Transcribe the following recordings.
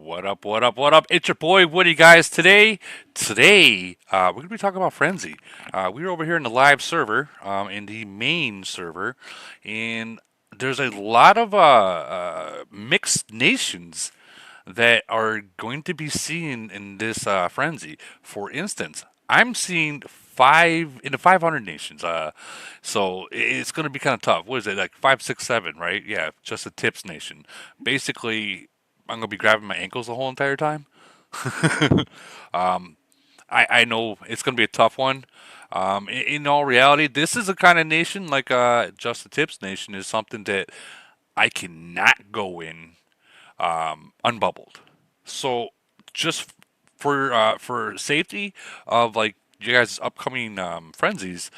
What up, what up, what up? It's your boy Woody, guys. Today, we're going to be talking about Frenzy. We're over here in the live server, in the main server, and there's a lot of mixed nations that are going to be seen in this Frenzy. For instance, I'm seeing five in the 500 nations. So it's going to be kind of tough. What is it, like 5, 6, 7, right? Yeah, just a tips nation. Basically, I'm gonna be grabbing my ankles the whole entire time. um, I know it's gonna be a tough one. In all reality, this is a kind of nation like just the tips nation is something that I cannot go in unbubbled. So just for safety of like you guys' upcoming frenzies,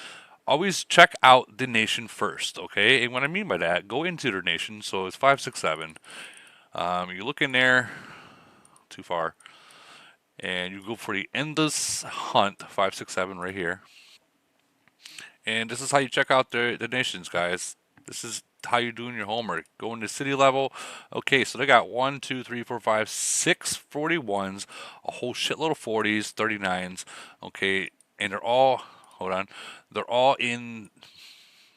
always check out the nation first, okay? And what I mean by that, go into their nation. So it's 5, 6, 7. You look in there too far, and you go for the endless hunt 5, 6, 7 right here. And this is how you check out the nations, guys. This is how you're doing your homework. Go into city level. Okay, so they got 1, 2, 3, 4, 5, 6 41s, a whole shitload of 40s, 39s. Okay, and they're all, hold on, they're all in,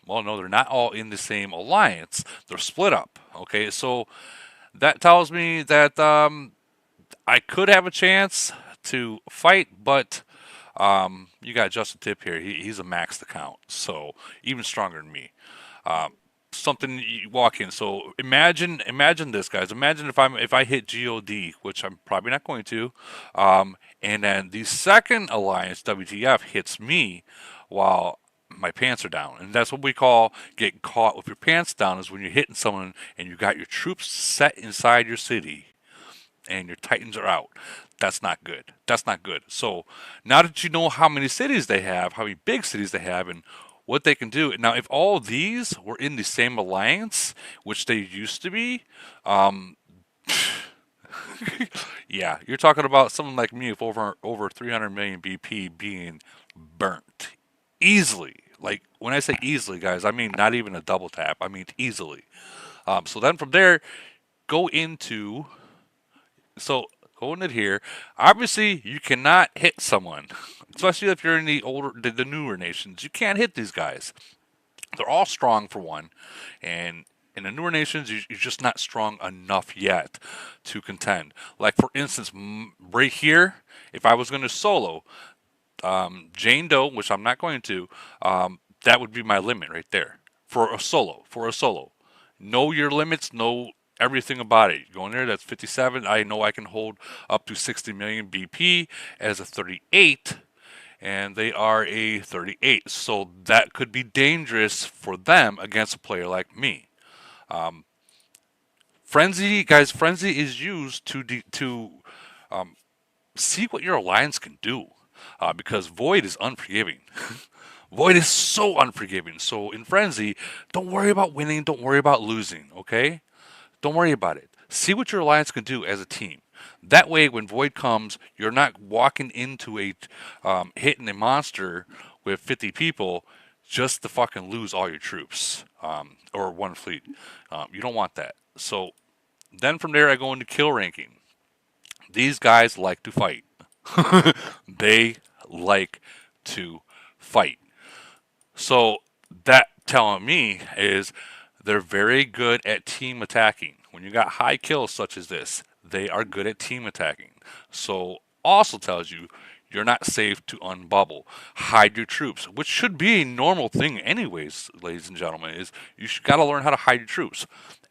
well, no, they're not all in the same alliance. They're split up. Okay, so that tells me that I could have a chance to fight, but you got Justin Tip here. He's a maxed account, so even stronger than me. Something you walk in. So imagine this, guys. Imagine if I hit God, which I'm probably not going to, and then the second alliance WTF hits me while my pants are down, and that's what we call getting caught with your pants down. Is when you're hitting someone and you got your troops set inside your city and your Titans are out. That's not good. That's not good. So now that you know how many cities they have, how many big cities they have, and what they can do. Now, if all these were in the same alliance, which they used to be, um, yeah, you're talking about someone like me with over 300 million BP being burnt easily. Like when I say easily, guys, I mean not even a double tap. I mean easily. So then from there, go into so going in here, obviously you cannot hit someone, especially if you're in the newer nations. You can't hit these guys. They're all strong for one, and in the newer nations, you're just not strong enough yet to contend. Like for instance, right here, if I was going to solo Jane Doe, which I'm not going to, that would be my limit right there for a solo. For a solo, know your limits. Know everything about it. You go in there, that's 57. I know I can hold up to 60 million BP as a 38, and they are a 38. So that could be dangerous for them against a player like me. Frenzy, guys, Frenzy is used to see what your alliance can do, because Void is unforgiving. Void is so unforgiving. So in Frenzy, don't worry about winning. Don't worry about losing. Okay, don't worry about it. See what your alliance can do as a team. That way, when Void comes, you're not walking into a hitting a monster with 50 people just to fucking lose all your troops, or one fleet. You don't want that. So then from there, I go into kill ranking. These guys like to fight. They like to fight. So that telling me is they're very good at team attacking. When you got high kills such as this, they are good at team attacking. So also tells you you're not safe to unbubble. Hide your troops, which should be a normal thing anyways, ladies and gentlemen, is you got to learn how to hide your troops.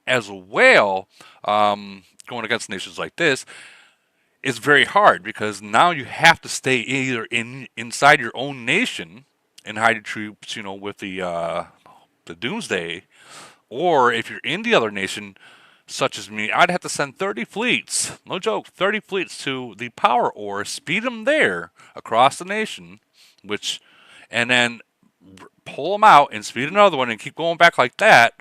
As a whale, going against nations like this, it's very hard because now you have to stay either inside your own nation and hide your troops, with the Doomsday, or if you're in the other nation, such as me, I'd have to send 30 fleets, no joke, 30 fleets to the power ore, speed them there across the nation, and then pull them out and speed another one and keep going back like that.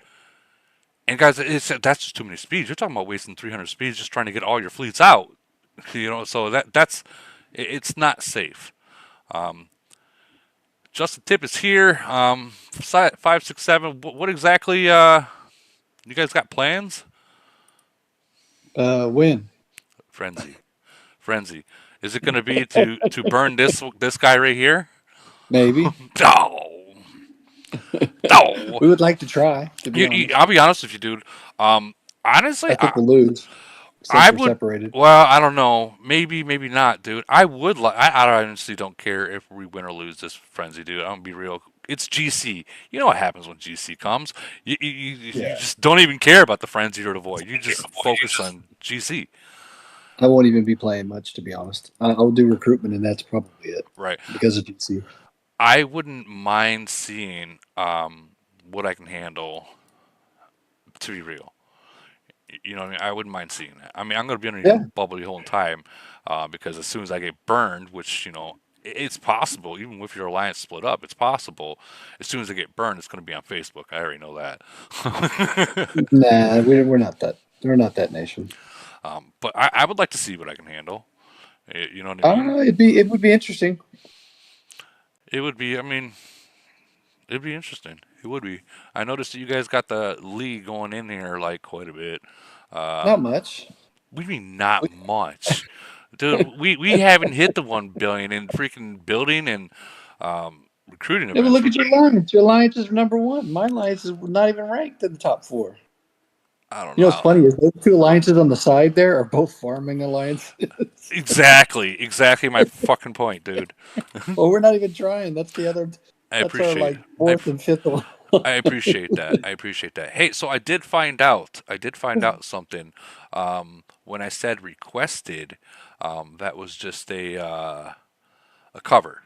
And guys, that's just too many speeds. You're talking about wasting 300 speeds just trying to get all your fleets out. So it's not safe. Just the tip is here. 5, 6, 7. What exactly? You guys got plans? When? Frenzy, frenzy. Is it going to be to burn this guy right here? Maybe. No, no. We would like to try, to be honest. I'll be honest with you, dude. Honestly, I think we'll lose I since we're would. separated. Well, I don't know. Maybe, maybe not, dude. I would like. I honestly don't care if we win or lose this frenzy, dude. I'm gonna be real. It's GC. You know what happens when GC comes. You Yeah. just don't even care about the frenzy or the void. You just focus on GC. I won't even be playing much, to be honest. I'll do recruitment, and that's probably it Right. because of GC. I wouldn't mind seeing what I can handle. To be real, you know what I mean? I wouldn't mind seeing that. I mean, I'm going to be underneath Yeah. the bubble the whole time because as soon as I get burned, which, it's possible, even with your alliance split up, it's possible. As soon as I get burned, it's going to be on Facebook. I already know that. Nah, we're not that. We're not that nation. But I would like to see what I can handle. You know what I mean? It would be interesting. It would be, I mean, it'd be interesting. It would be. I noticed that you guys got the league going in here like quite a bit. Not Um, much. we mean not We, much. Dude, we haven't hit the 1 billion in freaking building and recruiting yeah, but events. look at your alliance. Your alliance is number one. My alliance is not even ranked in the top four. I don't You know know what's how. funny is those two alliances on the side there are both farming alliances. Exactly my fucking point, dude. Well, we're not even trying. That's the other. I That's our appreciate. like I fourth and fifth one. I appreciate that. I appreciate that. Hey, so I did find out. I did find out something. When I said requested, that was just a cover.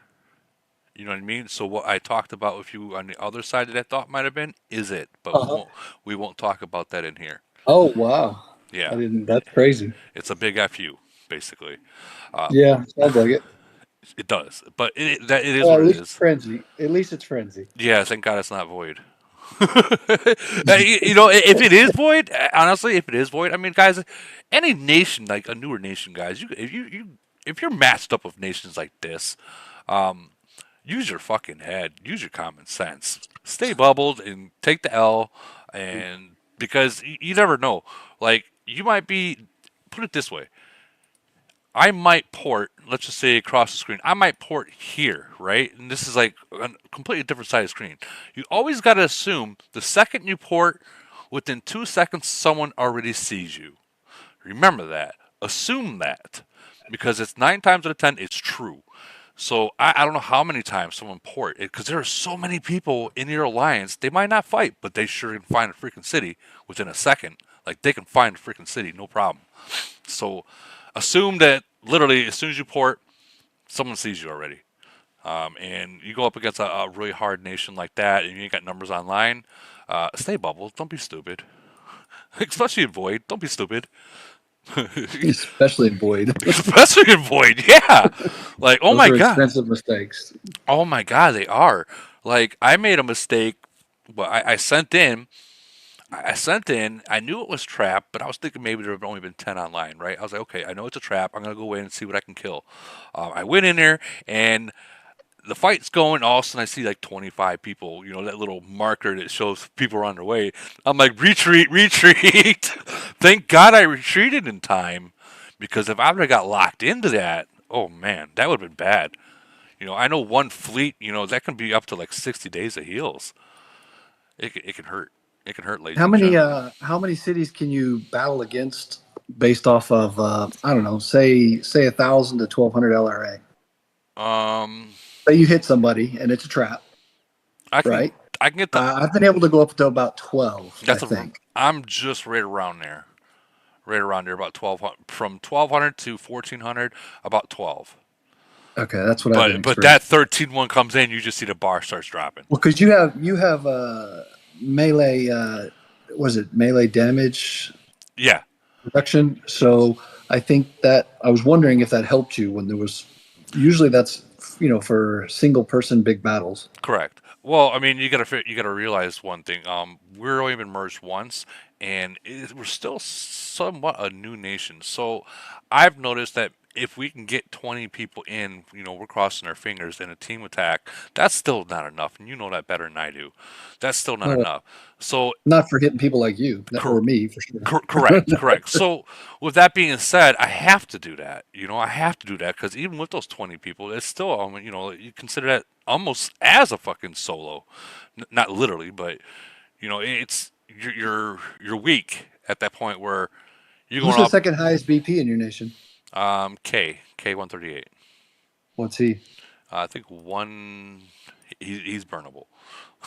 You know what I mean? So what I talked about with you on the other side of that thought might have been is it, but we Uh-huh. won't we won't talk about that in here. Oh wow! I Yeah, didn't. That's crazy. it's a big fu basically. Um, Yeah, sounds like it. it does, but it is what At it least it's is. frenzy. At least it's frenzy. Yeah, thank God it's not void. If it is void, honestly, if it is void, I mean, guys, any nation like a newer nation, guys, if you're matched up with nations like this, um, use your fucking head, use your common sense, stay bubbled and take the L, and because you never know, like you might be, put it this way, I might port, let's just say across the screen, I might port here, right? And this is like a completely different side of the screen. You always got to assume the second you port, within 2 seconds, someone already sees you. Remember that. Assume that. Because it's 9 times out of 10, it's true. So I don't know how many times someone port it, because there are so many people in your alliance, they might not fight, but they sure can find a freaking city within a second. Like they can find a freaking city, no problem. So assume that literally as soon as you port, someone sees you already. And you go up against a really hard nation like that, and you ain't got numbers online. Stay bubbled. Don't be stupid. Especially in Void. Don't be stupid. Especially in Boyd. Especially in Void. Yeah. Like, oh Those my are god. expensive mistakes. Oh my god, they are. Like, I made a mistake. Well, I sent in. I sent in. I knew it was trap, but I was thinking maybe there have only been 10 online, right? I was like, okay, I know it's a trap. I'm gonna go in and see what I can kill. I went in there, and the fight's going. All of a sudden, I see like 25 people. You know that little marker that shows people are on their way. I'm like, retreat, retreat. Thank God I retreated in time, because if I would have got locked into that, oh man, that would have been bad. I know one fleet. That can be up to like 60 days of heals. It can hurt. It can hurt, ladies and gentlemen. How many cities can you battle against based off of I don't know, say 1,000 to 1,200 LRA? Um, Say you hit somebody and it's a trap, I can right? I can get the. I've been able to go up to about 12, I That's a. think. I'm just right around there. Right around there, about 1200, from 1200 to 1400, about 12. Okay, that's what I've been But that experiencing. 13 one comes in, you just see the bar starts dropping. Well, because you have melee. Was it melee damage Yeah, reduction? So I think that I was wondering if that helped you when there was. Usually that's for single person big battles. correct. Well, I mean, you gotta realize one thing. We're only been merged once, and we're still somewhat a new nation. So I've noticed that if we can get 20 people in, we're crossing our fingers in a team attack. That's still not enough, and you know that better than I do. That's still not Well, enough. So, not for hitting people like you cor- or me for sure. correct, correct. So, with that being said, I have to do that. I have to do that because even with those 20 people, it's still, you consider that almost as a fucking solo, not literally, but it's you're weak at that point where you're Who's going the up. second highest BP in your nation? K 138. What's he? I think one. He's burnable.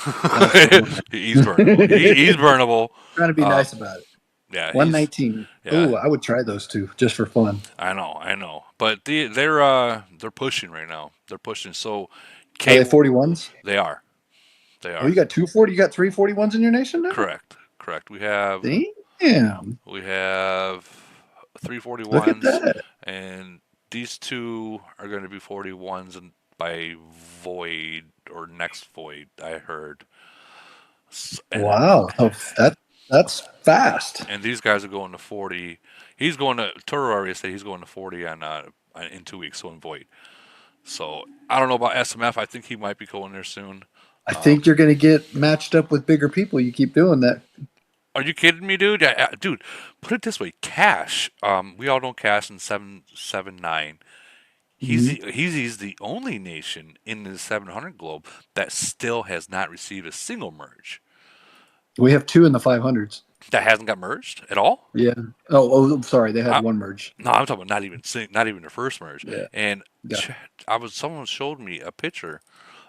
That's the one. He's burnable. He's burnable. Trying to be Uh, nice about it. yeah, he's 119. yeah. Oh, I would try those two just for fun. I know. But they're pushing right now. They're pushing. So Are K, they 41s? they are. They Oh, you are. got 240. You got 341s in your nation now? Correct. Correct. We have Damn. we have Look at 341s, that. and these two are going to be 41s and by void or next void. I heard. And Wow. Oh, that's fast. these guys are going to 40. He's going to Turo already said he's going to 40 in 2 weeks, so in void. So I don't know about SMF. I think he might be going there soon. I think you're going to get matched up with bigger people. You keep doing that. Are you kidding me, dude? Dude, put it this way: Cash. We all know Cash in 779. He's Mhm. he's the only nation in the 700 globe that still has not received a single merge. We have two in the 500s. That hasn't got merged at all. Yeah. Oh, I'm sorry. They had I, one merge. no, I'm talking about not even the first merge. Yeah. And Got someone showed me a picture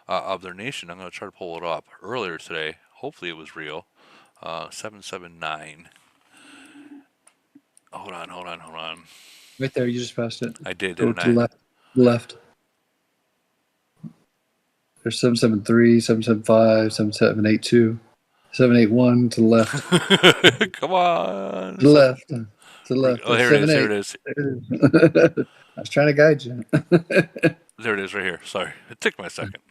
of their nation. I'm gonna try to pull it up earlier today. Hopefully it was real. 779. Hold on. right there. You just passed it. I did, Go didn't to the I? left. Left. There's 773, 775, 7782, 781 to the left. Come on. To the left. To the left. Oh, There's here it is. Here 78. it is. There it is. I was trying to guide you. There it is right here. Sorry. It took me a second.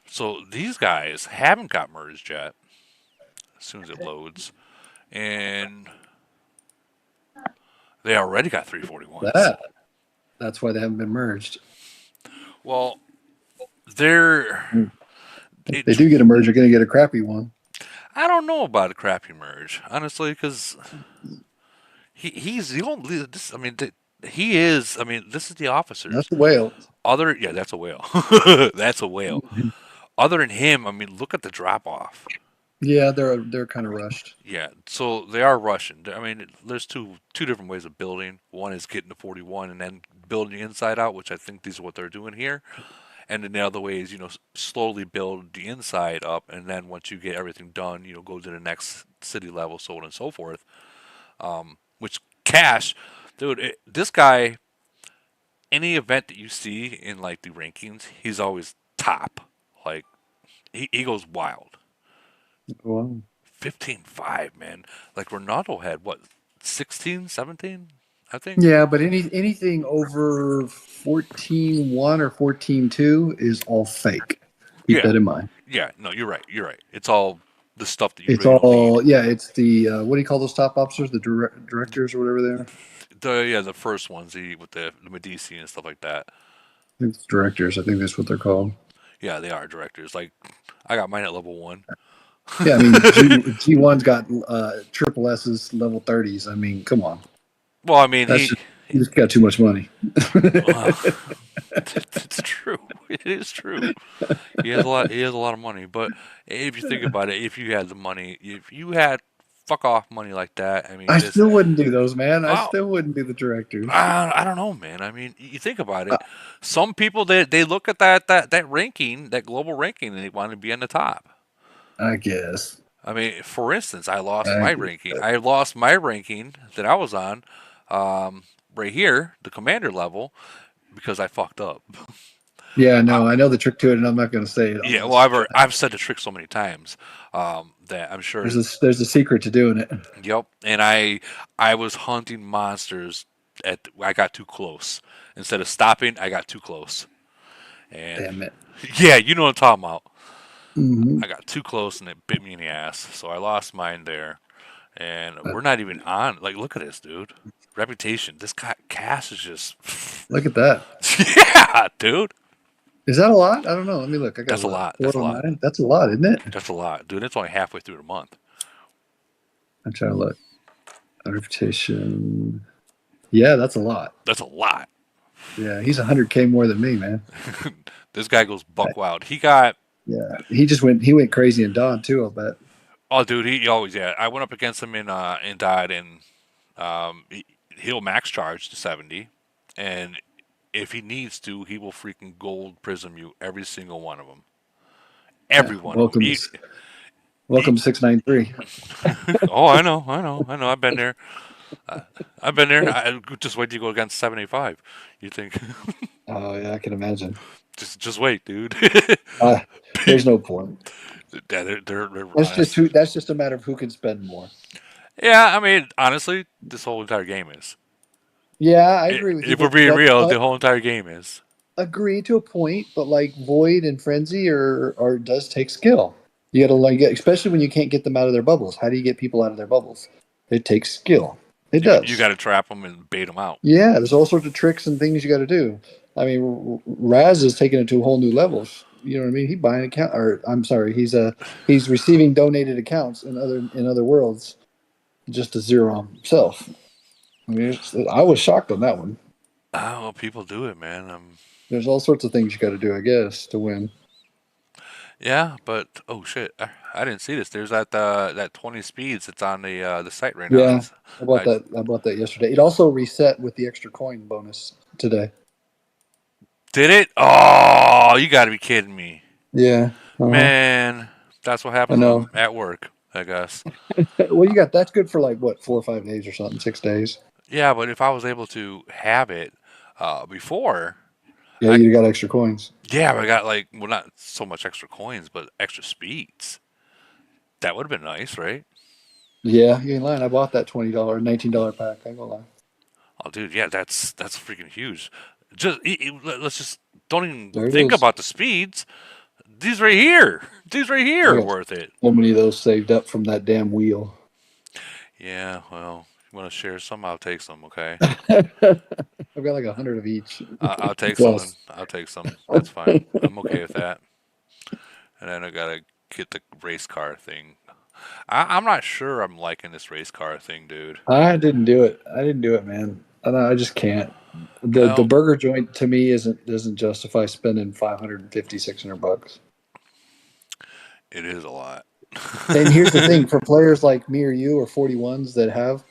So these guys haven't got merged yet. As soon as it loads. And they already got 341s. That. That's why they haven't been merged. Well, they're. If they It, do get a merge, they're going to get a crappy one. I don't know about a crappy merge, honestly, because he's the only. This, I mean, he is. I mean, this is the That's officers. a whale. Yeah, that's a whale. That's a whale. Other than him, I mean, look at the drop off. Yeah, they're kind of rushed. Yeah, so they are Russian. I mean, there's two different ways of building. One is getting to 41 and then building the inside out, which I think these are what they're doing here. And then the other way is, slowly build the inside up, and then once you get everything done, go to the next city level, so on and so forth. Which Cash, dude, this guy, any event that you see in like the rankings, he's always top. Like he goes wild. Wow. 15-5, man. Like Ronaldo had what, 16, 17, I think. Yeah, but anything over 14.1 or 14.2 is all fake. Keep Yeah, that in mind. yeah. No, you're right. You're right. It's all the stuff that you It's really don't need. all yeah. It's the what do you call those top officers? The directors or whatever they are. The first ones, with the Medici and stuff like that. I think it's directors. I think that's what they're called. Yeah, they are directors. Like I got mine at level one. Yeah, I mean G1's got triple S's level 30s. I mean, come on, Well, I mean that's just you just got too much money. uh, it's true. It is true. He has a lot. He has a lot of money. But if you think about it, if you had the money, if you had fuck off money like that, I mean, I just still wouldn't do those, man. I oh, still wouldn't do the directors. I don't know, man. I mean, you think about Uh, it. Some people they look at that ranking, that global ranking, and they want to be on the top. I guess. I mean, for instance, I lost I my guess. ranking. I lost my ranking that I was on, right here, the commander level, because I fucked up. Yeah, I, no, I know the trick to it, and I'm not going to say it on yeah, well, this chat. I've said the trick so many times, that I'm sure. There's a secret to doing it. Yep, and I was hunting monsters. I got too close. Instead of stopping, I got too close. And Damn it. yeah, you know what I'm talking about. Hmm. I got too close and it bit me in the ass, so I lost mine there. and Uh, we're not even on. Like, look at this, dude. Reputation. This guy Cass is just, Look at that. yeah, dude. Is that a lot? I don't know. Let me look. I gotta That's a look. lot. That's a lot. 409. That's a lot, isn't it? That's a lot, dude. It's only halfway through the month. I'm trying to look. Reputation. Yeah, that's a lot. That's a lot. Yeah, he's 100K more than me, man. This guy goes buck wild. He got, Yeah, he just went. He went crazy in Dawn too. I'll bet. oh, dude. He always, yeah. I went up against him in died, and he'll max charge to 70, and if he needs to, he will freaking gold prism you every single one of them. Yeah. Every one of them. Welcome to 693. Oh, I know, I know, I know. I've been there. Uh, I've been there. I just wait till you go against 75. You think, Oh yeah, I can imagine. just wait, dude. Uh, there's no point. Yeah, they're honest. That's just a matter of who can spend more. Yeah, I mean, honestly, this whole entire game is. Yeah, I agree with you, If we're being real, the whole entire game is. agree to a point. But like Void and Frenzy are does take skill. You got to like, especially when you can't get them out of their bubbles. How do you get people out of their bubbles? It takes skill. It You does. got to trap them and bait them out. Yeah, there's all sorts of tricks and things you got to do. I mean, Raz is taking it to a whole new level. You know what I mean? He buying account, or I'm sorry, he's receiving donated accounts in other worlds just to zero himself. I mean, I was shocked on that one. Oh, well, people do it, man. There's all sorts of things you got to do, I guess, to win. Yeah, but oh shit, I didn't see this. There's that 20 speeds. It's on the site right now. Yeah, It's I bought I that. I bought that yesterday. It also reset with the extra coin bonus today. did it. Oh, you got to be kidding me, Yeah. Uh huh. man. That's what I happens when know. I'm at work, I guess. Well, you got that's good for like what 4 or 5 days or something, 6 days. Yeah, but if I was able to have it before, Yeah, I you got extra coins. yeah, but I got like well, not so much extra coins, but extra speeds. That would have been nice, right? Yeah, you ain't lying. I bought that $19 pack. I ain't gonna lie. Oh, dude, yeah, that's freaking huge. Just let's just don't even There it think is. about the speeds. These right here, these right I here are got worth it. so many of those saved up from that damn wheel. Yeah, well, you want to share some? I'll take some. Okay, I've got like 100 of each I'll take some. And plus. I'll take some. That's fine. I'm okay with that. And then I gotta get the race car thing. I'm not sure I'm liking this race car thing, dude. I didn't do it. I didn't do it, man. I just can't. The Well, burger joint to me isn't doesn't justify spending 550, $600. it is a lot. And here's the thing for players like me or you or 41s that have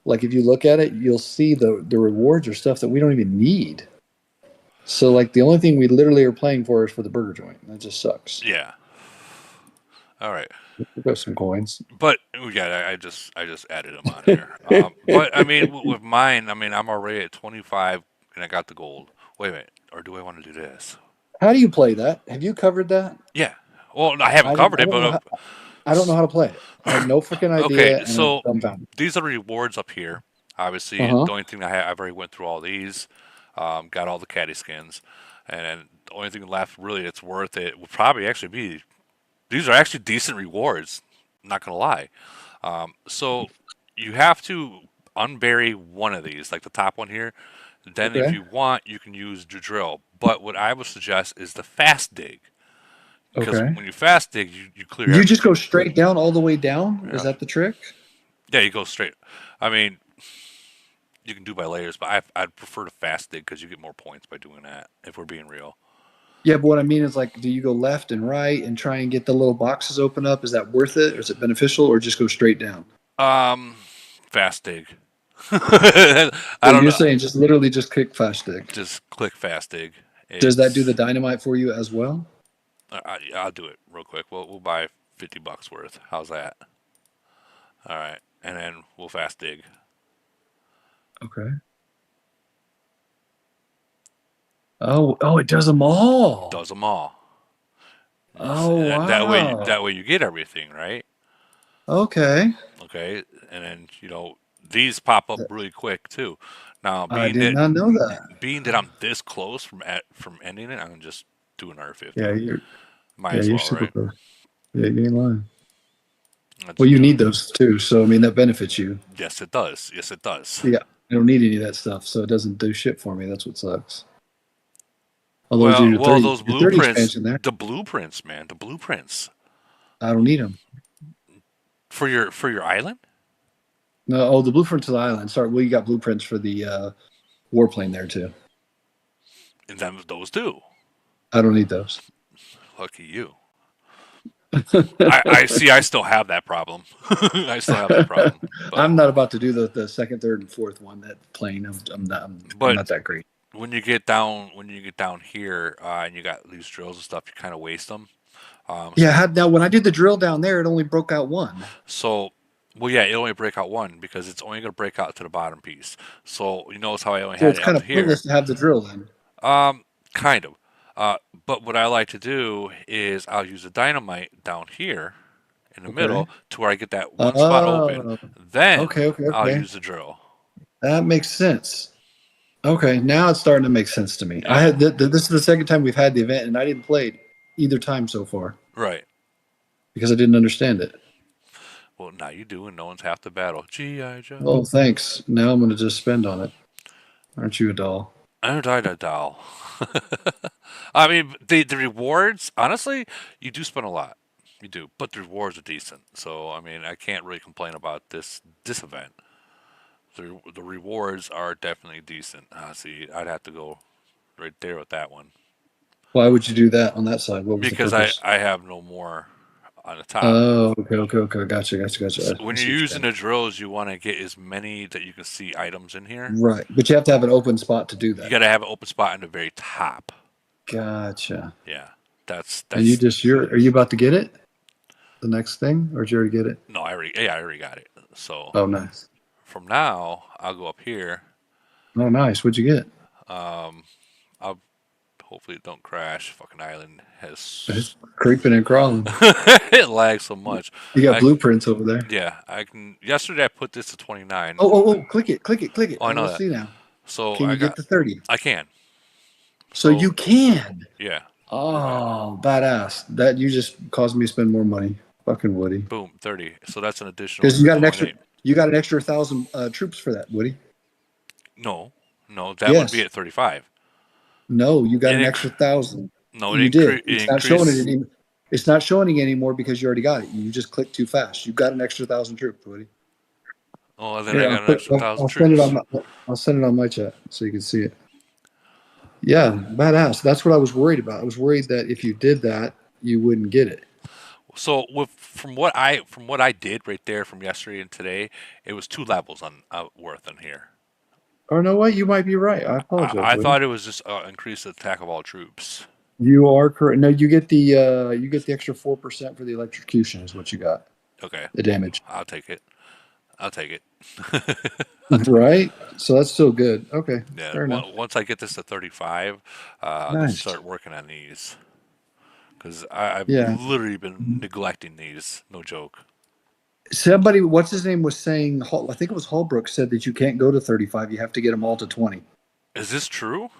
like if you look at it, you'll see the rewards are stuff that we don't even need. So like the only thing we literally are playing for is for the burger joint. That just sucks. Yeah. All right. We got some coins. But yeah, I just added them on there. But I mean, with mine, I mean, I'm already at 25, and I got the gold. Wait a minute, or do I want to do this? How do you play that? Have you covered that? Yeah. Well, I haven't I didn't. covered it, but I don't know how to play it. I have no freaking okay. idea, and I'm So dumbfounded. these are the rewards up here. Uh Obviously, huh. the only thing I've already went through all these, got all the caddy skins, and then the only thing left really that's worth it would probably actually be these are actually decent rewards. Not gonna lie. So you have to unbury one of these, like the top one here. Then, if Okay. you want, you can use the drill. But what I would suggest is the fast dig, because Okay. when you fast dig, you clear You just go everything. straight down all the way down. Is Yeah, that the trick? yeah, you go straight. I mean, you can do by layers, but I'd prefer to fast dig because you get more points by doing that. If we're being real, Yeah, but what I mean is like, do you go left and right and try and get the little boxes open up? Is that worth it? Or is it beneficial, or just go straight down? um, fast dig. I So don't you're know. saying just literally just click flash stick. Just click fast dig. Does that do the It's dynamite for you as well? I'll do it real quick. We'll buy $50 worth. How's that? All right, and then we'll fast dig. Okay. Oh, it does them all. Does them all. Oh, wow. That way you get everything right. Okay. Okay, and then these pop up really quick too. Now I did not know that. being that I'm this close from ending it, I'm gonna just do another Yeah, 50. you're Might yeah, as you're well, super right? close. Yeah, you ain't lying. That's Well, you true. need those too. So I mean, that benefits you. Yes, it does. Yes, it does. Yeah, I don't need any of that stuff, so it doesn't do shit for me. That's what sucks. Although Well, well, those your 30 blueprints, expansion there, the blueprints, man, the blueprints I don't need them. for your island, No, oh, the blueprint to the island. Sorry, well, you got blueprints for the warplane there too. and then those too. I don't need those. Lucky you. I see. I still have that problem. I still have that problem. But I'm not about to do the second, third, and fourth one. That plane, I'm but not that great. when you get down here and you got these drills and stuff, you kind of waste them. Yeah, So now when I did the drill down there, it only broke out one. so well, yeah, it only break out one because it's only going to break out to the bottom piece. So you notice how I only So had it's it kind up of pointless here. to have the drill then. Um, kind of. Uh, but what I like to do is I'll use the dynamite down here in the Okay. middle to where I get that one spot open. Oh, Then okay, okay, I'll okay. use the drill. That makes sense. Okay, now it's starting to make sense to me. I Yeah, had this is the second time we've had the event, and I didn't play it either time so far right. because I didn't understand it. Well, now you do, and no one's half the battle. G.I. Joe. Oh, thanks. Now I'm going to just spend on it. Aren't you a doll? And I doll. I mean, the rewards, honestly, you do spend a lot. You do, but the rewards are decent. So, I mean, I can't really complain about this event. The rewards are definitely decent. See, I'd have to go right there with that one Why would you do that on that side? What was the because purpose? I have no more on the top. Oh, okay, okay, okay. Gotcha, gotcha, So gotcha. I when you're see what you're using saying. the drills, you want to get as many that you can see items in here. Right, but you have to have an open spot to do You that. got to have an open spot in the very top. Gotcha. Yeah, And you that's just are you about to get it? The next thing, or did you already get it? no, I already got it. So Oh, nice. from now, I'll go up here. Oh, nice. What'd you get? Um, I'll hopefully it don't crash. Fucking island It's has creeping and crawling. it lags so much. You got I blueprints over there. yeah, I can. Yesterday I put this to 29. Oh, oh, oh! Click it, click it, click it. Oh, I I know want to that. see now. So Can you get to 30? I can. So So you can. yeah, Oh, badass. That you just caused me to spend more money. Fucking Woody. boom, 30. So that's an additional Because you got an extra 28. you got an extra 1,000 troops for that, Woody. No, no, that would be Yes. at 35. No, you got It an extra inc- 1,000. no, You did. it It's not showing it increased. any. It's not showing it anymore because you already got it. You just clicked too fast. You got an extra 1,000 troops, Woody. Oh, and then I Here, got an extra thousand I'll send it on troops. I'll send it on my chat so you can see it. Yeah, badass. That's what I was worried about. I was worried that if you did that, you wouldn't get it. So with from what I did right there from yesterday and today, it was two levels on worth in here. Or no, what? You might be right. I apologize, I Woody. thought it was just increase the attack of all troops. You are correct. No, you get the extra 4% for the electrocution is what you got. Okay, The well damage. I'll take it. I'll take it. Right? So that's still good. Okay, Yeah, fair enough. once I get this to 35, I'll just Nice. start working on these because I've Yeah. literally been neglecting these. No joke. Somebody, what's his name, was saying, I think it was Holbrook said that you can't go to 35. You have to get them all to 20. Is this true?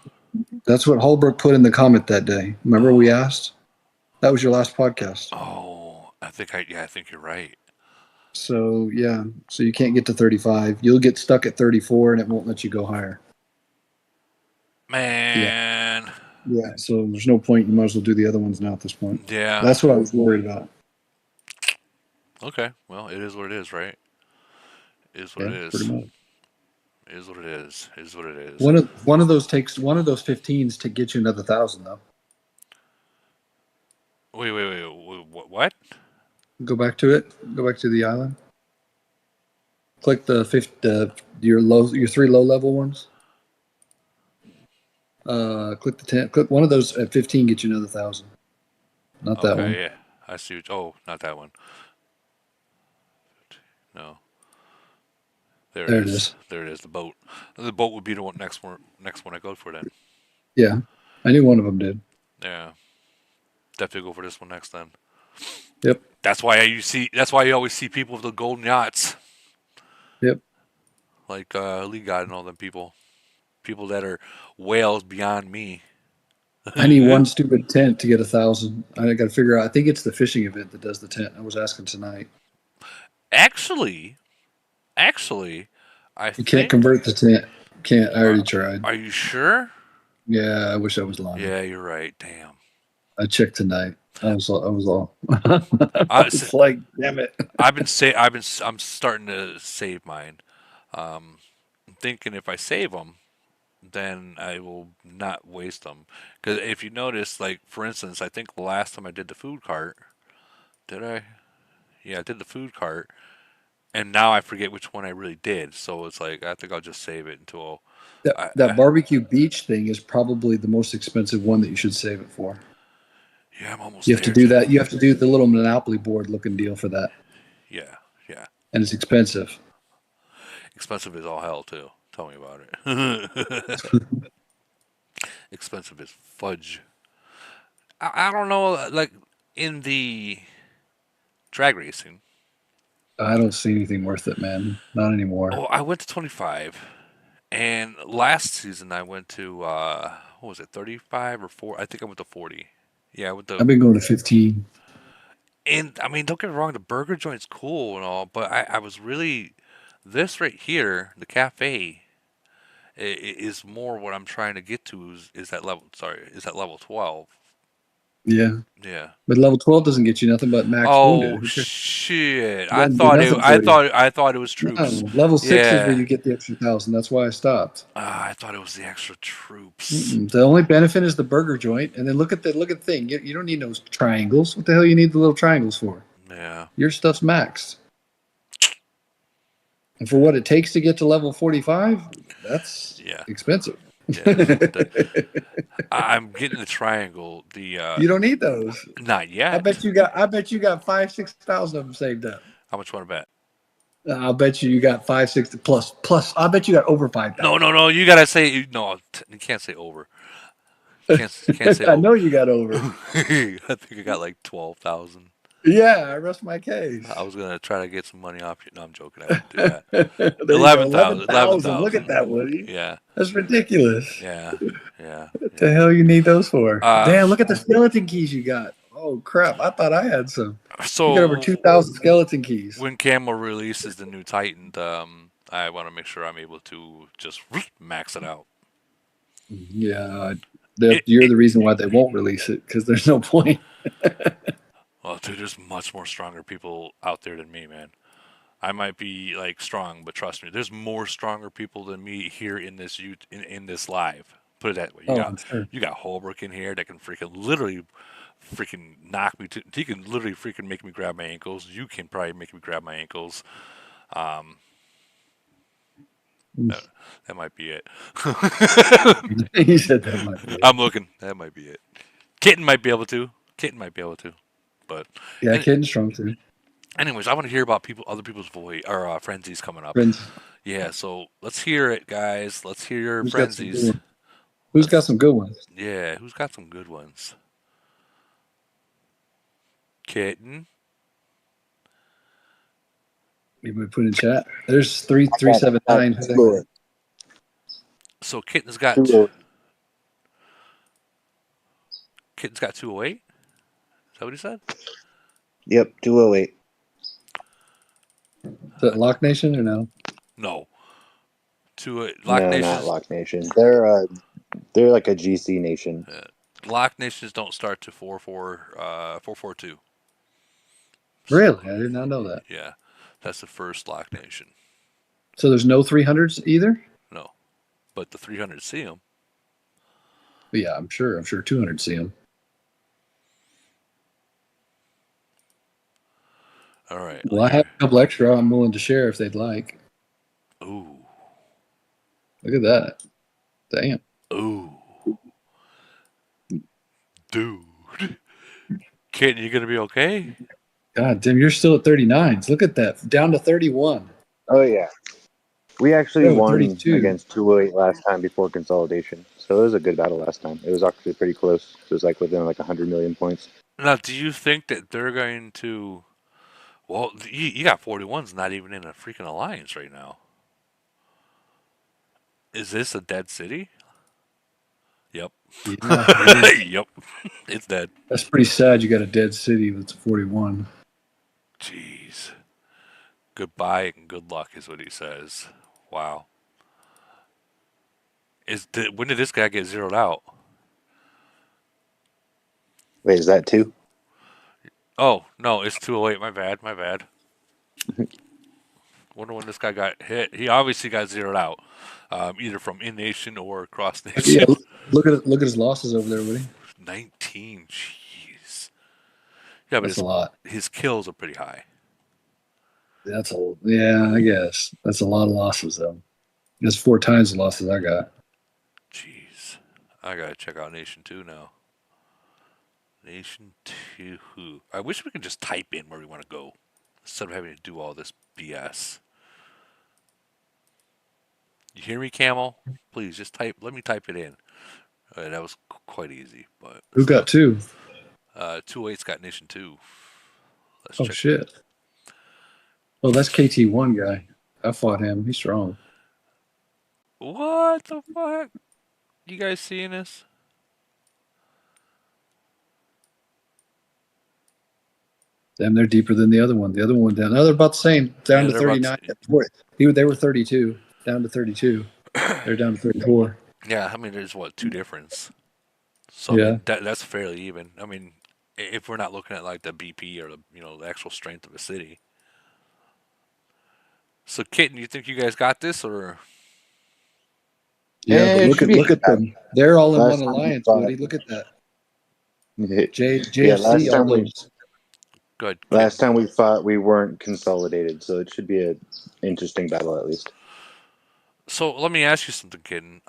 That's what Holbrook put in the comment that day. Remember we asked? That was your last podcast. Oh, I think you're right. So, yeah. So you can't get to 35. You'll get stuck at 34 and it won't let you go higher. Yeah. Man, Yeah. So there's no point. You might as well do the other ones now at this point. yeah. That's what I was worried about. Okay, well, it is what it is, right? It is what it Yeah, pretty is. much. It is what it is. It is what it is. One of those takes one of those 15s to get you another 1,000 though. What? Go back to it. Go back to the island. Click the your three low level ones. Click the 10. Click one of those at 15. Get you another 1,000. Not that one. Okay, yeah. I see. Oh, not that one. No. There it There it is. is. There it is. The boat. The boat would be the next one I go for then. Yeah, I knew one of them did. Yeah. Definitely go for this one next then. Yep. That's why you see. That's why you always see people with the golden yachts, Yep. like Lee God and all them people. People that are whales beyond me. I need one stupid tent to get 1,000. I got to figure out. I think it's the fishing event that does the tent. I was asking tonight. Actually, actually, I You can't think. convert the tent. Can't. I Uh, already tried. are you sure? Yeah, I wish I was lying. Yeah, you're right. Damn. I checked tonight. I was all. I I, was like, damn it. I'm starting to save mine. I'm thinking if I save them, then I will not waste them. Because if you notice, like for instance, I think the last time I did the food cart, did I? Yeah, I did the food cart, and now I forget which one I really did. So it's like I think I'll just save it until That I that barbecue beach thing is probably the most expensive one that you should save it for. yeah, I'm almost You have to there do too. that. You have to do the little Monopoly board looking deal for that, Yeah, yeah. and it's expensive. Expensive as all hell too. Tell me about it. Expensive as fudge. I don't know, like in the drag racing. I don't see anything worth it, man. Not anymore. Oh, I went to 25, and last season I went to what was it, 35 or 4? I think I went to 40. Yeah, I went to. I've been going to 15. And I mean, don't get me wrong, the burger joint's cool and all, but I was really this right here, the cafe, is more what I'm trying to get to. Is that level? Sorry, is that level 12? Yeah, Yeah. but level 12 doesn't get you nothing but max wounded. Oh Who cares? shit! It doesn't do nothing for you. I thought it was troops. No, level 6 is where Yeah. you get the extra 1,000. That's why I stopped. I thought it was the extra troops. Mm-mm. The only benefit is the burger joint, and then look at the thing. You don't need those triangles. What the hell you need the little triangles for? Yeah. Your stuff's maxed, and for what it takes to get to level 45, that's Yeah. expensive. Yeah. I'm getting the triangle. The You don't need those. not I yet. bet you got. I bet you got 5,000, 6,000 of them saved up. How much want to bet? I'll bet you got 5, 6 plus. I bet you got over five No, thousand. no, no. You gotta say no. You can't say over. Can't say I over. know you got over. I think I got like 12,000. Yeah, I rest my I case. was gonna try to get some money off you. No, I'm joking. I wouldn't do that. There you go. 11,000. 11,000. Look at 11,000. that, Woody. Yeah. That's ridiculous. Yeah. Yeah. What the Yeah. hell you need those for? Uh, Damn, look at the skeleton keys you got. Oh crap! I thought I had some. You got over so 2,000 skeleton keys. when Camel releases the new Titan, I want to make sure I'm able to just max it out. Yeah, It, you're it, the reason why they won't release it because there's no point. well, dude, there's much more stronger people out there than me, man. I might be like strong, but trust me, there's more stronger people than me here in this in this live. Put it that way. Oh, I'm sure. You got Holbrook in here that can freaking literally freaking knock me to. He can literally freaking make me grab my ankles. You can probably make me grab my ankles. Um, that, that might be it. You said that might be it. I'm looking. That might be it. Kitten might be able to. Kitten might be able to. But Yeah, any- Kid Strong too. anyways, I want to hear about other people's voice or frenzies coming up. Friends, Yeah, so let's hear it, guys. Let's hear your who's got some good frenzies. ones? Who's got Let's. some good ones? Yeah, who's got some good ones? Kitten. Maybe we put in chat. There's three I three got, seven I got nine. two of So two of Kitten's got 208. Is that what he said? Yep, 208. Is that Lock Nation or no? No. 208. Lock No, not Nations. Lock Nation. They're like a GC nation. Uh, Lock Nations don't start to 442. Really? So I did not know that. yeah, that's the first Lock Nation. So there's no 300s either. No, but the 300 see them. But yeah, I'm sure. I'm sure 200 see them. All right. Well, I have a couple extra. I'm willing to share if they'd like. Ooh. Look at that. Damn. Ooh. Dude. Kitten, you gonna be okay? God damn, you're still at 39s. Look at that. Down to 31. Oh yeah, we actually Oh, won 32. against 208 last time before consolidation. So it was a good battle last time. It was actually pretty close. It was like within like 100 million points. Now, do you think that they're going to? Well, you got 41s not even in a freaking alliance right now. Is this a dead city? Yep. Yeah, it is. Yep. It's dead. That's pretty sad. You got a dead city that's 41. Jeez. Goodbye and good luck is what he says. Wow. When did this guy get zeroed out? Wait, is that two? Oh no, it's 208. My bad. My bad. Wonder when this guy got hit. He obviously got zeroed out, either from in nation or cross Yeah, nation. look at his losses over there, Woody. 19. Jeez. Yeah, but That's a lot. his kills are pretty high. Yeah, I guess that's a lot of losses though. That's 4 times the losses I got. Jeez. I gotta check out Nation 2 now. Nation 2. I wish we could just type in where we want to go instead of having to do all this BS. You hear me, Camel? Please just type. Let me type it in. That was quite easy, but Who got still. two? 208's got Nation 2. Let's Oh check. shit. Oh, that's KT1 guy. I fought him. He's strong. What the fuck? You guys seeing this? Damn, they're deeper than the other one. The other one down. No, they're about the same. Down Yeah, to they're about. 39. They were 32. Down to 32. They're down to 34. Yeah, I mean, there's what two difference. So I Yeah. mean, that's fairly even. I mean, if we're not looking at like the BP or the actual strength of a city. So, Kitten, you think you guys got this, or Yeah, but It should be a look good at battle. them. They're all in one Last time we alliance, fought, Woody. Look at that. yeah, JFC, all those. good, last Kitten? time we fought, we weren't consolidated, so it should be a interesting battle at least. So let me ask you something, Kitten.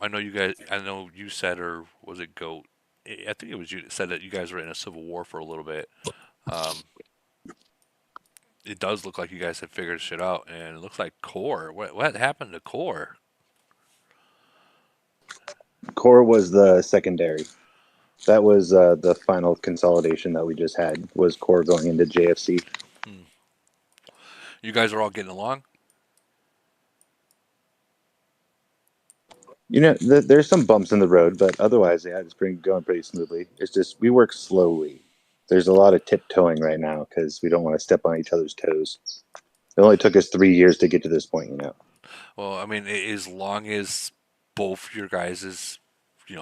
I know you guys. I know you said, or was it Goat? I think it was you that said that you guys were in a civil war for a little bit. Um, it does look like you guys have figured shit out, and it looks like Core. What happened to Core? Core was the secondary. That was the final consolidation that we just had. Was Core going into JFC? Hmm. You guys are all getting along. There's some bumps in the road, but otherwise, yeah, it's going pretty smoothly. It's just we work slowly. There's a lot of tiptoeing right now because we don't want to step on each other's toes. It only took us 3 years to get to this point. Well, I mean, as long as both your guys'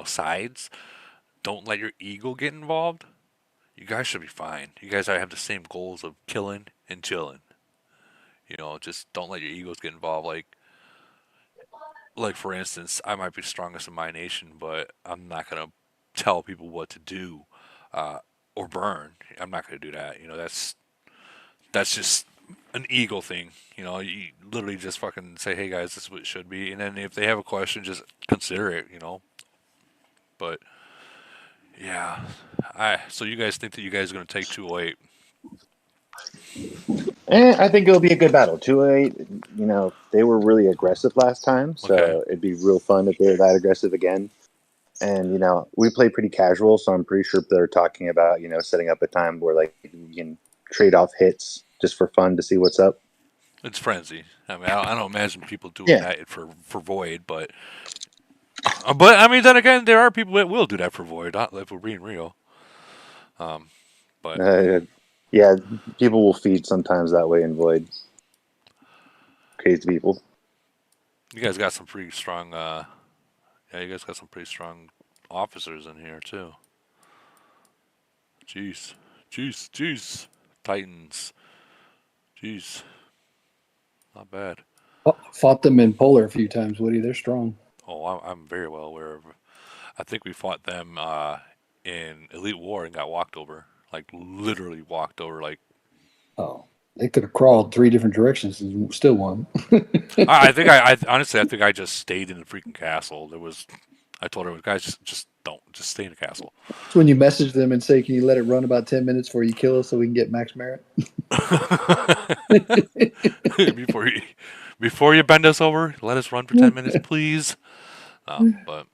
sides don't let your ego get involved, you guys should be fine. You guys have the same goals of killing and chilling. Just don't let your egos get involved. Like for instance, I might be strongest in my nation, but I'm not gonna tell people what to do uh, or burn. I'm not gonna do that. That's just an ego thing. You literally just fucking say, "Hey guys, this is what it should be," and then if they have a question, just consider it. But yeah, so you guys think that you guys are gonna take 208? I think it'll be a good battle. 208, they were really aggressive last time, Okay, so it'd be real fun if they're that aggressive again. And we play pretty casual, so I'm pretty sure they're talking about setting up a time where like you can trade off hits just for fun to see what's up. it's frenzy. I mean, I don't imagine people doing Yeah, that for Void, but I mean, then again, there are people that will do that for Void. Not if we're being real. Um, but uh, yeah, people will feed sometimes that way in Void. Crazy people. you guys got some pretty strong. Yeah, you guys got some pretty strong officers in here too. Jeez, jeez. Titans. Jeez, not bad. Fought them in Polar a few times, Woody. They're strong. Oh, I'm very well aware of. I think we fought them in Elite War and got walked over. Like literally walked over. Like Oh, they could have crawled 3 different directions and still won. I think I honestly I think I just stayed in the freaking castle. I told her, guys, just don't, just stay in the castle. It's when you message them and say, "Can you let it run about 10 minutes before you kill us so we can get max merit?" before you before you bend us over, let us run for 10 minutes, please. But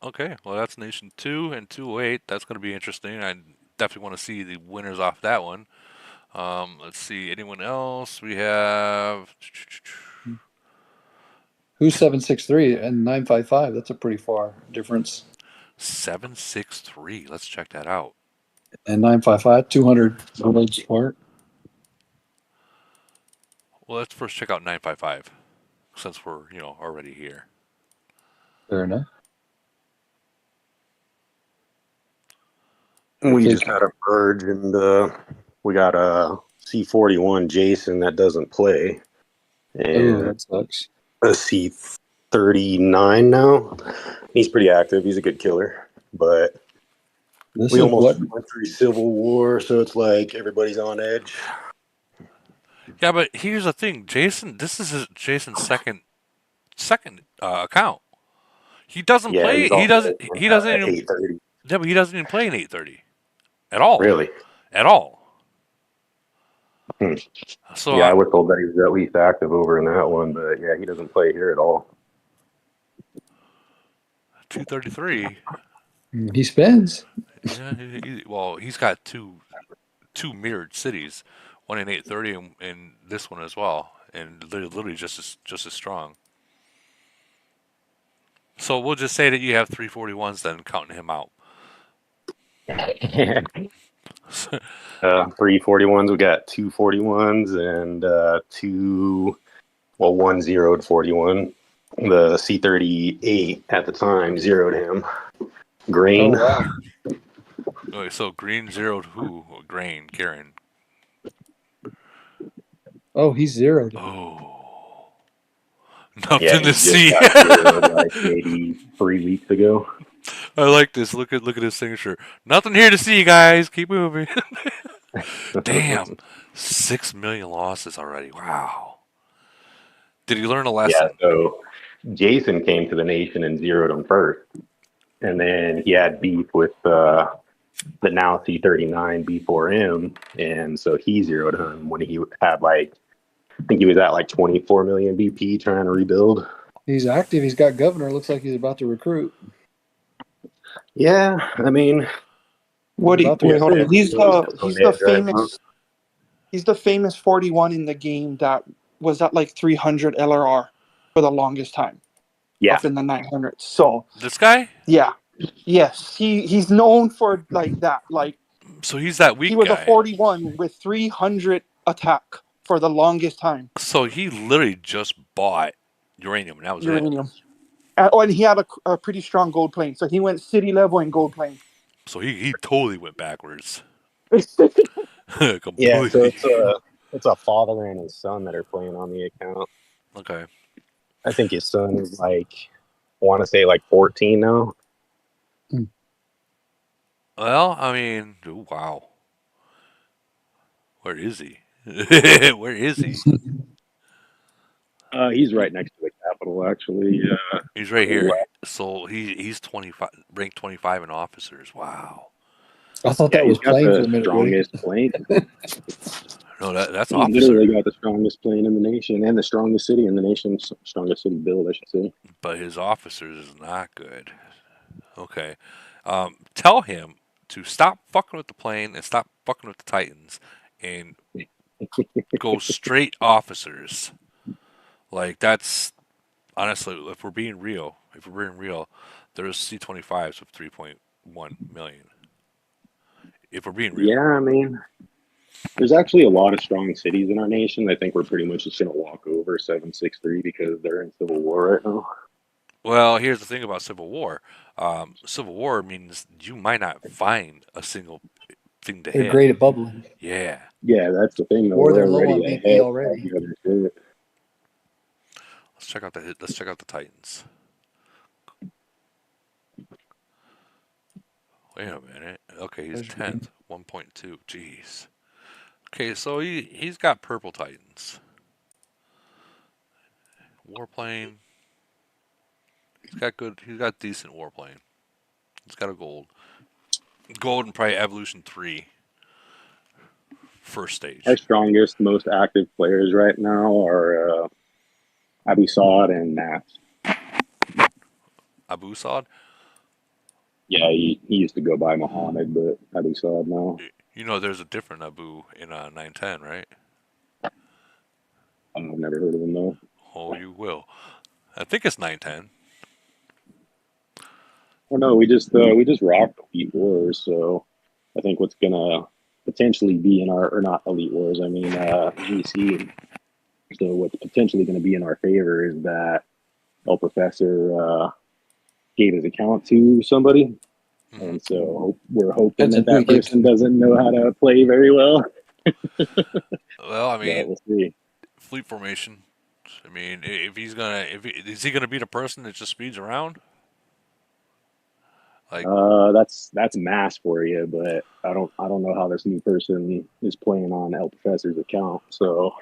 okay, well that's Nation 2 and 208. That's going to be interesting. I definitely want to see the winners off that one. Let's see, anyone else? We have Who's 763 and 955? That's a pretty far difference. 763. Let's check that out. And 955, 200 worlds apart. Well, let's first check out 955 since we're already here. Fair enough. We So just had a merge, and we got a C41 Jason that doesn't play, oh, and that sucks. a C39 now. He's pretty active. He's a good killer, but This we is what? almost went through Civil War, so it's like everybody's on edge. Yeah, but here's the thing, Jason. This is Jason's second account. He doesn't Yeah, play. he's He also doesn't. He doesn't at even. 8:30. Yeah, but he doesn't even play in 830 at all. Really? At all. Hmm. So Yeah, I was told that he was at least active over in that one, but yeah, he doesn't play here at all. 233. He spends. Yeah. Well, he's got two mirrored cities, one in 830 and this one as well, and they're literally just as strong. So we'll just say that you have 341s then, counting him out. 341s. We got 241s and two, well, one zeroed 41. The C38 at the time zeroed him. Oh Grain. wow. Okay, so green zeroed who? Grain, Karen. Oh, he's zeroed. Oh, Yeah, nothing to he just see. got zeroed like maybe 3 weeks ago. I like this. Look at his signature. Nothing here to see, guys. Keep moving. Damn, 6 million losses already. Wow. Did he learn a Yeah, lesson? so Jason came to the nation and zeroed him first. And then he had beef with the now C39 B4M. And so he zeroed him when he had like, I think he was at like 24 million BP trying to rebuild. He's active. He's got governor. Looks like he's about to recruit. Yeah, I mean, He's What do you, about to wait, hold recruit. on. He's he's the just on he's the edge right now. famous 41 in the game that was at like 300 LRR for the longest time, Yeah, up in the 900s. So This guy? yeah, yes, he's known for like that. Like So he's that he weak was a guy. 41 with 300 attack for the longest time. So he literally just bought uranium, and that was it. Uranium. And he had a pretty strong gold plane, so he went city level in gold plane. So he totally went backwards. yeah. So Completely. it's a father and his son that are playing on the account. Okay. I think his son is like, I want to say like 14 now. Well, I mean, ooh, wow. Where is he? Where is he? He's right next to the Capitol, actually. He's right here. So he's 25, ranked 25 in officers. Wow. I thought Yeah, that he's was got plain for the a minute, Woody. strongest plane. No, that's He literally officer. got the strongest plane in the nation and the strongest city in the nation. Strongest city build, I should say. But his officers is not good. Okay. Tell him to stop fucking with the plane and stop fucking with the Titans and go straight officers. Like that's honestly, if we're being real, there's C25s with 3.1 million. If we're being real. Yeah, I mean, there's actually a lot of strong cities in our nation. I think we're pretty much just going to walk over 763 because they're in civil war right now. Well, here's the thing about Civil War. Civil War means you might not find a single thing to They're hit. great at bubbling. Yeah. Yeah, that's the thing. Though. Or they're We're low on already BP ahead. already. Let's check out the Titans. Wait a minute. Okay, he's There's 10th, 1.2. Jeez. Okay, so he's got purple Titans. Warplane. He's got decent warplane. He's got a gold. Gold and probably Evolution 3 first Our stage. strongest, most active players right now are Abu Saad and Nats. Abu Saad? Yeah, he used to go by Muhammad, but Abu Saad now. You know there's a different Abu in 910, right? I've never heard of him though. Oh, you will. I think it's 910. Well, no, we just rocked Elite Wars, so I think what's gonna potentially be in our or not Elite Wars, I mean GC. So what's potentially going to be in our favor is that El Professor gave his account to somebody, Hmm. and so we're hoping Depends on that who he that gave person to. doesn't know how to play very well. Well, I But mean, we'll see. fleet formation. I mean, if he's gonna, if he, is he gonna be the person that just speeds around? Like, That's mass for you, but I don't know how this new person is playing on El Professor's account. So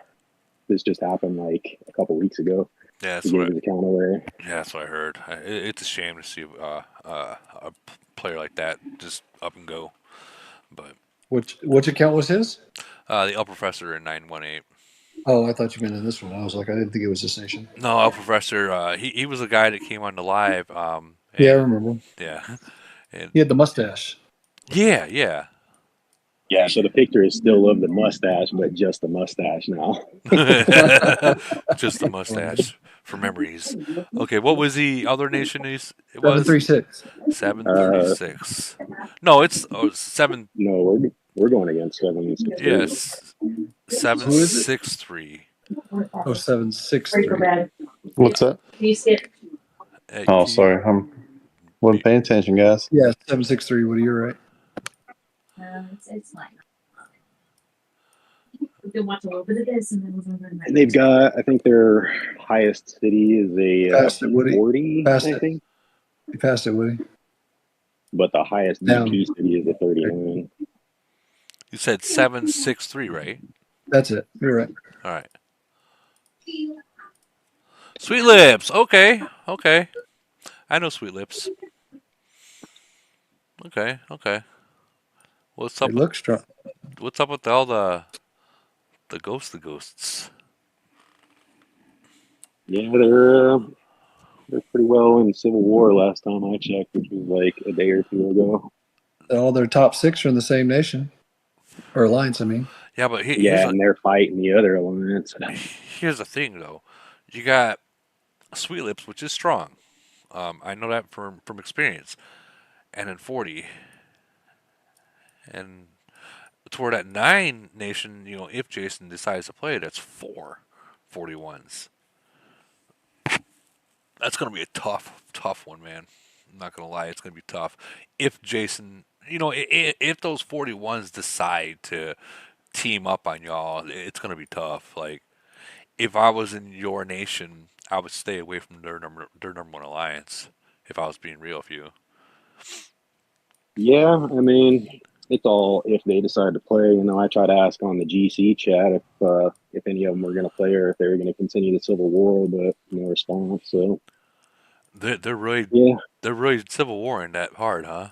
this just happened like a couple weeks ago. yeah, He that's gave what his account away. that's what I heard. It's a shame to see a player like that just up and go. But Which account was his? the El Professor in 918. Oh, I thought you meant in this one. I was like, I didn't think it was this nation. No, El Professor. He was a guy that came on the live. Yeah, I And remember. yeah, and He had the mustache. yeah. Yeah, so the picture is still of the mustache, but just the mustache now. Just the mustache for memories. Okay, what was the other nation? It was 736. 736. No, it's 7. No, we're going against 763. Yes, seven Who is it? six three. Oh, 763. What's that? Oh, Can you sorry. Wasn't paying attention, guys. Yeah, 763. What are you right? They've got, I think their highest city is a Passed it, Woody. 40, Passed I it. think, You passed it, Woody. but the highest Down. BP city is a 39. You said 763, right? That's it. You're right. All right. Sweet Lips. Okay. I know Sweet Lips. Okay. What's They up? look strong. What's up with all the ghosts? Yeah, they're pretty well in Civil War last time I checked, which was like a day or two ago. All their top six are in the same nation or alliance. I mean, Yeah, but Yeah, and they're fighting the other alliance. here's the thing though. You got Sweet Lips, which is strong. I know that from experience. And then 40, and toward that 9 nation, if Jason decides to play, that's 4 41s. That's gonna be a tough one, man. I'm not gonna lie, it's gonna be tough. If Jason, if those 41s decide to team up on y'all, it's gonna be tough. Like if I was in your nation, I would stay away from their number one alliance. If I was being real with you. Yeah, I mean, it's all if they decide to play. I try to ask on the GC chat if any of them were going to play or if they were going to continue the Civil War, but no response. So They're really yeah, they're really Civil War in that hard, huh?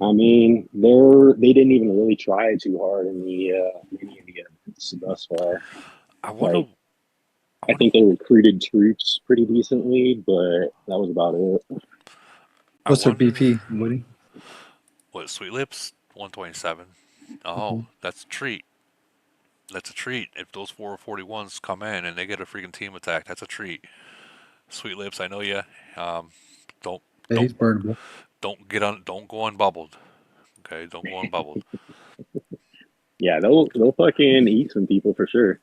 I mean, they didn't even really try too hard in the many of the events thus far. I wonder. Like, I I wonder. think they recruited troops pretty decently, but that was about it. I what's their wonder BP, Woody? what Sweet Lips 127. Oh, Mhm. that's a treat. That's a treat. If those 441s come in and they get a freaking team attack, that's a treat. Sweet Lips, I know you. Um, don't Yeah, don't he's burnable. don't go unbubbled. Okay, don't go unbubbled. Yeah, they'll fucking eat some people for sure.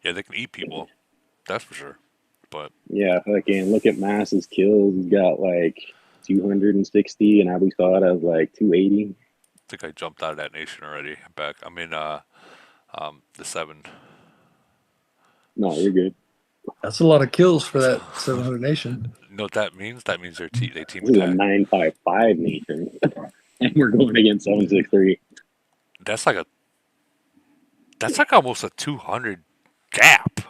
Yeah, they can eat people. That's for sure. But Yeah, fucking look at Mass's kills. He's got like 260, and Abu Thought has like 280. I think I jumped out of that nation already. Back. I'm in the 7. No, you're good. That's a lot of kills for So, that 700 nation. you know what that means? That means they team This is a attack. 955 nation, and we're going against 763. That's like a that's like almost a 200 gap.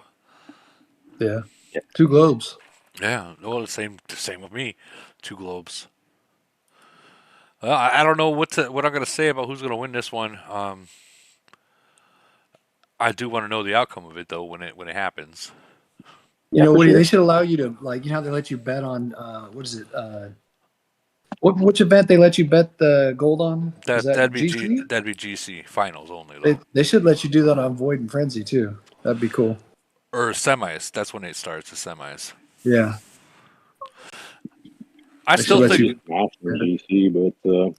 Yeah. Yeah. 2 globes. Yeah, well, the same with me. 2 globes. Well, I don't know what I'm gonna say about who's gonna win this one. I do want to know the outcome of it though when it happens. You Yeah, know, for Woody, sure. they should allow you to, like, you know how they let you bet on, what is it? Which event they let you bet the gold on? Is That that GC? that'd be GC finals only They, though, they should let you do that on Void and Frenzy, too. That'd be cool. or semis. That's when it starts. The semis. Yeah. I They should still Yeah, let we think you. just matched in GC, but I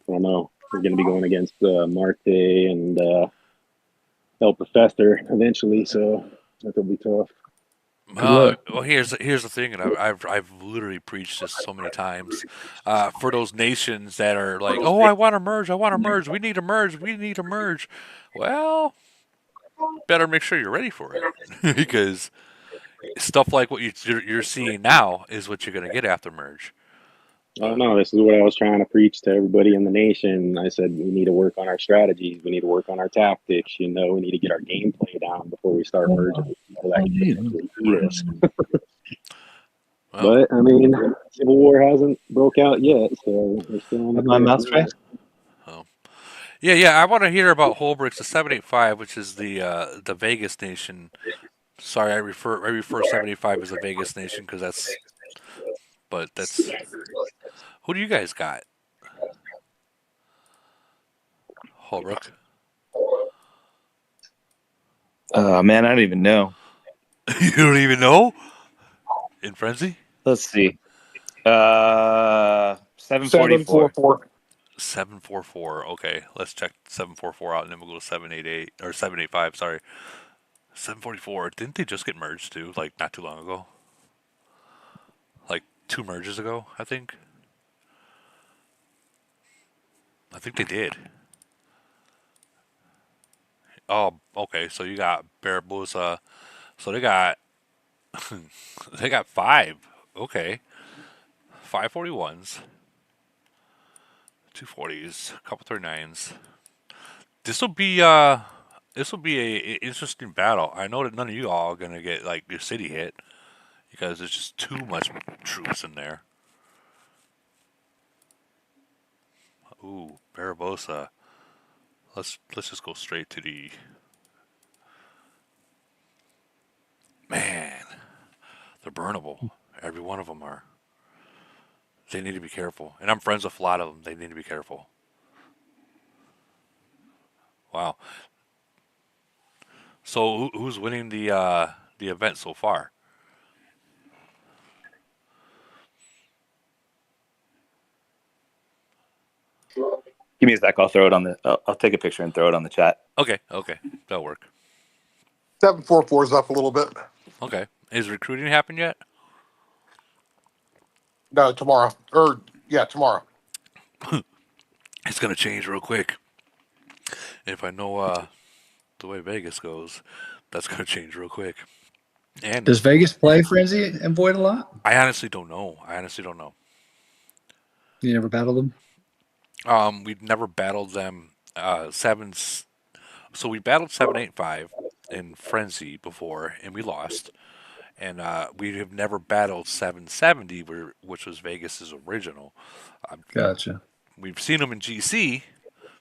don't know. We're going to be going against Marte and help Professor eventually, so that'll be tough. Good luck. Well, here's the thing, and I've literally preached this so many times. For those nations that are like, "Oh, I want to merge, I want to merge, we need to merge, we need to merge," well, better make sure you're ready for it, because stuff like what you're seeing now is what you're gonna get after merge. Oh But no, this is what I was trying to preach to everybody in the nation. I said we need to work on our strategies, we need to work on our tactics. You know, we need to get our gameplay down before we start merging with people that can potentially beat us. well, But I mean, Civil War hasn't broke out yet, so we're still on the My cusp. mouse tray? oh. Yeah. I want to hear about Holbrick's the 785, which is the Vegas nation. Sorry, I refer 785 as a Vegas nation because that's who do you guys got? Holbrook. Man, I don't even know. You don't even know? In Frenzy? Let's see. 744. 744. 744. Okay, let's check 744 out and then we'll go to 788 or 785, sorry. 744. Didn't they just get merged too? Like not too long ago? Like two merges ago, I think. I think they did. Oh, okay. So you got Barbosa. So they got five. Okay. 541s, 240s, a couple 39s. This will be a interesting battle. I know that none of you all are gonna get like your city hit because there's just too much troops in there. Ooh, Barbosa. Let's just go straight to the man. They're burnable. Every one of them are. They need to be careful. And I'm friends with a lot of them. They need to be careful. Wow. So who's winning the event so far? Give me a sec. I'll throw it on the. I'll take a picture and throw it on the chat. Okay, that'll work. 744 is up a little bit. Okay, is recruiting happened yet? No, tomorrow. Tomorrow. It's gonna change real quick. If I know the way Vegas goes, that's gonna change real quick. And Does Vegas play Frenzy and Void a lot? I honestly don't know. You never battled them? We've never battled them. So we battled 785 in Frenzy before, and we lost. And we have never battled 770, which was Vegas's original. Gotcha. We've seen them in GC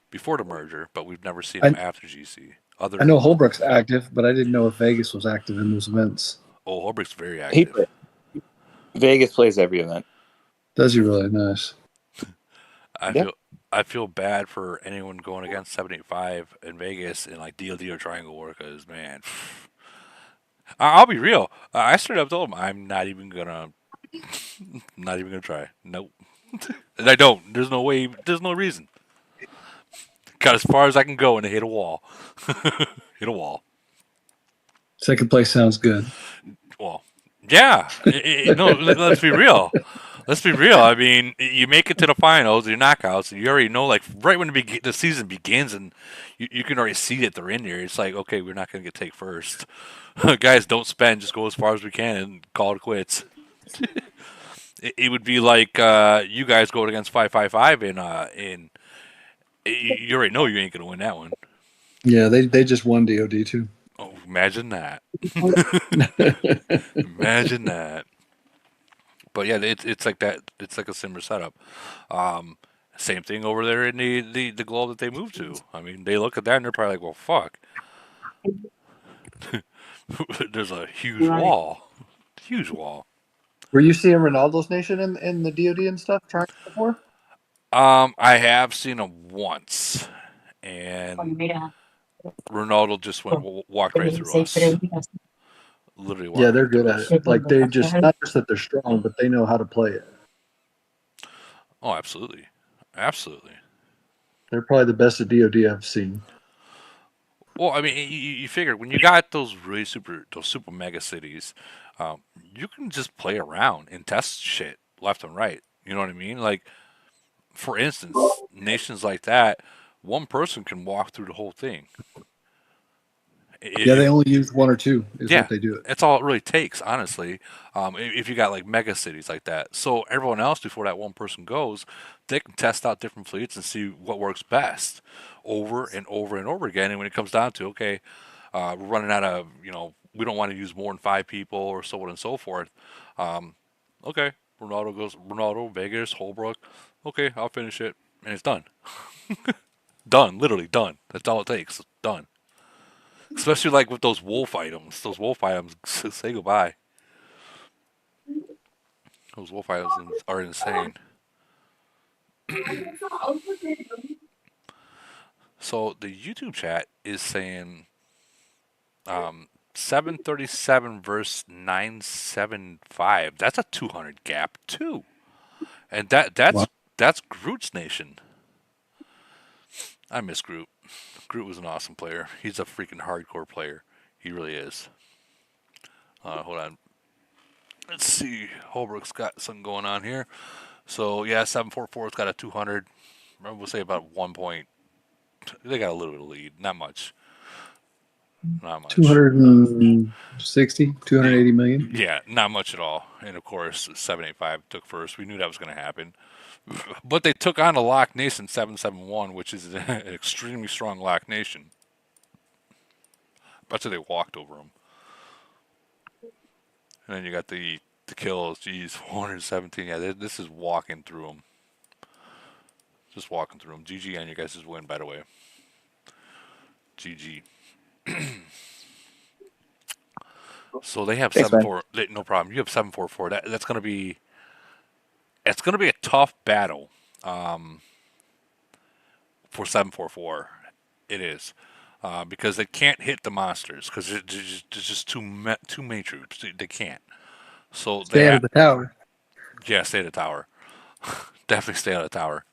before the merger, but we've never seen them I, after GC. I know Holbrook's active, but I didn't know if Vegas was active in those events. Oh, Holbrook's very He active. Vegas plays every event. Does he really? Nice. I Yeah. feel I feel bad for anyone going against 785 in Vegas in like DLD or Triangle War because man, I'll be real. I straight up told him I'm not even gonna try. Nope, and I don't. There's no way. There's no reason. Got as far as I can go and hit a wall. Hit a wall. Second place sounds good. Well, yeah. No, let's be real. Let's be real. I mean, you make it to the finals, your knockouts, and you already know, like, right when the season begins, and you can already see that they're in there. It's like, okay, we're not going to get take first. Guys, don't spend. Just go as far as we can and call it quits. It would be like you guys going against 555 in you already know you ain't going to win that one. Yeah, they just won DOD too. Oh, imagine that. Imagine that. But yeah, it's like that. It's like a similar setup. Um, Same thing over there in the globe that they moved to. I mean, they look at that and they're probably like, "Well, fuck." There's a huge wall. Were you seeing Ronaldo's nation in the DOD and stuff trying before? I have seen him once, and Ronaldo just walked right through us. Literally walked Yeah, they're right through good at us. it. Like they just not just that they're strong, but they know how to play it. Oh, absolutely. They're probably the best at DOD I've seen. Well, I mean, you figure when you got those super mega cities, you can just play around and test shit left and right. You know what I mean? Like, for instance, nations like that, one person can walk through the whole thing. Yeah, they If only use one or two is what Yeah, they do it. that's all it really takes, honestly. If you got like mega cities like that, so everyone else before that one person goes, they can test out different fleets and see what works best over and over and over again. And when it comes down to okay, we're running out of we don't want to use more than 5 people or so on and so forth. Um, okay, Ronaldo, Vegas, Holbrook. Okay, I'll finish it, and it's done. Done, literally done. That's all it takes. Done. Especially like with those wolf items. Those wolf items, say goodbye. Those wolf items are insane. So the YouTube chat is saying 737 versus 975. That's a 200 gap too, and Wow. that's Groot's nation. I miss Groot. Groot was an awesome player. He's a freaking hardcore player. He really is. Hold on. Let's see. Holbrook's got something going on here. So yeah, 744's got a 200. We'll say about 1 point. They got a little bit of lead. Not much. Not much. 260, 280 million. Yeah, not much at all. And of course, 785 took first. We knew that was going to happen. But they took on a Lock Nation 771, which is an extremely strong Lock Nation. Bet you they walked over them. And then you got the kills. Geez, 417. Yeah, this is walking through them. Just walking through them. GG on you guys' win, by the way. GG. So they have Thanks, seven man. four. No problem. You have 744. That's gonna be. It's gonna be a tough battle. Um, for 744. It is. Because they can't hit the monsters because there's just too many troops. They can't. So they Stay out of have, the tower. yeah, stay at the tower. Definitely stay out of the tower.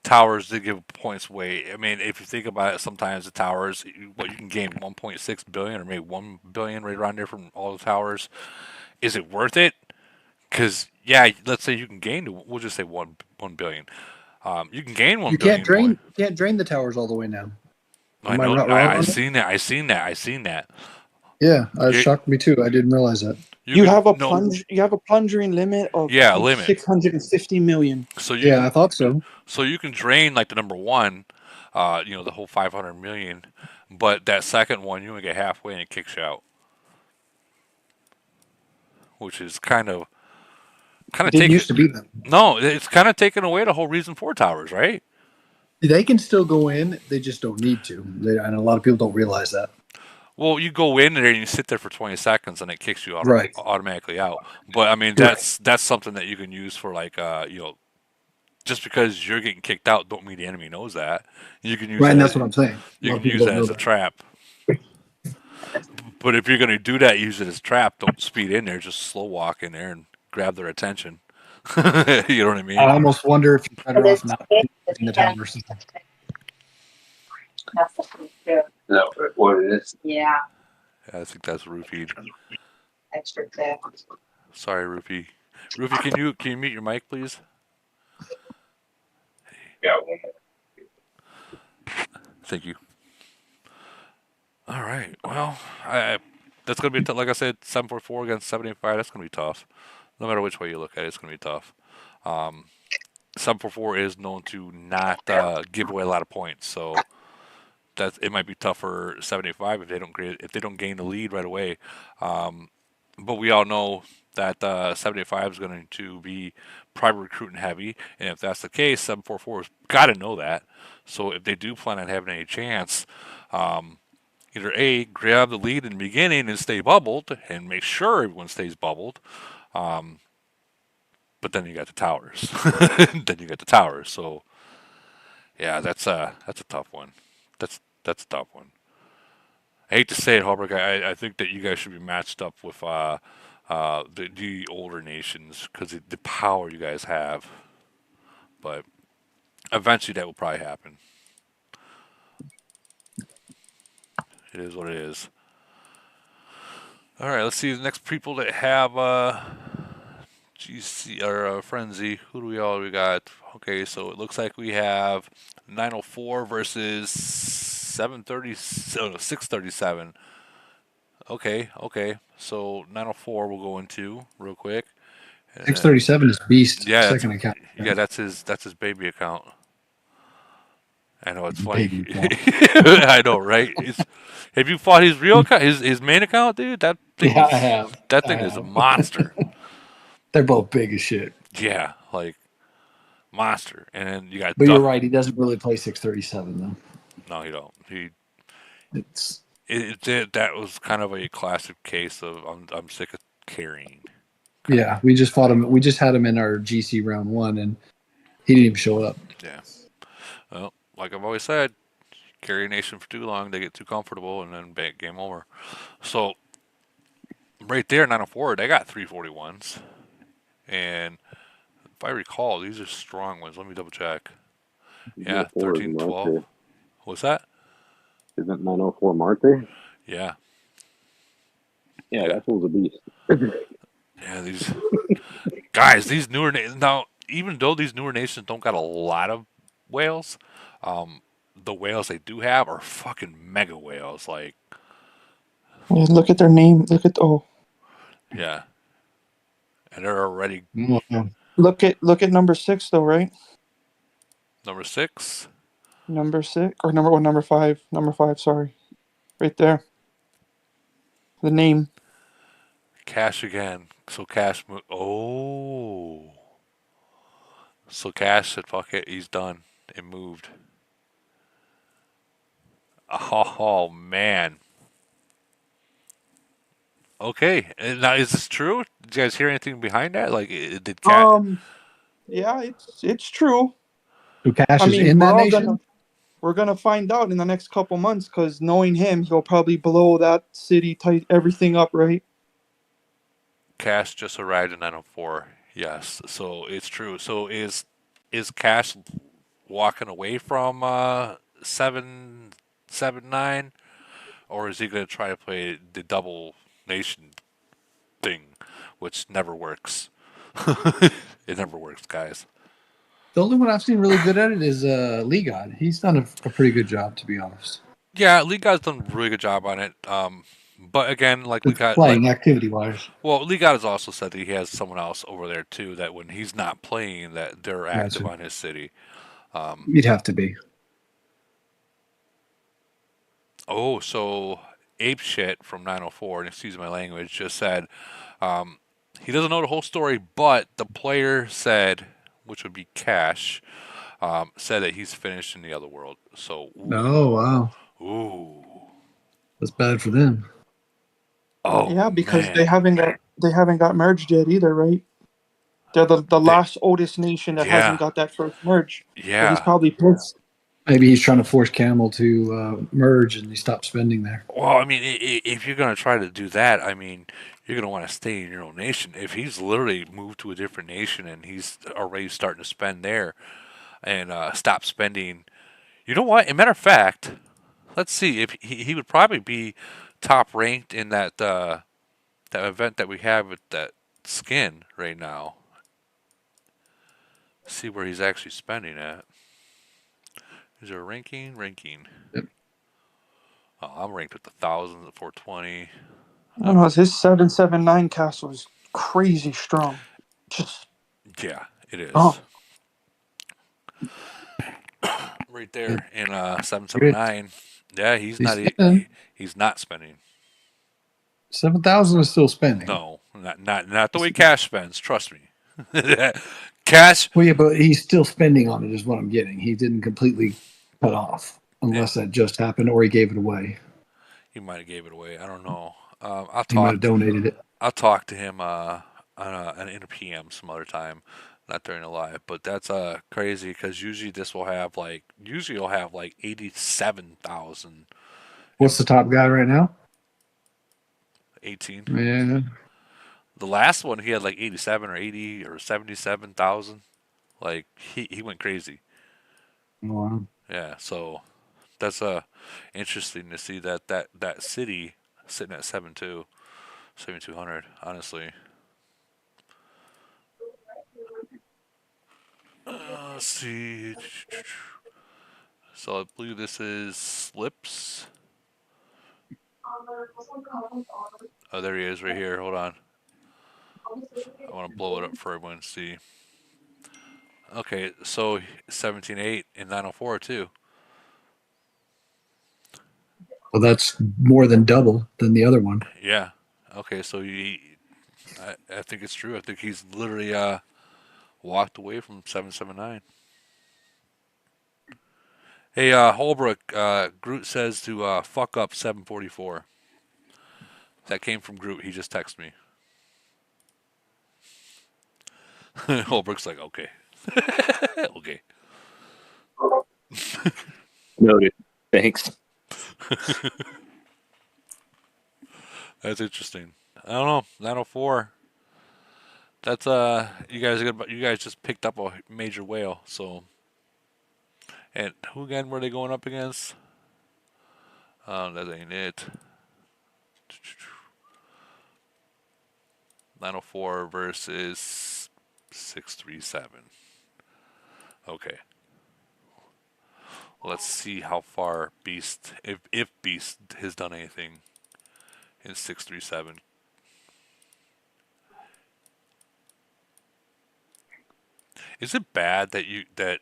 Towers did give points away. I mean, if you think about it, sometimes the towers, what you can gain 1.6 billion or maybe 1 billion right around there from all the towers. Is it worth it? Because yeah, let's say you can gain. We'll just say 1 billion. You can gain 1 billion point. You can't drain the towers all the way now. I Am I know. wrong I on that? seen that. I seen that. I seen that. Yeah, it You shocked me too. I didn't realize that. you You can have a no. plunge. You have a plungering limit of I Yeah, think limit. 650 million. So you Yeah, I can thought so. drain like the number one, the whole 500 million, but that second one you only get halfway and it kicks you out, which is kind It of didn't taking used to be them. no, it's kind of taking away the whole reason for towers, right? They can still go in. They just don't need to. And a lot of people don't realize that. Well, you go in there and you sit there for 20 seconds and it kicks you Right. automatically out. But I mean Right. that's something that you can use for like just because you're getting kicked out don't mean the enemy knows that. You can use Right. And that that's what I'm saying. A you lot can of people use don't that know as a that. trap. But if you're going to do that, use it as a trap. Don't speed in there. Just slow walk in there and grab their attention. You know what I I mean? almost wonder if you're better off not using the towers. No, what it is? Yeah, I think that's Rupee. Sorry, Rupee. Rupee, can you mute your mic, please? Yeah. Thank you. All right. Well, that's gonna be like I said, 744 against 75. That's gonna be tough. No matter which way you look at it, it's gonna be tough. 744 is known to not give away a lot of points, so that it might be tough for 75 if they don't gain the lead right away. But we all know that 75 is going to be private recruiting heavy, and if that's the case, 744 has got to know that. So if they do plan on having any chance, either A, grab the lead in the beginning and stay bubbled, and make sure everyone stays bubbled. But then you got the towers. Then you got the towers. So yeah, that's a tough one. That's a tough one. I hate to say it, Holbrook. I think that you guys should be matched up with the older nations because the power you guys have. But eventually, that will probably happen. It is what it is. All right, let's see the next people that have GC or Frenzy. Who do we got? Okay, so it looks like we have 904 versus 730, 637. Okay. So 904 we'll go into real quick. And Six then, 37 is Beast yeah, second account. that's his baby account. I know it's funny. Baby account. I know, right? Have you fought his real account, his main account, dude? Yeah, I have. That I thing is a have. monster. They're both big as shit. Yeah, like monster. And then you got But you're right. He doesn't really play 637 though. No, you don't. It's That was kind of a classic case of I'm sick of carrying. yeah. We just fought him. We just had him in our GC round 1, and he didn't even show up. Yeah. Well, like I've always said, carry a nation for too long, they get too comfortable, and then game over. So right there, 904, they got 341s, and if I recall, these are strong ones. Let me double check. Yeah, 904 is 13, 12. Marte. What's that? Isn't 904 Marte? Yeah. Yeah, Yeah. that fool's a beast. Yeah, these guys, these newer now, even though these newer nations don't got a lot of whales, the whales they do have are fucking mega whales. Like, Yeah, look at their name. yeah, and they're already Wow. Look at number 6 though, right? number 6. Number 6 or number 1, number 5, number 5. Sorry, right there. The name. Cash again. So Cash so Cash said, "Fuck it, he's done." It moved. Oh man. Okay, and now is this true? Did you guys hear anything behind that? Like, did Cat Yeah, it's true. So Cash I is mean, in that nation. we're gonna find out in the next couple months because knowing him, he'll probably blow that city tight everything up, right? Cash just arrived in 904? Yes, so it's true. So is Cash walking away from 779, or is he going to try to play the double nation thing, which never works? It never works, guys. The only one I've seen really good at it is Lee God. He's done a pretty good job, to be honest. Yeah, League God's done a really good job on it. But again, like The League God, playing activity wise. well, League God has also said that he has someone else over there too. That when he's not playing, that they're active Gotcha. on his city. You'd have to be. Oh, so Ape Shit from 904, and excuse my language, just said um, he doesn't know the whole story, but the player said, which would be Cash, said that he's finished in the other world. So, Oh wow, ooh, that's bad for them. oh Yeah, because man, they haven't got merged yet either, right? They're the they, last oldest nation that hasn't yeah, got that first merge. So he's yeah. probably pissed. Maybe he's trying to force Camel to merge, and he stopped spending there. Well, I mean, if you're gonna try to do that, I mean, you're gonna want to stay in your own nation. If he's literally moved to a different nation and he's already starting to spend there and stop spending, you know what? As a matter of fact, let's see if he would probably be top ranked in that event that we have with that skin right now. See where he's actually spending at. Is there a ranking? Ranking. Yep. Oh, I'm ranked with the thousands at 420. I don't know. His 779 castle is crazy strong. Just Yeah, it is. oh Right there in Good. 779. Yeah, he's He's not spending. he's not spending. 7,000 is still spending. No, not the way Cash spends. Trust me. Cash. Well, yeah, but he's still spending on it, is what I'm getting. He didn't completely cut off, Yeah, unless that just happened or he gave it away. he might have gave it away. I don't know. I'll He might have talk. donated it. I'll talk to him in a PM some other time, not during the live. But that's crazy because usually you'll have like 87,000 What's the top guy right now? 18. Yeah. The last one he had like 87 or 80 or 77,000. Like he went crazy. Wow. Yeah, so That's interesting to see that city sitting at 7.2, 7,200. Honestly, let's see. So I believe this is Slips. Oh, there he is, right here. Hold on. I want to blow it up for everyone to see. Okay, so 17.8 and 904 too. Well, that's more than double than the other one. Yeah. Okay, so I think it's true. I think he's literally walked away from 779. Hey, Holbrook, Groot says to fuck up 744. That came from Groot. He just texted me. Holbrook's like, okay. Okay. Noted. Thanks. That's interesting. I don't know. 904. That's you guys just picked up a major whale, so and who again were they going up against? That ain't it. 904 versus 637. Okay. Let's see how far Beast, if Beast has done anything in 637. Is it bad that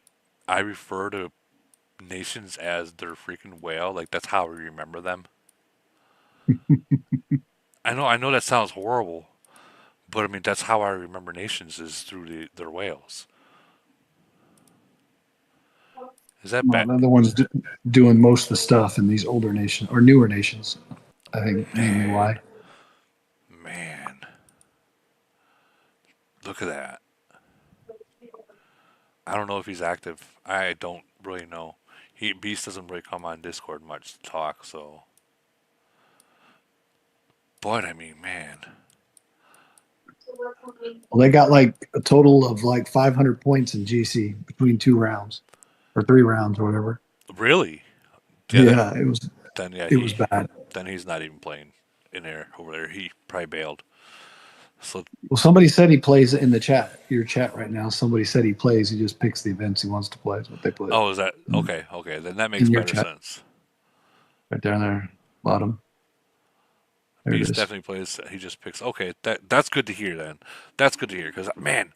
I refer to nations as their freaking whale? Like that's how we remember them. I know that sounds horrible, but I mean that's how I remember nations is through their whales. Is that Well, bad? they're the ones doing most of the stuff in these older nations or newer nations. I think mainly Man, why. man, look at that. I don't know if he's active. I don't really know. Beast doesn't really come on Discord much to talk, so. But I mean, man, Well, they got like a total of like 500 points in GC between 2 rounds or 3 rounds or whatever. really? Yeah, Yeah, it was then yeah, it was bad. he's not even playing in there over there. He probably bailed. So Well, somebody said he plays in the chat, your chat right now. Somebody said he plays. He just picks the events he wants to play. Is what they put oh, is that okay? Okay, then that makes in your better chat sense. right down there, bottom. There it Beast is. definitely plays. He just picks. Okay, that's good to hear. Then that's good to hear because man,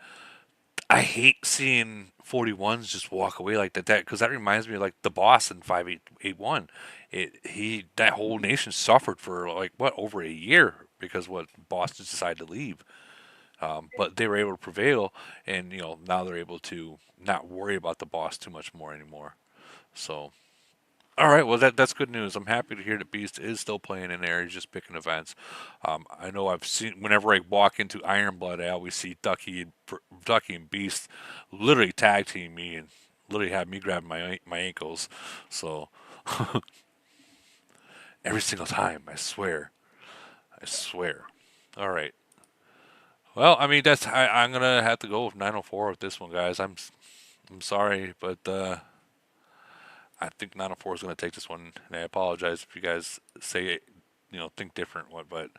I hate seeing 41s just walk away like that. That because that reminds me of like the boss in 5881. That whole nation suffered for like what over a year because what boss just decided to leave. But they were able to prevail, and now they're able to not worry about the boss too much more anymore. So, all right, well that's good news. I'm happy to hear that Beast is still playing in there. He's just picking events. I know I've seen whenever I walk into Ironblood, I always see Ducky and Beast literally tag team me and literally have me grab my ankles. So every single time, I swear. All right. Well, I mean I'm gonna have to go with 904 with this one, guys. I'm sorry, but I think 904 is gonna take this one, and I apologize if you guys say think different. But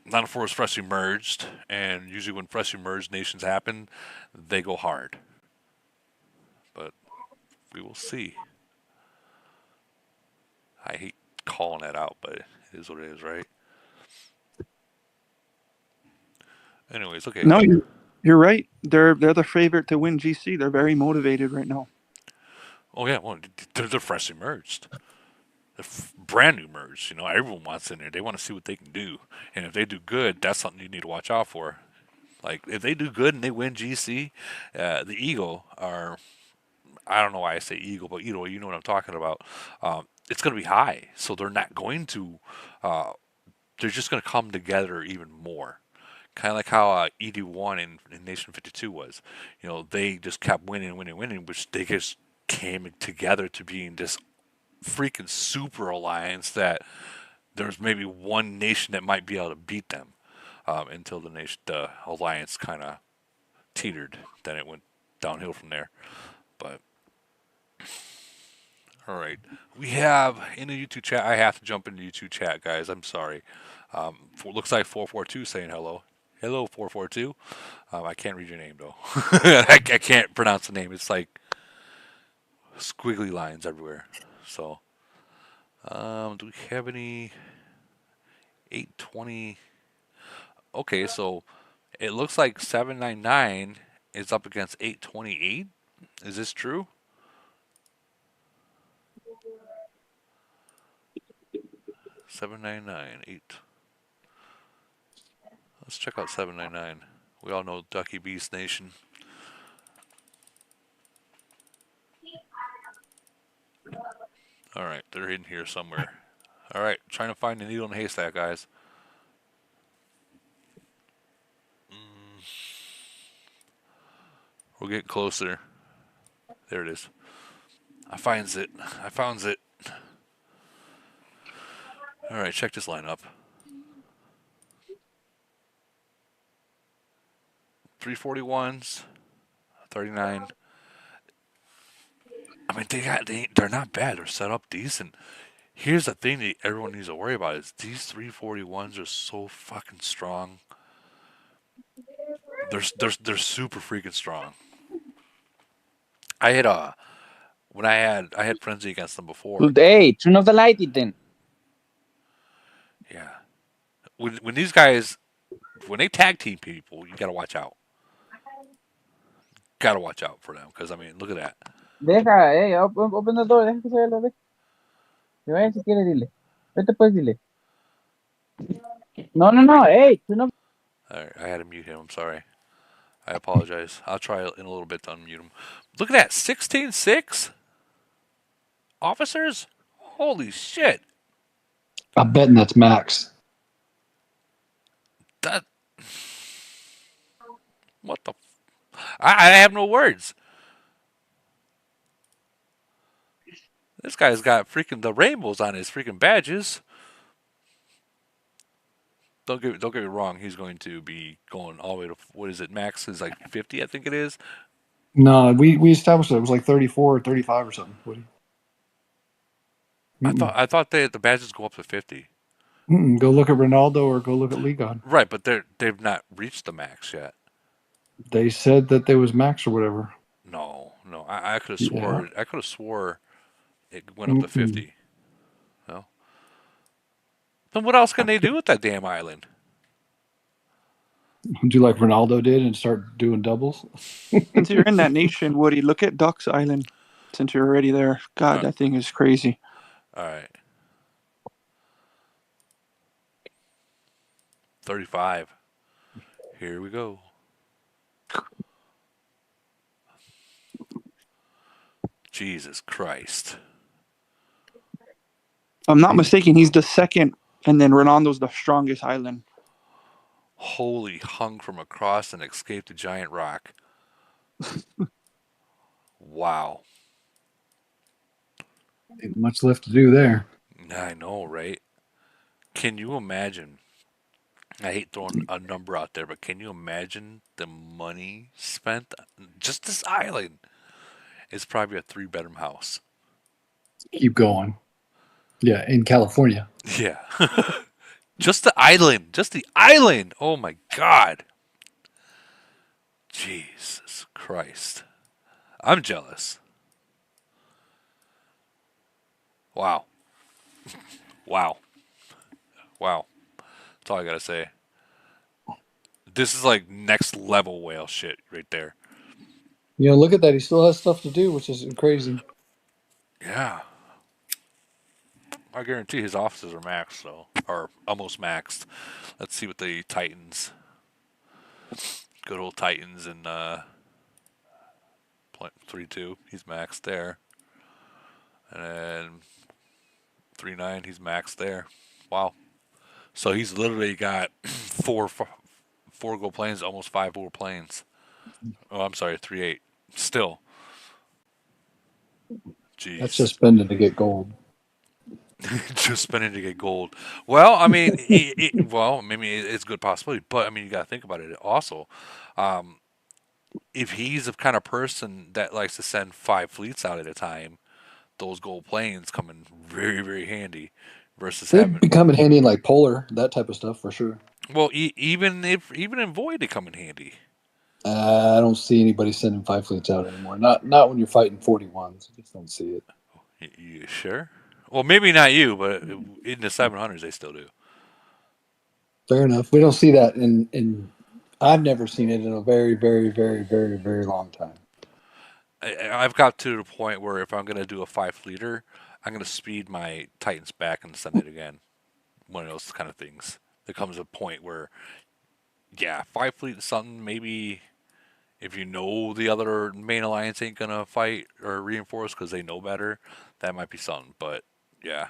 904 is freshly merged, and usually when freshly merged nations happen, they go hard. But we will see. I hate calling that out, but it is what it is, right? Anyways, okay. No, you're right. They're the favorite to win GC. They're very motivated right now. Oh yeah, well they're freshly merged. Brand new merge. Everyone wants in there. They want to see what they can do, and if they do good, that's something you need to watch out for. Like if they do good and they win GC, the Eagle are. I don't know why I say Eagle, but you know what I'm talking about. It's going to be high, so they're not going to. They're just going to come together even more. Kind of like how ED1 in Nation 52 was. They just kept winning, winning, winning, which they just came together to being this freaking super alliance that there's maybe one nation that might be able to beat them until the alliance kind of teetered. Then it went downhill from there. But All right. We have in the YouTube chat. I have to jump into YouTube chat, guys. I'm sorry. Looks like 442 saying hello. Hello, 442. I can't read your name though. I can't pronounce the name. It's like squiggly lines everywhere. So, do we have any 820? Okay, so it looks like 799 is up against 828. Is this true? 799 8. Let's check out 799. We all know Ducky Beast Nation. All right, they're in here somewhere. All right, trying to find the needle in the haystack, guys. We're getting closer. There it is. I finds it. I found it. All right, check this line up. 341s, 39. I mean, they're not bad. They're set up decent. Here's the thing that everyone needs to worry about is these 341s are so fucking strong. They're super freaking strong. I had when I had frenzy against them before. Hey, turn off the light, then. Yeah. When these guys when they tag team people, you gotta watch out. Gotta watch out for them because I mean, look at that. Deja, hey, open the door, deja que se vaya la vez. Se vaya si quiere, dile. Vete pues, dile. No, no, no, hey, turn off. All right, I had to mute him. I'm sorry. I apologize. I'll try in a little bit to unmute him. Look at that, 16-6 officers. Holy shit! I'm betting that's max. That what the? I have no words. This guy's got freaking the rainbows on his freaking badges. Don't get me wrong. He's going to be going all the way to what is it? Max is like 50, I think it is. No, we established it was like 34 or 35 or something. Woody. I thought the badges go up to 50. Go look at Ronaldo or go look at Ligon. Right, but they've not reached the max yet. They said that there was max or whatever. No, no. I could have Yeah. swore. I could have swore it went up to Mm-mm. 50. No. Then what else can they do with that damn island? Do like Ronaldo did and start doing doubles. Since you're in that nation, Woody, look at Ducks Island. Since you're already there, God, Uh, that thing is crazy. all right. 35. Here we go. Jesus Christ. If I'm not mistaken, he's the second, and then Renando's the strongest island. Holy hung from across and escaped a giant rock. Wow. Ain't much left to do there. I know, right? Can you imagine? I hate throwing a number out there, but can you imagine the money spent? Just this island is probably a 3-bedroom house. Keep going. Yeah, in California. Yeah. Just the island. Just the island. Oh my God. Jesus Christ. I'm jealous. Wow. Wow. Wow. That's all I gotta say. This is like next level whale shit right there. Look at that. He still has stuff to do, which is crazy. Yeah. I guarantee his offices are maxed, though. Or almost maxed. Let's see what the Titans. Good old Titans and 3-2. He's maxed there. And then 3-9. He's maxed there. Wow. So he's literally got four gold planes, almost 5 gold planes. Oh, I'm sorry, 3-8. Still. That's Jeez. just spending to get gold. Just spending to get gold. Well, I mean, well, maybe it's a good possibility, but I mean, you got to think about it also. Um, if he's the kind of person that likes to send 5 fleets out at a time, those gold planes come in very, very handy versus They having. become in handy in like polar, that type of stuff for sure. Well, even in void they come in handy. I don't see anybody sending 5 fleets out anymore. Not when you're fighting 41s. I just don't see it. You sure? Well, maybe not you, but in the 700s they still do. Fair enough. We don't see that in. I've never seen it in a very, very, very, very, very long time. I've got to the point where if I'm gonna do a 5 fleeter, I'm gonna speed my Titans back and send it again. One of those kind of things. There comes a point where, yeah, 5 fleet is something maybe if you know the other main alliance ain't gonna fight or reinforce because they know better, that might be something. But yeah,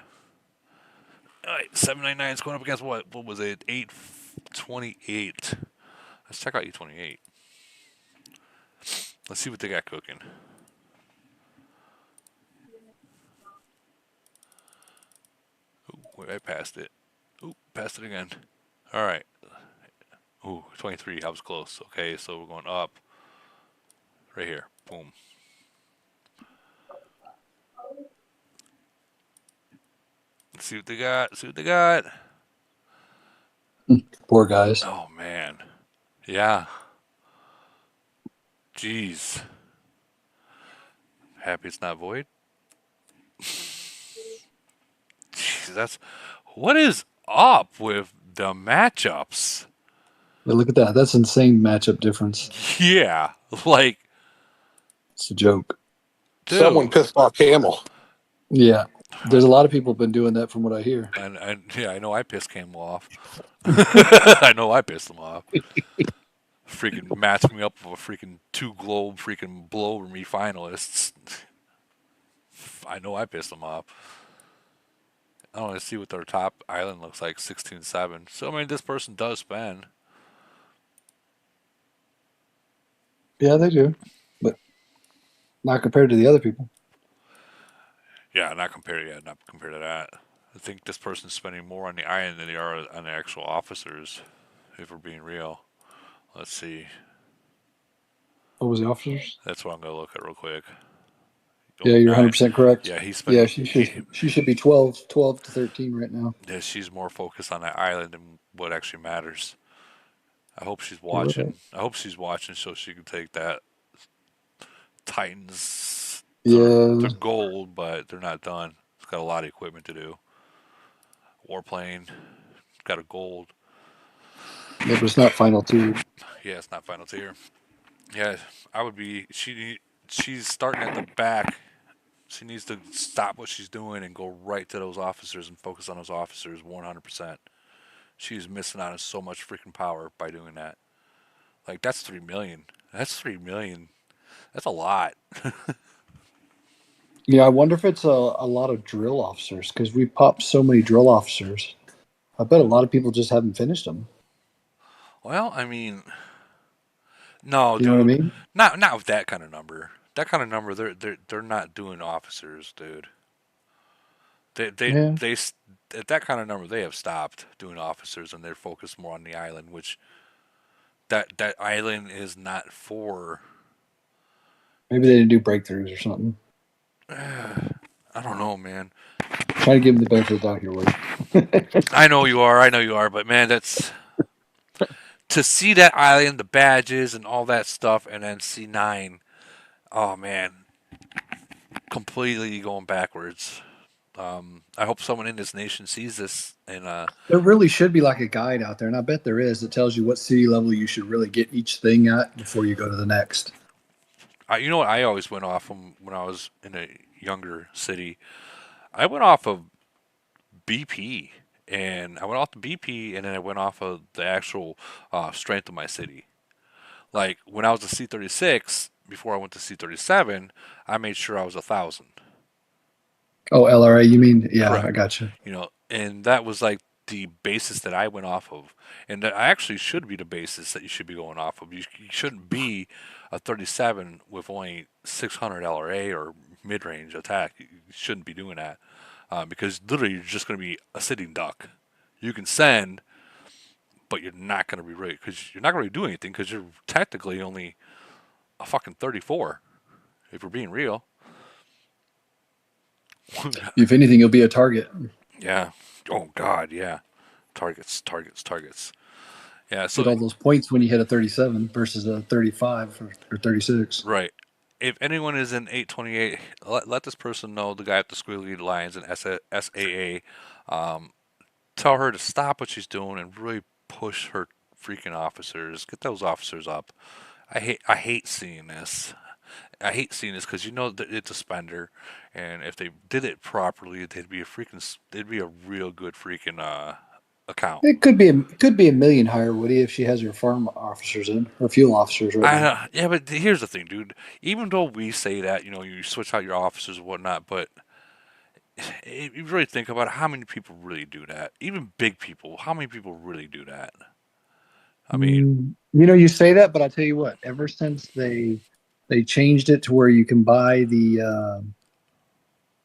all right, 799 is going up against what? What was it? 828. Let's check out 828. Let's see what they got cooking. Ooh, I passed it. Ooh, passed it again. All right. Ooh, 23. I was close. Okay, so we're going up. Right here. Boom. Let's see what they got. See what they got. Poor guys. Oh man. Yeah. Jeez. Happy it's not void. Jeez, that's what is up with the matchups. But look at that. That's insane matchup difference. Yeah, like, It's a joke. Someone dude. pissed off Camel. Yeah. There's a lot of people been doing that from what I hear. And yeah, I know I pissed Campbell off. I know I pissed him off. Freaking matched me up with a freaking 2 globe freaking blow over me finalists. I know I pissed him off. I want to see what their top island looks like, 16-7. So I mean, this person does spend. Yeah, they do. But not compared to the other people. Yeah, not compared. Yeah, not compared to that. I think this person's spending more on the island than they are on the actual officers. If we're being real, let's see. What was the officers? That's what I'm gonna look at real quick. Yeah, Oh, you're nine. 100% correct. Yeah, he's Yeah, spending. she should be 12 to 13 right now. Yeah, she's more focused on that island than what actually matters. I hope she's You're right. watching. I hope she's watching so she can take that Titans. Yeah, They're gold, but they're not done. It's got a lot of equipment to do. Warplane, got a gold. yeah, but it's not final two. Yeah, it's not final tier. Yeah, I would be. She's starting at the back. She needs to stop what she's doing and go right to those officers and focus on those officers 100%. She's missing out on so much freaking power by doing that. Like that's 3 million. That's 3 million. That's a lot. Yeah, I wonder if it's a lot of drill officers because we popped so many drill officers. I bet a lot of people just haven't finished them. Well, I mean, no, You know what I dude, mean? not with that kind of number. That kind of number, they're not doing officers, dude. They they Yeah, they at that kind of number they have stopped doing officers and they're focused more on the island, which that island is not for. maybe they didn't do breakthroughs or something. I don't know, man. Try to give them the benefit of the doubt here, Woody. I know you are. I know you are. But man, that's to see that island, the badges, and all that stuff, and then C9. Oh man, completely going backwards. I hope someone in this nation sees this and There really should be like a guide out there, and I bet there is that tells you what city level you should really get each thing at before you go to the next. you know what? I always went off from when I was in a younger city. I went off of BP, and I went off the BP, and then I went off of the actual strength of my city. Like when I was a C36, before I went to C37, I made sure I was 1,000. Oh, LRA, you mean? Yeah, I Correct. got you. And that was like the basis that I went off of, and that actually should be the basis that you should be going off of. You shouldn't be a 37 with only 600 LRA or mid-range attack. You shouldn't be doing that because literally you're just going to be a sitting duck. You can send, but you're not going to be really because you're not going to do anything because you're technically only a fucking 34 if we're being real. If anything, you'll be a target. Yeah. Oh God, yeah. Targets, targets, targets. Yeah. Get So all those points when you hit a 37 versus a 35 or 36. right. If anyone is in 828, let this person know. The guy at the squiggly lines in SAA. Um, Tell her to stop what she's doing and really push her freaking officers. Get those officers up. I hate seeing this. I hate seeing this because you know that it's a spender, and if they did it properly, they'd be a real good freaking account. It could be a million higher, Woody, if she has her farm officers in, or fuel officers rather. Yeah, but here's the thing, dude. Even though we say that, you switch out your officers and whatnot, but if you really think about it, how many people really do that? Even big people, how many people really do that? I mean, You say that, but I tell you what. Ever since they changed it to where you can buy the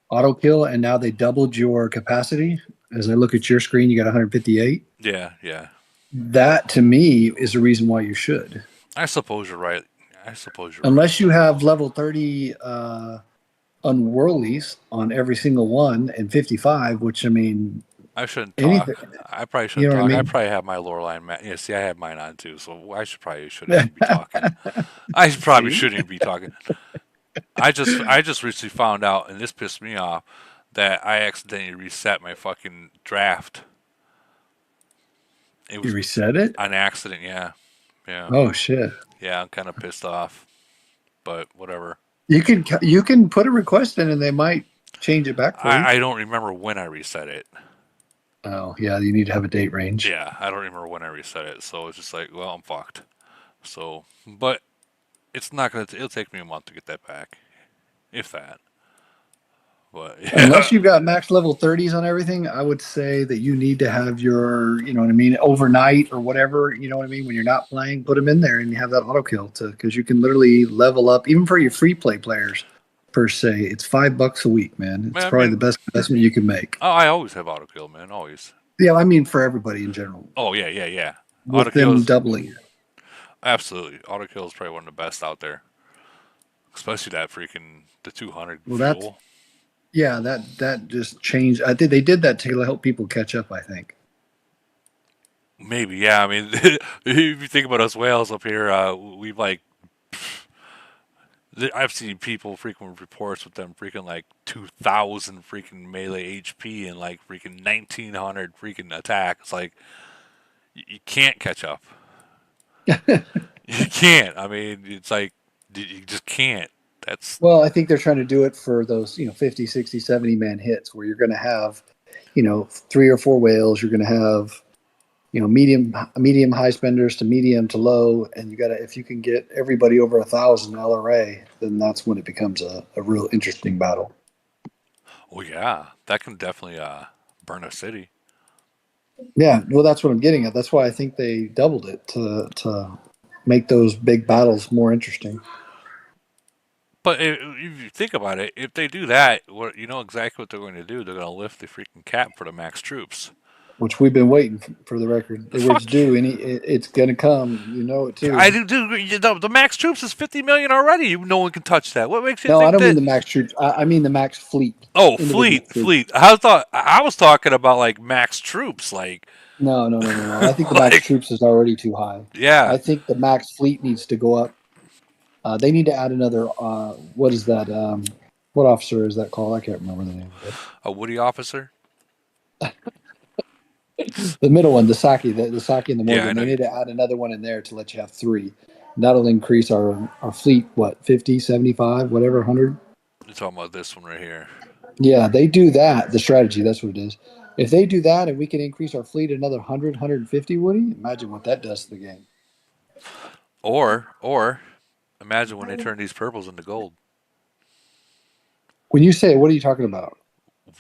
auto kill, and now they doubled your capacity. As I look at your screen, you got 158. yeah, yeah. That to me is the reason why you should. I suppose you're right. I suppose you're right. Unless you have level 30 unworldlies on every single one and 55, which I mean, I shouldn't anything, talk. I probably you shouldn't know what I talk. I mean? probably have my lore line. Yeah, see, I have mine on too, so probably shouldn't even be talking. I probably See? shouldn't even be talking. I just recently found out, and this pissed me off, that I accidentally reset my fucking draft. It You was reset it? an accident. Yeah, yeah, Oh shit. yeah. I'm kind of pissed off, but whatever. You can put a request in and they might change it back for you. I don't remember when I reset it. Oh yeah, you need to have a date range. Yeah, I don't remember when I reset it, so it's just like, well, I'm fucked. So, but it's not gonna. It'll take me a month to get that back, if that. But yeah, Unless you've got max level 30s on everything, I would say that you need to have your, you know what I mean, overnight or whatever, you know what I mean, when you're not playing, put them in there and you have that auto kill to because you can literally level up even for your free play players per se. It's $5 a week, man. It's I probably the mean, best investment you can make. oh, I always have auto kill, man. Always. Yeah, I mean for everybody in general. Oh yeah, yeah, yeah. Auto With them kills, doubling it. absolutely. Auto kill is probably one of the best out there, especially that freaking the 200 Well that's fuel. yeah, that just changed. I think they did that to help people catch up, I think. Maybe, yeah. I mean, if you think about us whales up here, we've like I've seen people frequent reports with them freaking like 2,000 freaking melee HP and like freaking 1,900 freaking attack. It's like you can't catch up. You can't. I mean, it's like you just can't. That's Well, I think they're trying to do it for those, 50, 60, 70 man hits where you're going to have, three or four whales. You're going to have, medium high spenders to medium to low. And you got to, if you can get everybody over 1,000 LRA, then that's when it becomes a real interesting battle. oh yeah, that can definitely burn a city. Yeah. Well, that's what I'm getting at. That's why I think they doubled it to make those big battles more interesting, But if you think about it, if they do that, you know exactly what they're going to do. They're going to lift the freaking cap for the max troops. which we've been waiting for the record. It's Fuck. due and it's going to come. You know it I too. do. The max troops is 50 million already. No one can touch that. What makes you No, I think don't mean that? the max troops. I mean the max fleet, Oh, individual troops. fleet. I was talking about like max troops, like No, no, no, no, no. I think the max like troops is already too high. yeah, I think the max fleet needs to go up. They need to add another. What is that? What officer is that called? I can't remember the name of a Woody officer. it. The middle one, the Saki, the Saki and the Yeah, I Morgan. know They you. need to add another one in there to let you have three. That'll increase our fleet. What 50, 75, whatever, 100. You're talking about this one right here, Yeah, they do that. The strategy. That's what it is. If they do that and we can increase our fleet another 100, 150, Woody, imagine what that does to the game. or imagine when they turn these purples into gold. When you say it, what are you talking about?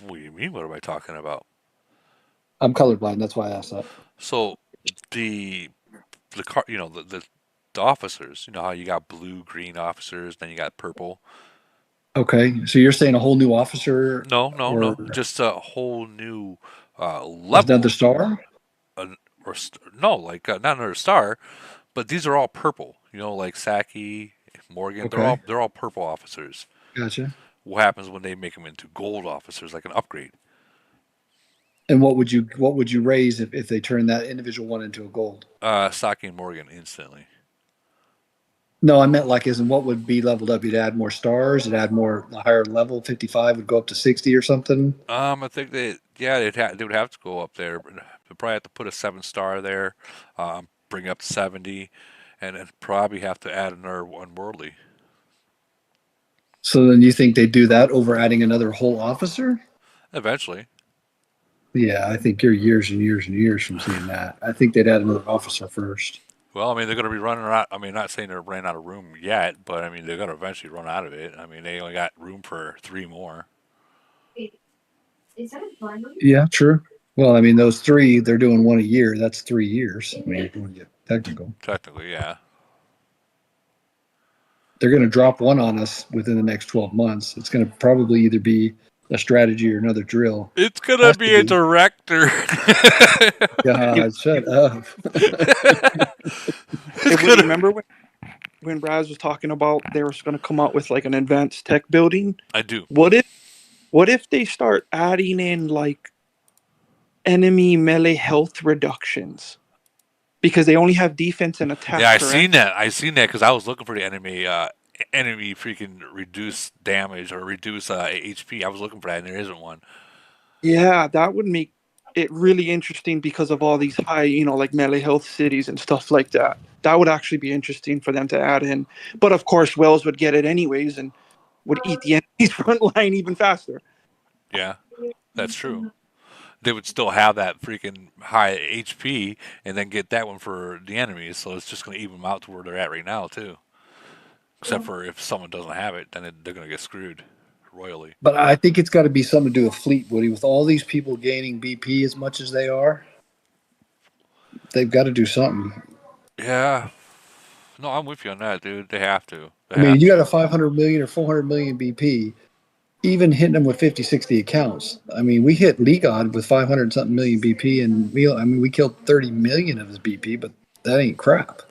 What do you mean? What am I talking about? I'm colorblind. That's why I asked that. So the the car, the officers. You know how you got blue, green officers, then you got purple. Okay, so you're saying a whole new officer No, no, or no. Just a whole new another level. star? No, like not another star, but these are all purple. Like Saki, Morgan. Okay, They're all purple officers. gotcha. What happens when they make them into gold officers, like an upgrade? And what would you raise if they turn that individual one into a gold? Saki and Morgan instantly. No, I meant like, isn't what would be leveled up? You'd add more stars, you'd add more a higher level. 55 would go up to 60 or something. I think they would have to go up there. But they'd probably have to put a 7-star there, bring it up to 70, and then probably have to add another unworldly. So then you think they do that over adding another whole officer? Eventually. Yeah, I think you're years and years and years from seeing that. I think they'd add another officer first. Well, I mean, they're going to be running out. I mean, not saying they're running out of room yet, but I mean, they're going to eventually run out of it. I mean, they only got room for 3 more. Yeah, true. Well, I mean, those three, they're doing one a year. That's 3 years. I mean, if you want to get technical. Technically, yeah. They're going to drop one on us within the next 12 months. It's going to probably either be a strategy or another drill. It's going to Has to be a be. director. God, shut up. Hey, Woody, remember when Raz was talking about they were going to come out with like an advanced tech building? I do. What if they start adding in like enemy melee health reductions because they only have defense and attack? Yeah, I Correct? seen that. I seen that because I was looking for the enemy freaking reduce damage or reduce HP. I was looking for that, and there isn't one. Yeah, that would make it really interesting because of all these high, like melee health cities and stuff like that. That would actually be interesting for them to add in. But of course, Wells would get it anyways and would eat the enemy's front line even faster. Yeah, that's true. They would still have that freaking high HP and then get that one for the enemies. So it's just going to even them out to where they're at right now, too. Except for if someone doesn't have it, then they're going to get screwed royally. But I think it's got to be something to do with fleet, Woody. With all these people gaining BP as much as they are, they've got to do something. Yeah. No, I'm with you on that, dude. They have to. They I mean, have you got to. a 500 million or 400 million BP, even hitting them with 50, 60 accounts. I mean, we hit Legon with 500 something million BP, and we killed 30 million of his BP, but that ain't crap.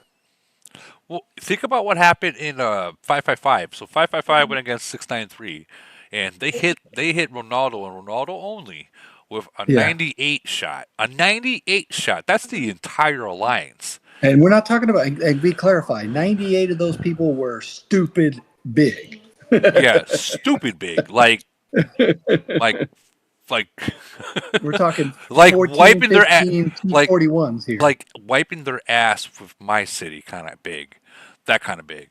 Well, think about what happened in 555. So 555 went against 693, and they hit Ronaldo and Ronaldo only with a Yeah. 98 shot. A 98 shot. That's the entire alliance. And we're not talking about, and we clarify, 98 of those people were stupid big. Yeah, stupid big. Like like We're talking like 14, wiping their ass, 15, like T41s here. like wiping their ass with my city, kind of big, that kind of big.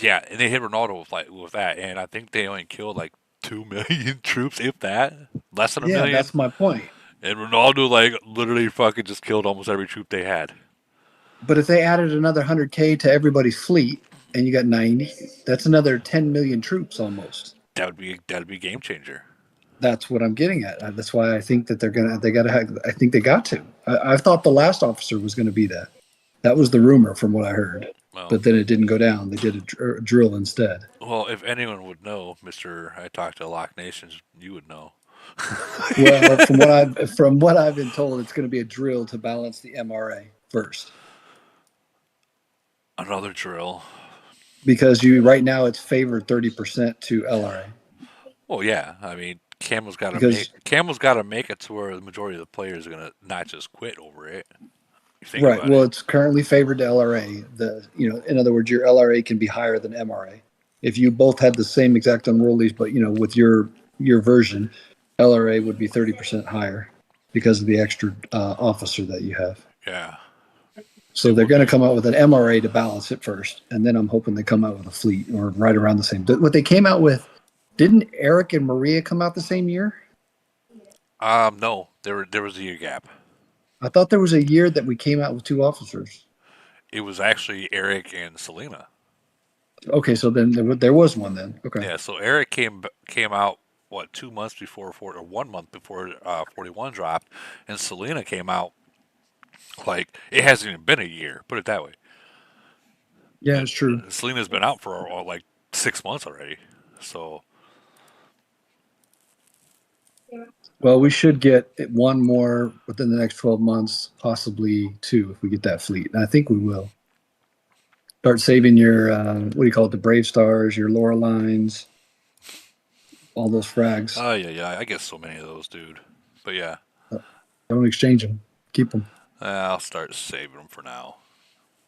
Yeah, and they hit Ronaldo with that, and I think they only killed like 2 million troops, if that, less than a Yeah, million. that's my point. And Ronaldo like literally fucking just killed almost every troop they had. But if they added another 100K to everybody's fleet and you got 90, that's another 10 million troops almost. That'd be a game changer. That's what I'm getting at. That's why I think that I think they got to. I thought the last officer was going to be that. That was the rumor from what I heard. Well, But then it didn't go down. They did a drill instead. well, if anyone would know, Mister, I talked to Lock Nations, you would know. Well, from what I've been told, it's going to be a drill to balance the MRA first. Another drill. Because right now it's favored 30% to LRA. Well, yeah. I mean, Camel's got to make it to where the majority of the players are gonna not just quit over it. Right. Well, it's currently favored to LRA. In other words, your LRA can be higher than MRA. If you both had the same exact unworldlies, but with your version, LRA would be 30% higher because of the extra officer that you have. Yeah. So they're going to come out with an MRA to balance it first, and then I'm hoping they come out with a fleet or right around the same. What they came out with, didn't Eric and Maria come out the same year? No, there was a year gap. I thought there was a year that we came out with 2 officers. It was actually Eric and Selena. Okay, so then there was one then. Okay. Yeah, so Eric came out 2 months before or 1 month before 41 dropped, and Selena came out like it hasn't even been a year. Put it that way. Yeah, it's true. Selena's been out for like 6 months already. So. Well, we should get one more within the next 12 months, possibly 2 if we get that fleet. And I think we will. Start saving your what do you call it? The Brave Stars, your Lorelines, all those frags. Oh yeah. I get so many of those, dude. But yeah, Don't exchange them. Keep them. I'll start saving them for now.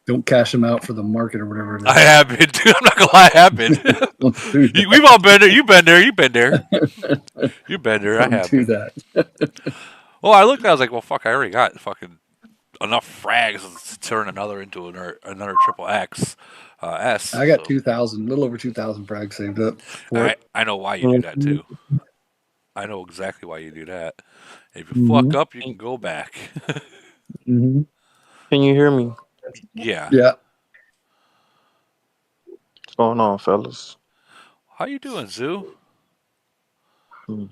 Don't cash them out for the market or whatever it I is. have been, dude. I'm not gonna lie, I have been. Don't do We've all been there. You've been there. You've been there. that. You've been there. I Don't have do been. that. Well, I looked. I was like, well, fuck. I already got fucking enough frags to turn another into another triple X S. I got So 2,000, a little over 2,000 frags saved up for it. I know why you do that too. I know exactly why you do that. If you Mm-hmm. fuck up, you can go back. Mm-hmm. Can you hear me? Yeah. Yeah. What's going on, fellas? How you doing, Zoo? Hmm.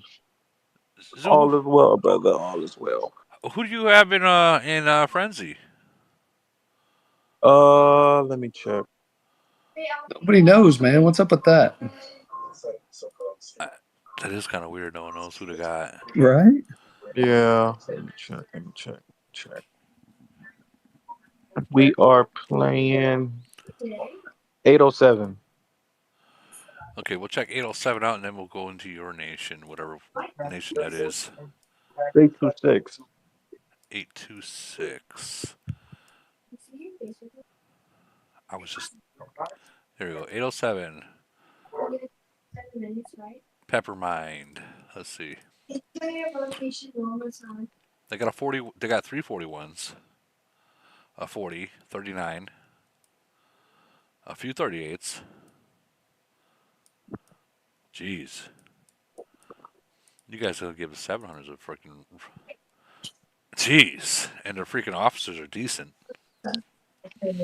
Zoo, All is well, brother. All is well. who do you have in Frenzy? Let me check. Nobody knows, man. What's up with that? Uh, that is kind of weird. No one knows who to got. Right? Yeah. Let me check. Let me check. Check. We are playing 807. Okay, we'll check 807 out, and then we'll go into your nation, whatever nation that is. 826. 826. I was just there. We go. 807. Peppermind. Let's see. They got a 40. They got 341s. A 40, 39, a few 38s. Jeez. You guys gotta give the 700s a freaking. Jeez. And their freaking officers are decent. That's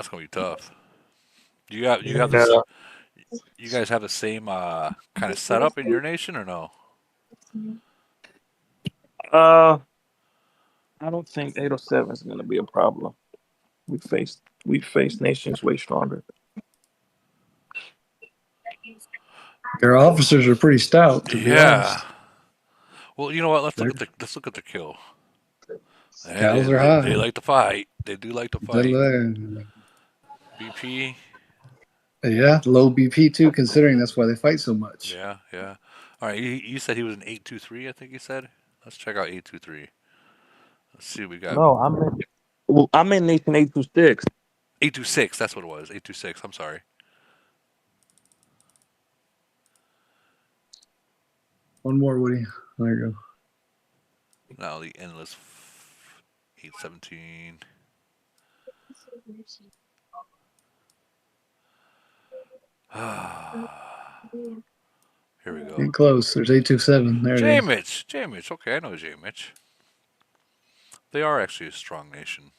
gonna be tough. You have Yeah. this. You guys have the same kind of setup in your nation or no? Uh, I don't think 807 is gonna be a problem. We faced nations way stronger. Their officers are pretty stout, to be Yeah. honest. Well, you know what? Their Let's look at the kill. cows are They high. like to fight. They do like to fight. BP. Yeah, low BP too, considering that's why they fight so much. Yeah. All right. You said he was an 823. I think you said. Let's check out 823. Let's see what we got. No, I'm in nation 826. 826. That's what it was. 826. I'm sorry. One more, Woody. There you go. Now the endless 817. Here we go. Getting close. There's 827. There it J is. Mitch. J Mitch. Okay, I know J Mitch. They are actually a strong nation.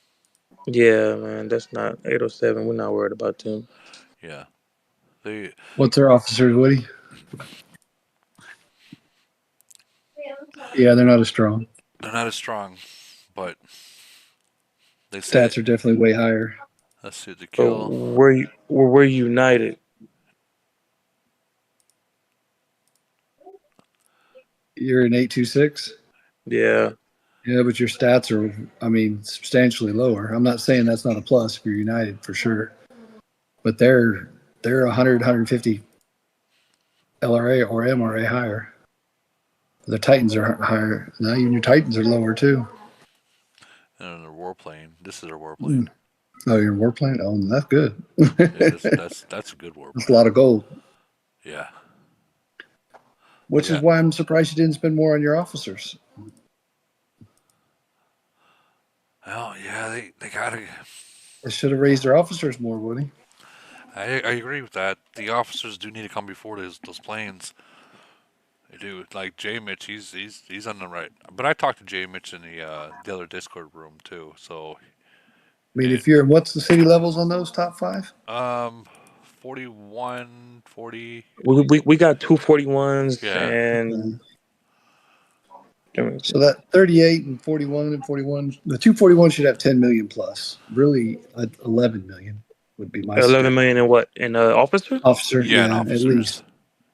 Yeah, man, that's not 807. We're not worried about them. Yeah. They What's their officers, Woody? Yeah, they're not as strong. they're not as strong, but they said. Stats are definitely way higher. Let's see the But kill. we're united. You're an 826? Yeah. Yeah, but your stats are, I mean, substantially lower. I'm not saying that's not a plus if you're United for sure, but they're 100, 150 LRA or MRA higher. The Titans are higher. Now even your Titans are lower too. And they're warplane. This is their warplane. Oh, you're in warplane? Oh, that's good. Yeah, that's a good That's a lot warplane. of gold. Yeah. They Which is got. why I'm surprised you didn't spend more on your officers. Oh yeah, they gotta. They should have raised their officers more, Woody. I agree with that. The officers do need to come before those planes. They do. Like J Mitch, he's on the right. But I talked to J Mitch in the other Discord room too. So I mean, and if you're, what's the city levels on those top five? 41, 40. We got 241s Yeah. and So that 38 and 41 and 41, the 241 should have 10 million plus. Really, 11 million would be my 11 suggestion. million in what? In officers? Officer, Yeah, and yeah, at officers. least.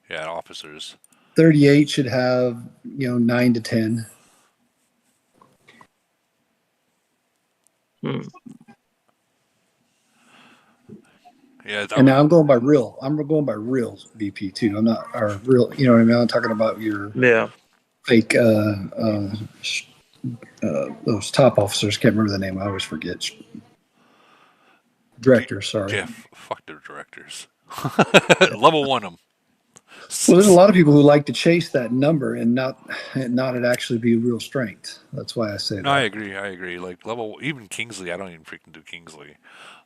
Yeah, and officers. 38 should have, 9 to 10. Hmm. Yeah, And now I'm going by real. I'm going by real VP too. I'm not our real. You know what I mean? I'm talking about your Yeah. fake. Those top officers. Can't remember the name. I always forget. Directors. Sorry. yeah, fuck their directors. Level one them. Well, there's a lot of people who like to chase that number and not it actually be real strength. That's why I say No, I that. agree. I agree. Like level, even Kingsley, I don't even freaking do Kingsley.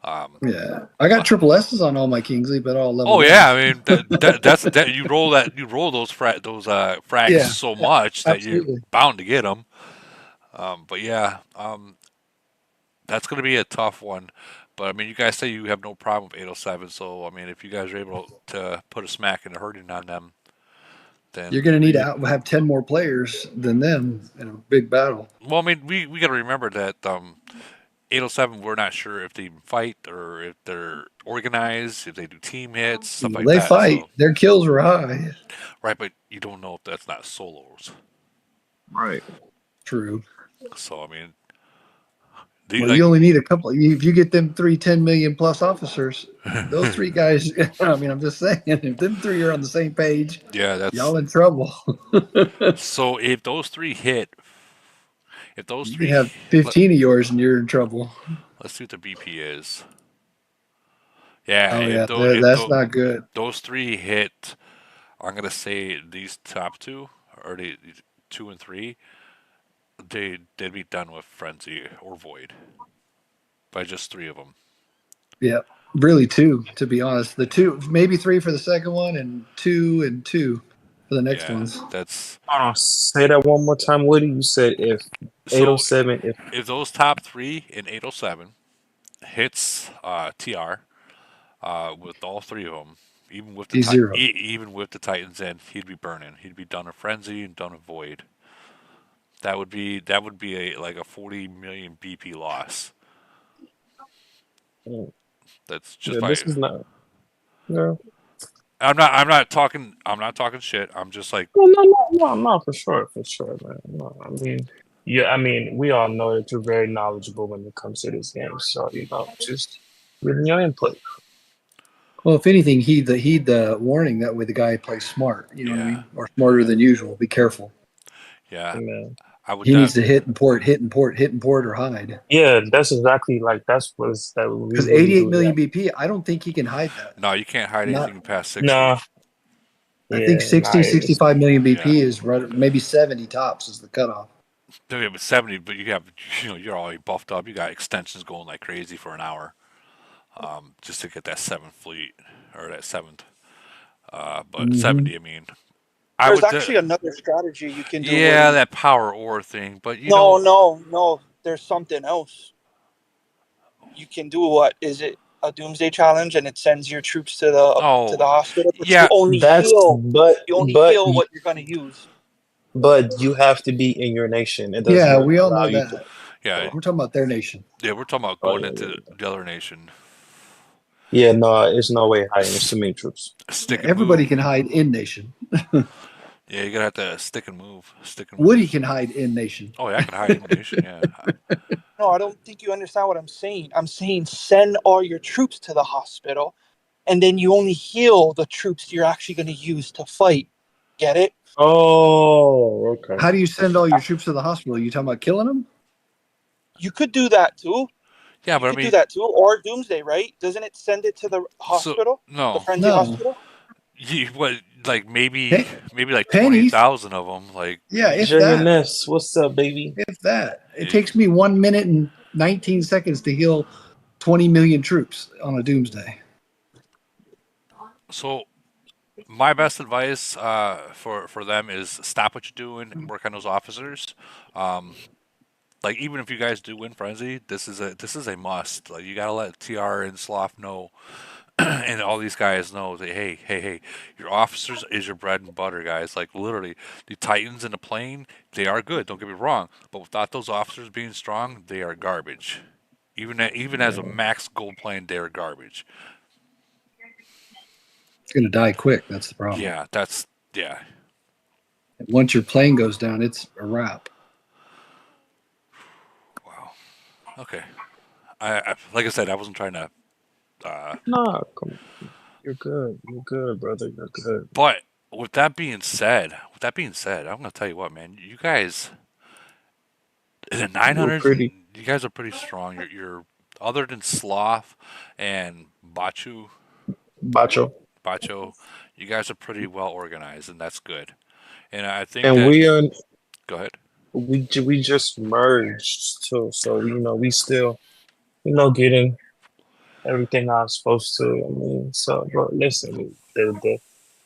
Um, Yeah, I got triple S's on all my Kingsley, but all level oh yeah, I ones. mean that's you roll those frags Yeah, so much that you're absolutely. bound to get them. But yeah, that's going to be a tough one. But I mean, you guys say you have no problem with 807, so I mean, if you guys are able to put a smack and a hurting on them, You're then going to need to have 10 more players than them in a big battle. well, I mean, we got to remember that 807, we're not sure if they even fight or if they're organized, if they do team hits, stuff Well, like they that. fight. So Their kills are high. right, but you don't know if that's not solos. Right. True. So I mean, Well, like you only need a couple. If you get them 10 million plus officers, those three guys. I mean, I'm just saying, if them three are on the same page, yeah, that's y'all in trouble. so if those You can three, have let, 15 of yours and you're in trouble. let's see what the BP is. Yeah, Oh yeah, if that's not good. those three hit, I'm gonna say these top two, or the two and three, they'd be done with frenzy or void by just three of them. Yeah, really two. To be honest, the two, maybe three for the second one, and two for the next Yeah, ones. that's Hold on. Say that one more time, Woody. You said if so. 807, if If those top three in 807 hits TR with all three of them, He's zero. even with the Titans, in, he'd be burning. He'd be done a frenzy and done a void. That would be a like a 40 million BP loss. That's just yeah, by. this is not. No, I'm not talking shit. I'm just like no, for sure, man. No, I mean, yeah, I mean, we all know that you're very knowledgeable when it comes to this game. So, just giving your input. Well, if anything, heed the warning. That way, the guy plays smart. You know what I yeah mean, or smarter than usual. Be careful. yeah. Man. I would He not. needs to hit and port, hit and port, hit and port, or hide. Yeah, that's exactly like that we Because really 88 do million that. BP, I don't think he can hide that. No, you can't hide Not. anything past 60. Nah, I think yeah, nah, 60, it's 65 million Yeah. BP is right, maybe 70 tops is the cutoff. Yeah, but 70, but you have, you're already buffed up. You got extensions going like crazy for an hour, just to get that seventh fleet or that seventh. But Hmm. 70, I mean, I There's would, actually another strategy you can do, yeah, Woody. that power ore thing. But No, no, no. There's something else. You can do what is it? A doomsday challenge, and it sends your troops to the oh, hospital, but yeah, that's you only heal what you're gonna use. but you have to be in your nation. It Yeah, doesn't we all allow know you to. that. yeah, Oh, We're talking about their nation. yeah. We're talking about oh going yeah, into yeah. the other nation. Yeah, no, it's no way hiding. It's S- too many troops. Yeah, Stick and everybody move. can hide in nation. Yeah, you gotta have to stick and move. Stick and Woody move. can hide in nation. Oh, yeah, I can hide in the nation. Yeah, No, I don't think you understand what I'm saying. I'm saying send all your troops to the hospital, and then you only heal the troops you're actually going to use to fight. Get it? Oh, okay. How do you send all your troops to the hospital? You talking about killing them? You could do that too. yeah. You But I could do mean, that too. Or Doomsday, right? Doesn't it send it to the so hospital? The no. frenzy No. hospital? What like Pe- maybe like pennies. 20,000 of them. Like Yeah, if that. JNS, what's up, baby? If that. It you, takes me 1 minute and 19 seconds to heal 20 million troops on a doomsday. so my best advice for them is stop what you're doing and work on those officers. Um, like even if you guys do win frenzy, this is a must. Like you gotta let TR and Sloth know, and all these guys know that hey, your officers is your bread and butter, guys. Like literally, the Titans in the plane, they are good. Don't get me wrong, but without those officers being strong, they are garbage. Even as a max gold plane, they're garbage. It's going to die quick. That's the problem. Yeah, that's yeah. Once your plane goes down, it's a wrap. Wow. Okay. I like I said, I wasn't trying to Nah, come on. You're good. You're good, brother. You're good. But with that being said, I'm gonna tell you what, man. You guys in the We're 900s, pretty you guys are pretty strong. You're other than Sloth and macho. Bacho, you guys are pretty well organized, and that's good. And I think And that. we are Go ahead. we just merged too. So, we still, getting everything I'm supposed to. I mean, so, but listen,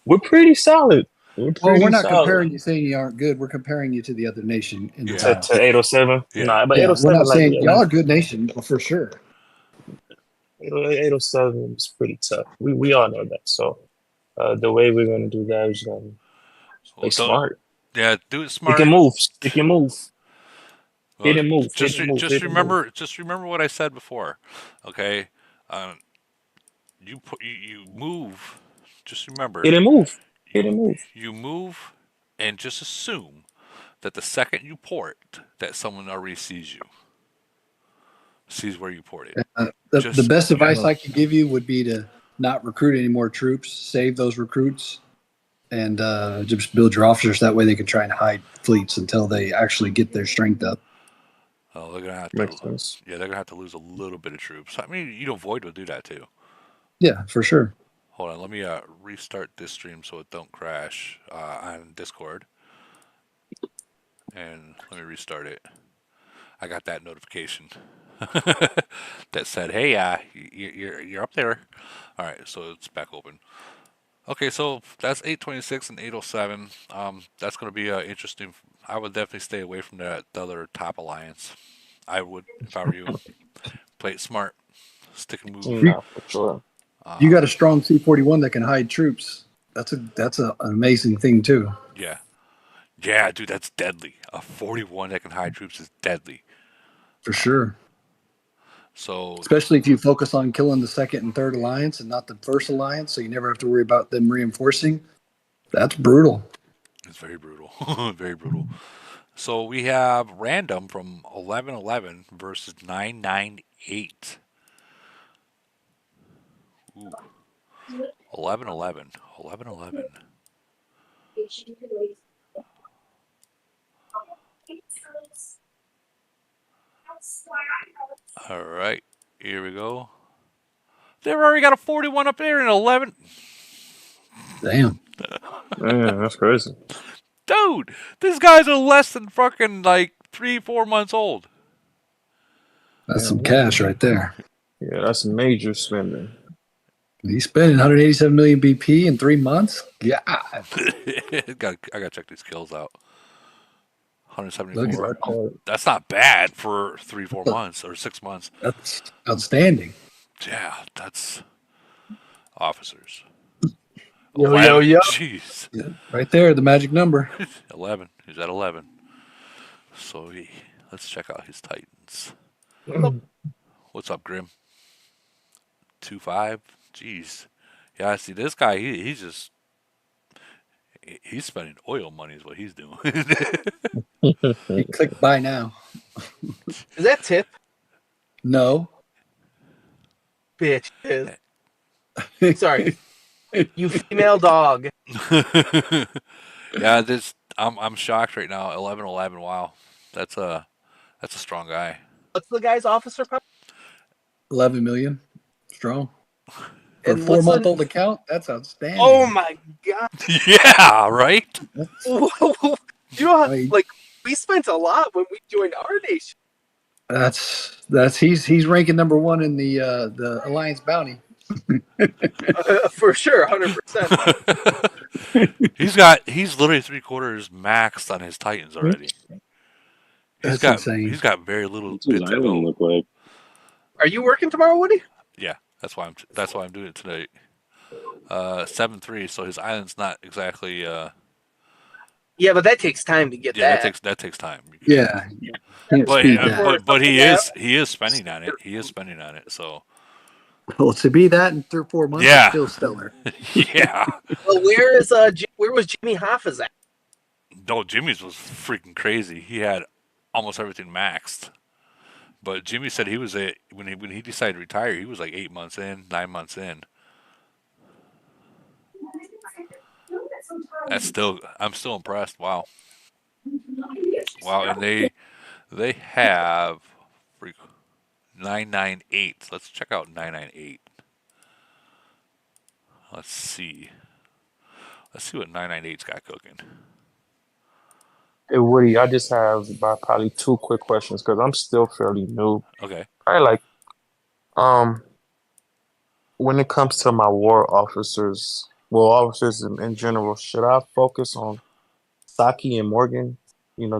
we're pretty solid. We're Well, we're pretty not solid. comparing you saying you aren't good. We're comparing you to the other nation in the Yeah, tile. To 807. yeah. Nah, but Yeah, we're 807, not like, saying yeah, y'all are a good nation for sure. 807 is pretty tough. We all know that. So, the way we're gonna do that is gonna Well, play don't. smart. Yeah, do it Stick and smart. move. Stick and move. Hit Well, and move. Hit just and move. just Hit and move. remember what I said before. Okay, um, you move. Just remember Hit and move. Hit and you move. you move, and just assume that the second you port, that someone already sees where you ported. The Just best advice Uh, I could give you would be to not recruit any more troops. Save those recruits and just build your officers. That way they can try and hide fleets until they actually get their strength up. they're gonna have to. Makes sense. Yeah, they're gonna have to lose a little bit of troops. I mean, Void will do that too. Yeah, for sure. Hold on, let me restart this stream so it don't crash on Discord, and let me restart it. I got that notification that said, "Hey, you're up there." All right, so it's back open. Okay, so that's 826 and 807. That's going to be interesting. I would definitely stay away from the other top alliance. I would, if I were you, play it smart, stick and move. You, Nah, for sure. you Uh, got a strong C-41 that can hide troops. That's an amazing thing too, yeah, yeah, dude, that's deadly. A 41 that can hide troops is deadly. for Uh, sure. so Especially if you focus on killing the second and third alliance and not the first alliance, so you never have to worry about them reinforcing. That's brutal. it's very brutal, very brutal. So we have random from 1111 versus 998. Ooh, 1111, 1111. All right, here we go. They've already got a 41 up there in 11. Damn, Man, that's crazy. Dude, these guys are less than fucking like 3, 4 months old. that's some cash right there. Yeah, that's major spending. He's spending 187 million BP in 3 months. Yeah, I gotta check these kills out. look at 174. Black card. That's not bad for 3, 4 months or 6 months. that's outstanding. Yeah, that's officers. Yo, yo, 11. yo. Jeez. Yeah, right there, the magic number. 11. He's at 11. So let's check out his Titans. What's up, Grim? 2-5. Jeez. Yeah, see this guy. He's spending oil money is what he's doing. You click buy now. Is that tip? No. Bitch. Sorry. You female dog. Yeah, I'm shocked right now. 11-11. Wow, that's a strong guy. What's the guy's officer power? 11 million strong. For a And what's 4-month-old account, that's outstanding. Oh my god. Yeah, right. You know how, Right. like, we spent a lot when we joined our nation. That's he's ranking number 1 in the Alliance bounty. For sure, 100%. He's literally 3/4 maxed on his Titans already. That's insane. He's got very little What's his bit to island go. look like? Are you working tomorrow, Woody? Yeah, that's why I'm doing it tonight. 7-3, so his island's not exactly. Yeah, but that takes time to get Yeah, that. that takes time. Yeah. Can't speed that. But he is spending on it. He is spending on it. So Well, to be that in 3 or 4 months Yeah. is still stellar. yeah. Well, where was Jimmy Hoffa's at? No, Jimmy's was freaking crazy. He had almost everything maxed. But Jimmy said he was when he decided to retire, he was like 8 months in, 9 months in. I'm still impressed. Wow, wow, and they have 998. Let's check out 998. Let's see. Let's see what 998's got cooking. Hey Woody, I just have about probably two quick questions because I'm still fairly new. Okay. I like when it comes to my war officers, well, officers in general, should I focus on Saki and Morgan?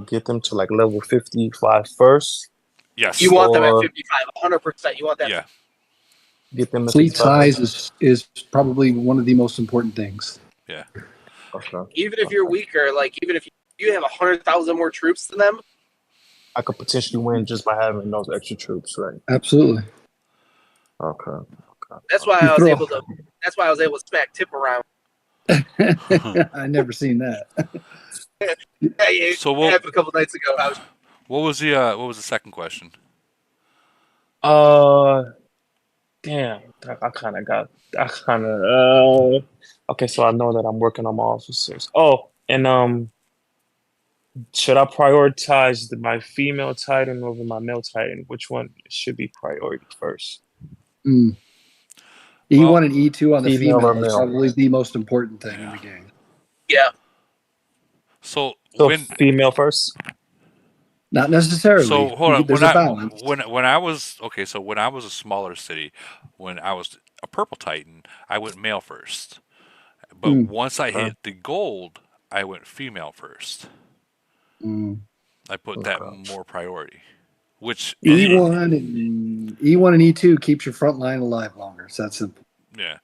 Get them to like level 55 first, You Yes. want them at or 55, 100%. You want that. Yeah. get them to Fleet 55 size first? is probably one of the most important things. Yeah. Okay. Even if you're weaker, like even if you have 100,000 more troops than them, I could potentially win just by having those extra troops, right? Absolutely. Okay. that's why You I was throw. able to. That's why I was able to smack Tip around. I never seen that. Yeah, it So what happened a couple nights ago. what was the second question? Damn, okay, so I know that I'm working on my officers. Oh, and should I prioritize my female Titan over my male Titan? Which one should be priority first? Mm. Well, E1 and E2 on the Female or female is male? probably the most important thing in yeah. the game. Yeah, So So when female first? Not necessarily. hold on There's a balance. when I was okay, so when I was a smaller city, when I was a purple Titan, I went male first. But Mm. once I Okay. hit the gold, I went female first. Mm. I put that more priority. Which E1 and E2 keeps your front line alive longer. It's that simple. yeah.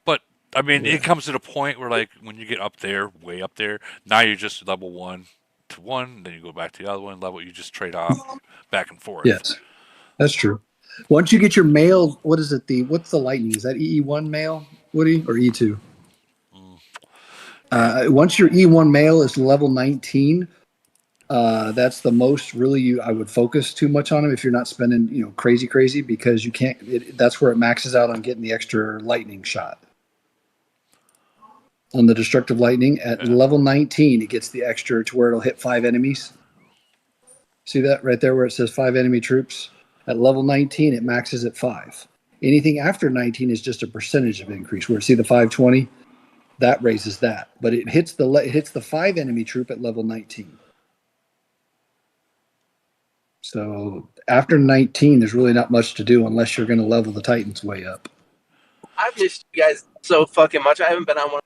But I mean, Yeah. it comes to the point where like when you get up there, way up there, now you're just level 1 to 1, then you go back to the other one level. You just trade off back and forth. Yes, that's true. Once you get your male, what's the lightning? Is that EE1 male, Woody, or E2? Once your E1 male is level 19, that's the most really I would focus too much on him if you're not spending crazy because you can't. That's where it maxes out on getting the extra lightning shot. On the destructive lightning at level 19, it gets the extra to where it'll hit 5 enemies. See that right there where it says 5 enemy troops? At level 19, it maxes at 5. Anything after 19 is just a percentage of increase. Where see the 520, that raises that, but it hits the 5 enemy troop at level 19. So after 19, there's really not much to do unless you're going to level the Titans way up. I've missed you guys so fucking much. I haven't been on one.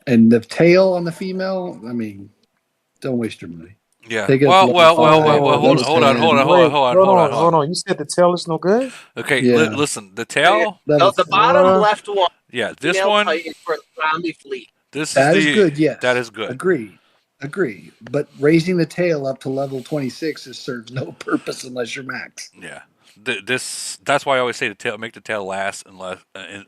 And the tail on the female, I mean, don't waste your money. Yeah. Take it up to Well, level 5, hold level on, 10. Wait, hold hold on. on. You said the tail is no good? Okay, Yeah. listen, the tail. The bottom What? left one. Yeah, this Female one. Titan for the zombie fleet. That is good, yes. That is good. Agree. But raising the tail up to level 26 serves no purpose unless you're max. Yeah. That's why I always say make the tail last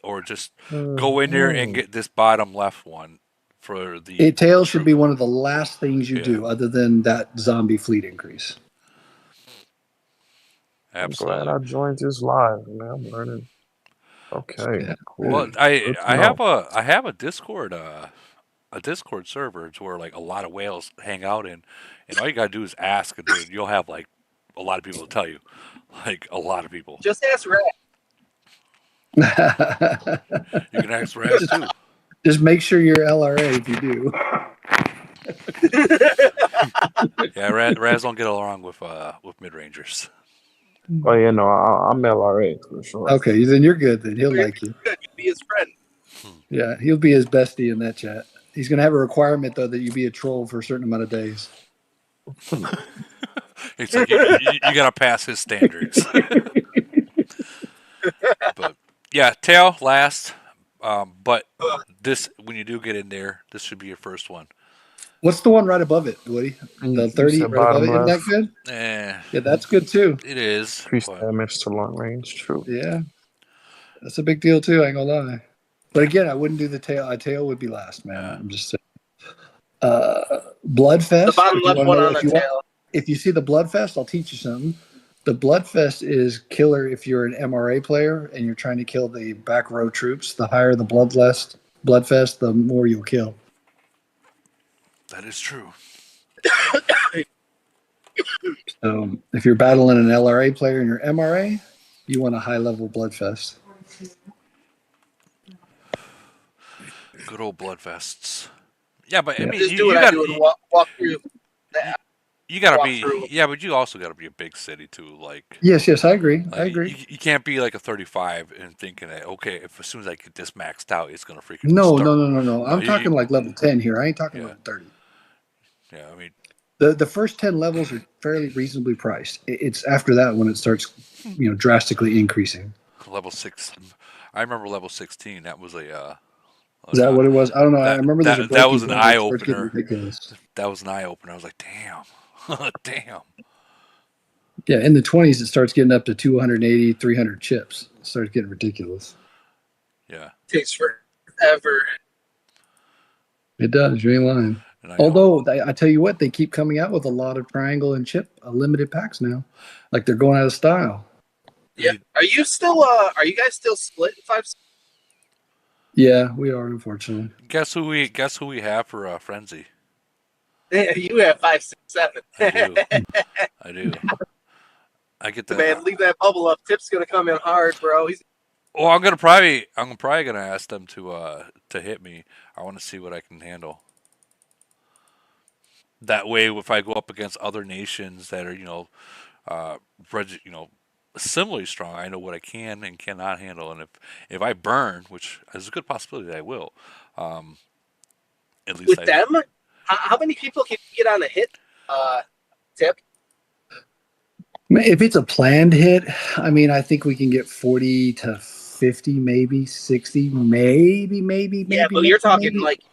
or just go in there and get this bottom left one for the Tail should be one of the last things you do other than that zombie fleet increase. Absolutely. I'm glad I joined this live, man. I'm learning. Okay, Yeah. cool. Well, I have a Discord server to where like a lot of whales hang out in, and all you gotta do is ask, and dude, you'll have like a lot of people to tell you, like a lot of people. Just ask Rat. You can ask Raz too. Just make sure you're LRA if you do. Yeah, Raz don't get along with mid rangers. Oh yeah, no, I'm LRA for sure. Okay, then you're good. Then he'll like you. Good. You be his friend. Yeah, he'll be his bestie in that chat. He's gonna have a requirement though that you be a troll for a certain amount of days. It's like you gotta pass his standards. But yeah, tail last. But this when you do get in there, this should be your first one. What's the one right above it, Woody? The 30 right above it. Isn't that good? Yeah, that's good too. It is. Increased damage to long range. True. Yeah, that's a big deal too. I ain't gonna lie. But again, I wouldn't do the tail. A tail would be last, man. I'm just saying. Bloodfest. The bottom left one on the tail. if you see the Bloodfest, I'll teach you something. The Bloodfest is killer if you're an MRA player and you're trying to kill the back row troops. The higher the Bloodfest, the more you'll kill. That is true. So if you're battling an LRA player and you're MRA, you want a high level Bloodfest. Good old bloodfests. Yeah, but I Yeah. mean, Just do what I do and walk through. you gotta Walk be, through. yeah, but you also gotta be a big city too. Yes, I agree. I agree. You can't be like a 35 and thinking that okay, if as soon as I get this maxed out, it's gonna freaking just No, start. no, no, no, no. No, I'm talking like level 10 here. I ain't talking yeah, level 30. yeah. I mean, The first 10 levels are fairly reasonably priced. It's after that when it starts, drastically increasing. level 6. I remember level 16. That was Is that what it was? I don't know. I remember there's a that breaking was an point where eye it starts getting opener. ridiculous. That was an eye opener. I was like, damn, damn. Yeah, in the 20s, it starts getting up to 280, 300 chips. It starts getting ridiculous. Yeah. Takes forever. It does. You ain't lying. Although, I tell you what, they keep coming out with a lot of triangle and chip limited packs now. Like they're going out of style. Yeah. Are you guys still split in 5? Yeah, we are, unfortunately. Guess who we have for Frenzy? Yeah, you have 5, 6, 7. I do. I do. I get that. Man, leave that bubble up. Tip's gonna come in hard, bro. Well, I'm probably gonna ask them to hit me. I want to see what I can handle. That way, if I go up against other nations that are uh, similarly strong, I know what I can and cannot handle. And if I burn, which is a good possibility that I will, at least with them, how many people can you get on a hit? Tip. If it's a planned hit, I mean, I think we can get 40 to 50, maybe 60, maybe. Yeah, but you're talking like.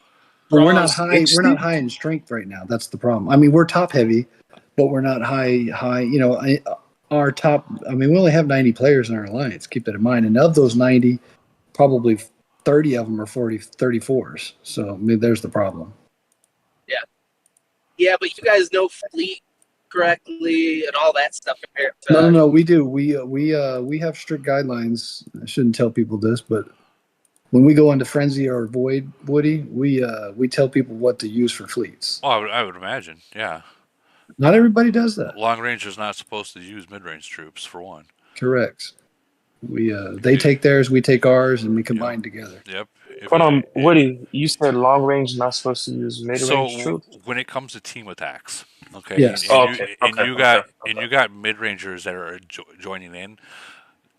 But we're not high. We're not high in strength right now. That's the problem. I mean, we're top heavy, but we're not high. Our top. I mean, we only have 90 players in our alliance. Keep that in mind. And of those 90, probably 30 of them are 34s. So I mean, there's the problem. Yeah, but you guys know fleet correctly and all that stuff compared to. No. We do. We have strict guidelines. I shouldn't tell people this, but when we go into frenzy or void, Woody, we tell people what to use for fleets. Oh, I would imagine. Yeah. Not everybody does that. Long ranger's not supposed to use mid range troops for one. Correct. They take theirs, we take ours, and we combine together. Yep. But Woody, you said long range not supposed to use mid range troops. When it comes to team attacks, okay, yes, you got mid rangers that are joining in.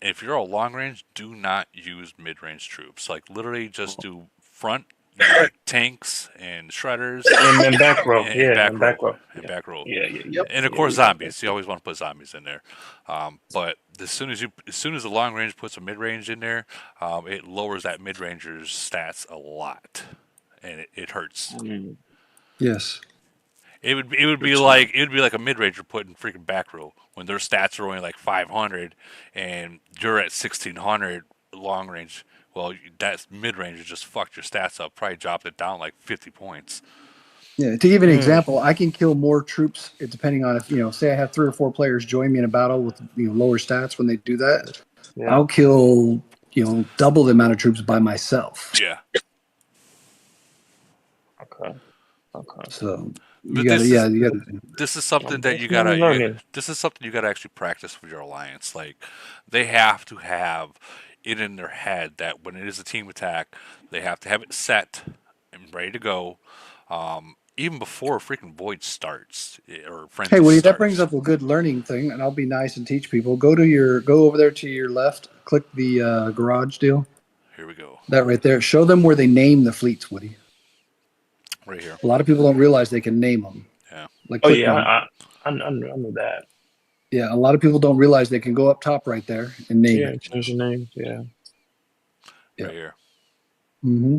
If you're a long range, do not use mid range troops. Like literally, just do front tanks and shredders and then back row, and back row. Yeah. And of course, zombies. You always want to put zombies in there. But as soon as the long range puts a mid range in there, it lowers that mid ranger's stats a lot, and it hurts. Yes. It would be like a mid ranger putting freaking back row when their stats are only like 500 and you're at 1600 long range. Well, that mid ranger just fucked your stats up. Probably dropped it down like 50 points. Yeah. To give you an example, I can kill more troops depending on if say I have 3 or 4 players join me in a battle with lower stats. When they do that, I'll kill double the amount of troops by myself. Yeah. Okay. So this is something that you gotta. This is something you gotta actually practice with your alliance. Like they have to have it in their head that when it is a team attack, they have to have it set and ready to go, even before freaking void starts or frenzy. Hey, Woody, starts. that brings up a good learning thing, and I'll be nice and teach people. Go over there to your left, click the garage deal. Here we go. That right there. Show them where they name the fleets, Woody. Right here. A lot of people don't realize they can name them. Yeah. I knew that. Yeah, a lot of people don't realize they can go up top right there and name it. Yeah, change your name. Yeah. Right here. Mm-hmm.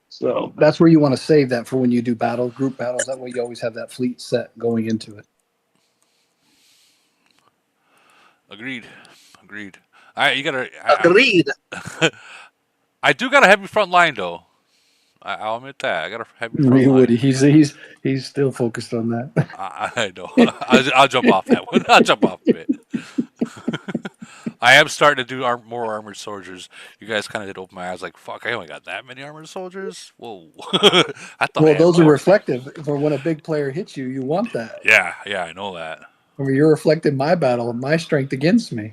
So that's where you want to save that for when you do group battles. That way you always have that fleet set going into it. Agreed. All right, you gotta. Agreed. I do got a heavy front line though. I'll admit that. I got a heavy front Me, line. Woody, he's still focused on that. I know. I'll jump off that one. I'll jump off of it. I am starting to do more armored soldiers. You guys kind of did open my eyes, like, fuck, I only got that many armored soldiers? Whoa. I thought I Well, had those are more. reflective. For when a big player hits you, you want that. Yeah, I know that. I mean, you're reflecting my battle, my strength against me.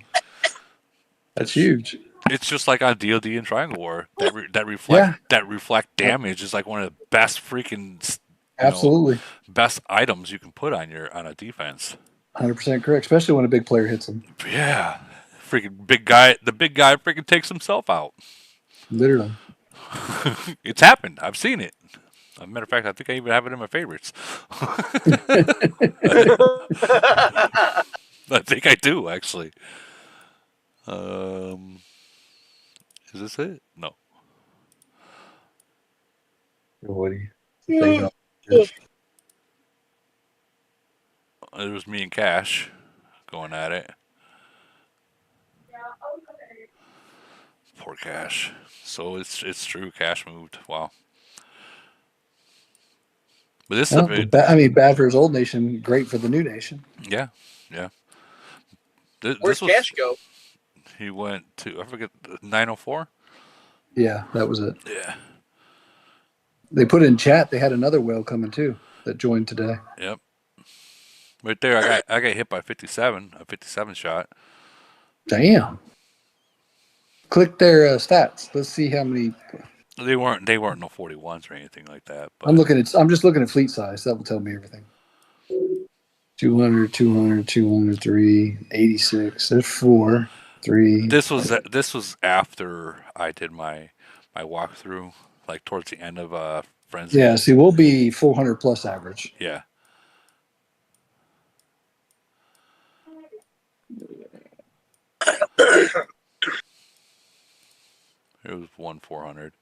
That's It's huge. it's just like on DoD and Triangle War. Yeah, That reflect damage is like one of the best freaking you know absolutely. best items you can put on a defense. 100% correct, especially when a big player hits them. Yeah, freaking big guy. The big guy freaking takes himself out. Literally. It's happened. I've seen it. As a matter of fact, I think I even have it in my favorites. I think I do actually. Um, is this it? No. Woody. Yeah. It was me and Cash going at it. Poor Cash. So it's true. Cash moved. Wow. But this is a Well, bit. I mean, bad for his old nation, great for the new nation. Yeah. Yeah. Where's This was. Cash go? He went to. I forget. 904. Yeah, that was it. Yeah. They put in chat. They had another whale coming too that joined today. Yep. Right there. I got hit by 57. A 57 shot. Damn. Click their stats. Let's see how many. They weren't no 41s or anything like that. But I'm just looking at fleet size. That will tell me everything. 200, 200, 203, 86. There's 4, 3. this was after I did my walkthrough, like towards the end of Frenzy. Yeah, see, we'll be 400 plus average. Yeah. It was 400.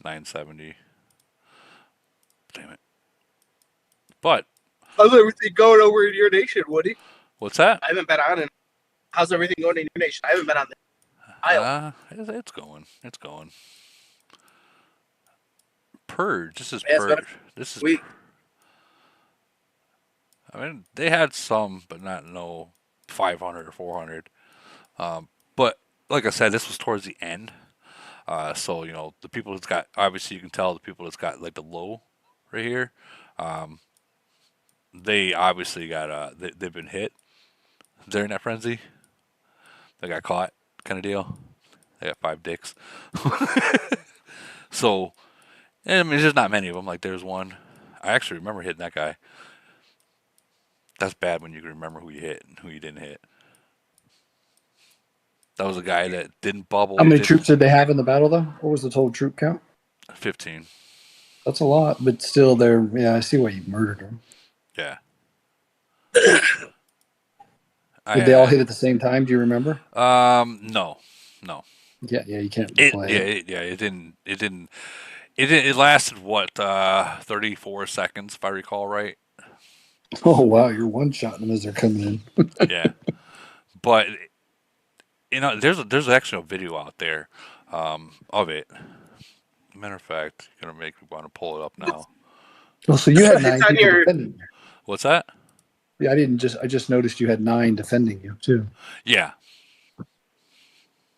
970. Damn it. But How's everything going over in your nation, Woody? what's that? I haven't been on it. How's everything going in your nation? I haven't been on the aisle. It's going. It's going. Purge. This is Yeah, it's been purge. This is. week. I mean, they had some, but not no 500 or 400. But like I said, this was towards the end. So the people that's got, obviously you can tell the people that's got like the low right here. They obviously got they've been hit during that frenzy. They got caught, kind of deal. They got 5 dicks. So, and I mean, there's not many of them. Like there's one. I actually remember hitting that guy. That's bad when you can remember who you hit and who you didn't hit. That was a guy that didn't bubble. How many troops did they have in the battle, though? What was the total troop count? 15. That's a lot, but still, I see why you murdered them. Yeah. Did they all hit at the same time? Do you remember? No. Yeah, you can't play. It didn't. It lasted what 34 seconds, if I recall right. Oh wow, you're one shotting them as they're coming in. Yeah, but there's actually a video out there of it. Matter of fact, you're gonna make me want to pull it up now. Oh, so you had 9 It's on people your- defending you. What's that? Yeah, I just noticed you had 9 defending you too. Yeah,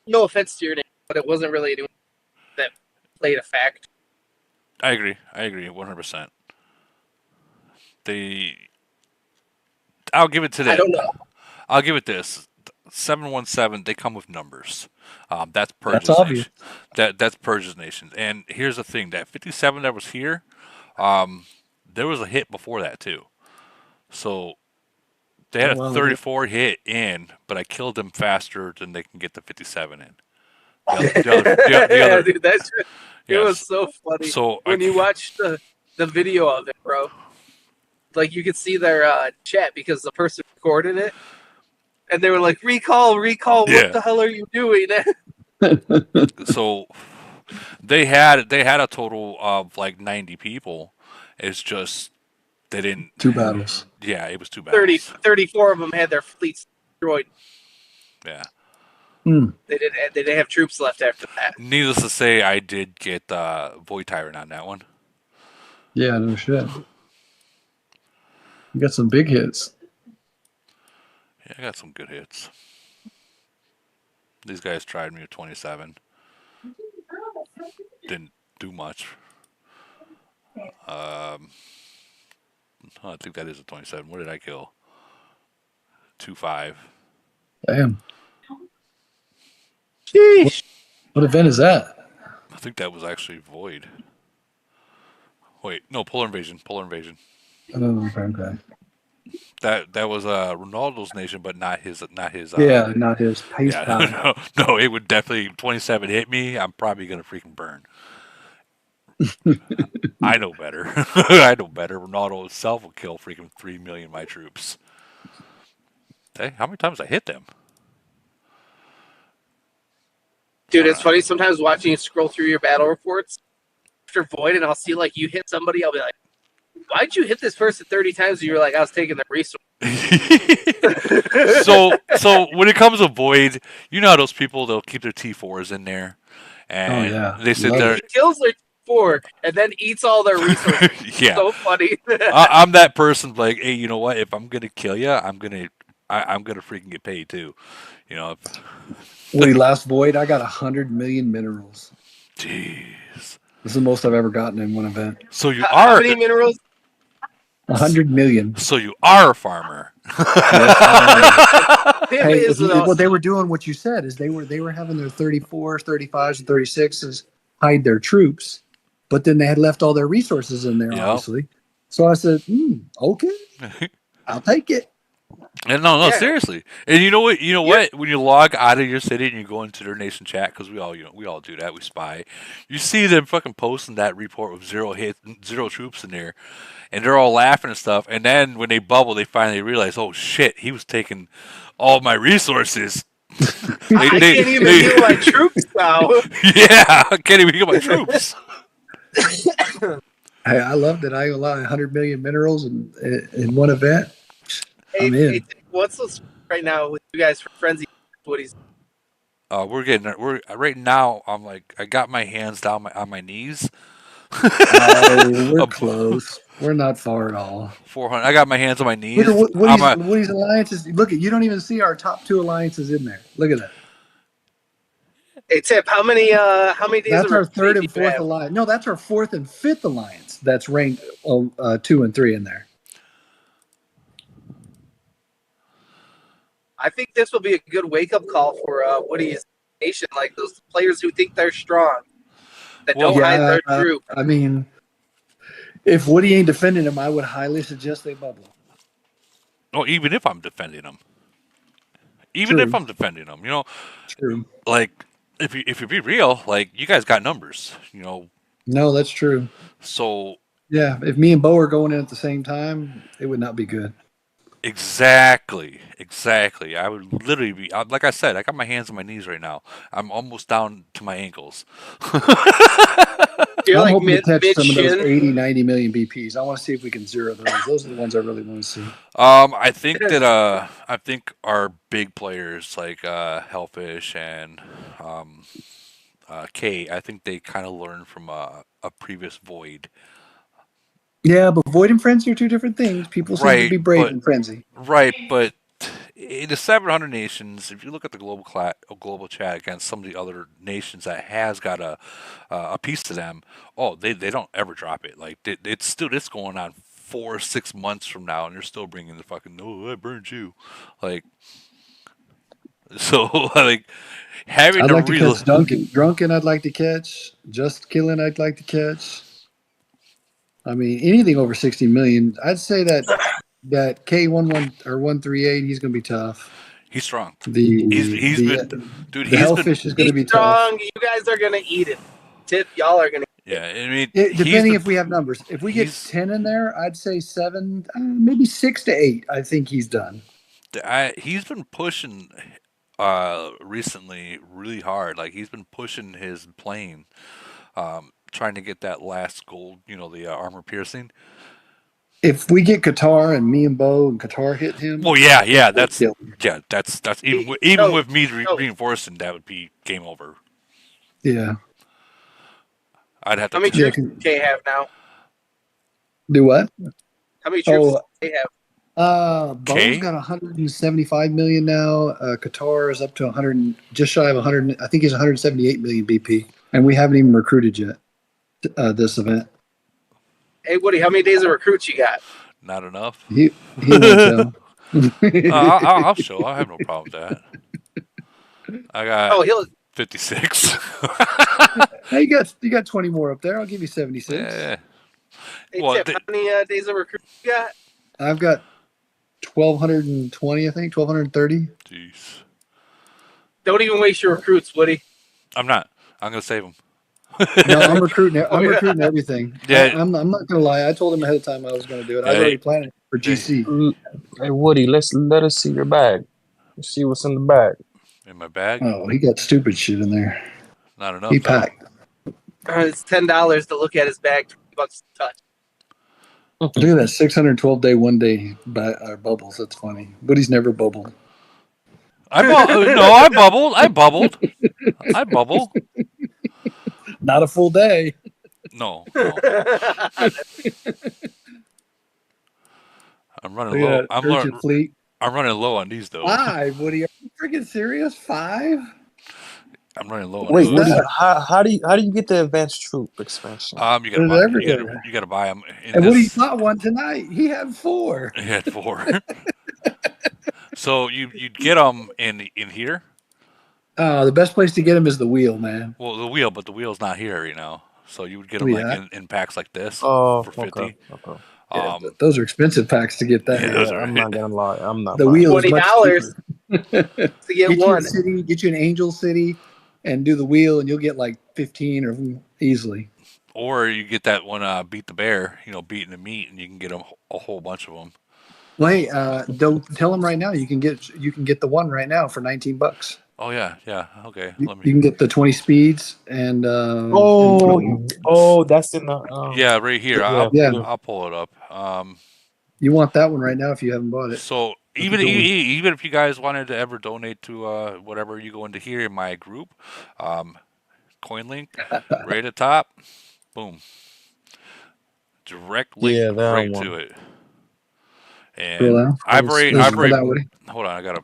No offense to your name, but it wasn't really anyone that played a fact. I agree 100%. I'll give it to them. I don't know. I'll give it this. 717. They come with numbers. That's Purge's That's obvious. nation. That's Purge's nation. And here's the thing: that 57 that was here, there was a hit before that too. So they had a 34 hit in, but I killed them faster than they can get the 57 in. Dude, it was so funny. So when you watch the video of it, bro, like you could see their chat because the person recorded it, and they were like, "Recall, Yeah. what the hell are you doing?" So they had a total of like 90 people. It's just they didn't. 2 battles. Yeah, it was 2 battles. 34 of them had their fleets destroyed. Yeah. They didn't have troops left after that. Needless to say, I did get Void Tyrant on that one. Yeah, no shit. You got some big hits. Yeah, I got some good hits. These guys tried me with 27. Didn't do much. I think that is a 27. What did I kill? 2-5. Damn. What, Sheesh. what event is that? I think that was actually Void. Wait, no, Polar Invasion. Polar Invasion. Oh, okay. That was Ronaldo's nation, but not his. Not his. Yeah, not his pace pal. Yeah, no, it would definitely 27 hit me. I'm probably gonna freaking burn. I know better. I know better. Ronaldo himself will kill freaking 3 million of my troops. Hey, how many times I hit them? Dude, it's funny sometimes watching you scroll through your battle reports after Void, and I'll see like you hit somebody. I'll be like, "Why'd you hit this person 30 times?" And you're like, "I was taking their resource." so when it comes to Void, you know how those people, they'll keep their T4s in there, and yeah. they sit Love there. He kills their four and then eats all their resources. Yeah, So funny. I'm that person. Like, hey, you know what? If I'm gonna kill you, I'm gonna freaking get paid too. You know. Woody, last void, I got 100 million minerals. Jeez. This is the most I've ever gotten in one event. So you How are many minerals? 100 million. So you are a farmer. Yes, Him hey, is what they were doing, what you said, is they were having their 34s, 35s, and 36s hide their troops, but then they had left all their resources in there, Yep. obviously. So I said, okay, I'll take it. And no, Yeah. seriously. And you know what? You know what? When you log out of your city and you go into their nation chat, because we all do that. We spy. You see them fucking posting that report with 0 hits, 0 troops in there, and they're all laughing and stuff. And then when they bubble, they finally realize, oh shit, he was taking all my resources. I can't even heal my troops now. Yeah, I can't even heal my troops. Hey, I loved it. I ain't gonna lie, 100 million minerals in one event. I'm in. What's this right now with you guys for Frenzy? What he's We're right now. I'm like, I got my hands down on my knees. Oh, we're close. We're not far at all. 400. I got my hands on my knees. Look at Woody's alliances. Look at, you don't even see our top 2 alliances in there. Look at that. Hey Tip, how many days That's of our 3rd retreat and do you 4th have? alliance. No, that's our 4th and 5th alliance. That's ranked 2 and 3 in there. I think this will be a good wake up call for Woody's nation, like those players who think they're strong, that don't hide their troop. I mean, if Woody ain't defending him, I would highly suggest they bubble. Oh, even if I'm defending them. True. If I'm defending them, True. Like, if you be real, like, you guys got numbers, No, that's true. So yeah, if me and Bo are going in at the same time, it would not be good. Exactly. I would literally be, like I said, I got my hands on my knees right now. I'm almost down to my ankles. You're I'm like hoping to catch some of those mid-shin. 80, 90 million BPs. I want to see if we can zero those. Those are the ones I really want to see. I think that I think our big players like Hellfish and K, I think they kind of learned from a previous Void. Yeah, but Void and Frenzy are 2 different things. People seem to be brave in Frenzy. Right, but in the 700 nations, if you look at the global chat against some of the other nations that has got a piece to them, they don't ever drop it. Like it's going on 4 or 6 months from now, and they're still bringing the fucking no, I burned you, like. So like having I'd to like to catch Drunken. I'd like to catch Just Killing. I'd like to catch. I mean, anything over 60 million. I'd say that K11 or 138. He's going to be tough. He's strong. He's Hellfish is going to be strong. tough. You guys are gonna eat it. Tip, y'all are gonna. Yeah, I mean, depending if we have numbers. If we get 10 in there, I'd say 7, maybe 6 to 8. I think he's done. He's been pushing recently really hard. Like he's been pushing his plane, trying to get that last gold. The armor piercing. If we get Qatar and me and Bo and Qatar hit him, Well, yeah, we'll that's kill him. even No, with me no. reinforcing, that would be game over. Yeah. I'd have to How many turn. Yeah. troops does they have now? Do what? How many troops Oh, do they have? Bo's K? got 175 million now. Qatar is up to 100, just shy of 100. I think he's 178 million BP, and we haven't even recruited yet. This event, Hey, Woody, how many days of recruits you got? Not enough. he won't tell. I'll show. I have no problem with that. I got Oh, he'll. 56. Hey, you got 20 more up there. I'll give you 76. Yeah. Hey, Well, Tip, how many days of recruits you got? I've got 1,220, I think 1,230. jeez. Don't even waste your recruits, Woody. I'm not. I'm gonna save them. No, I'm recruiting. Oh, I'm yeah. recruiting everything. Yeah. I'm not gonna lie. I told him ahead of time I was gonna do it. I was Yeah, already planning for they- GC. Hey Woody, let us see your bag. Let's see what's in the bag. in my bag. Oh, he got stupid shit in there. Not enough. He Though. packed. It's $10 to look at his bag, $20 to touch. Look at that 612 day, 1 day bubbles. That's funny. But he's never bubbled. No, I bubbled. I bubble. Not a full day. No. I'm running Look low. at that urgent fleet. I'm running low on these though. 5, Woody. Are you freaking serious? 5? I'm running low on Wait, those. Woody, how do you get the advanced troop expansion? You There's gotta everywhere. you gotta buy them. And Woody bought one tonight. He had 4. He had 4. So you'd get them in here. The best place to get him is the wheel, man. Well, the wheel, but the wheel's not here right now. So you would get them Yeah. like in packs like this Oh, for 50. okay. Yeah, but those are expensive packs to get that. Yeah, Yeah, those are I'm not gonna lie. I'm not The buying wheel is much $20 cheaper. to get Get you one. a city, get you an Angel City, and do the wheel, and you'll get like 15 or easily. Or you get that one, beat the bear, beating the meat, and you can get a whole bunch of them. Well, hey, don't tell them right now. You can get the one right now for $19. Oh yeah. Okay, You let me. can get the 20 speeds and That's in the Yeah, right here. Yeah. I'll pull it up. you want that one right now if you haven't bought it. So even if you guys wanted to ever donate to whatever you go into here in my group, coin link right at the top, boom, direct link Yeah, that right one. to it. Scroll And down. I've already Scroll down, Woody. hold on, I gotta.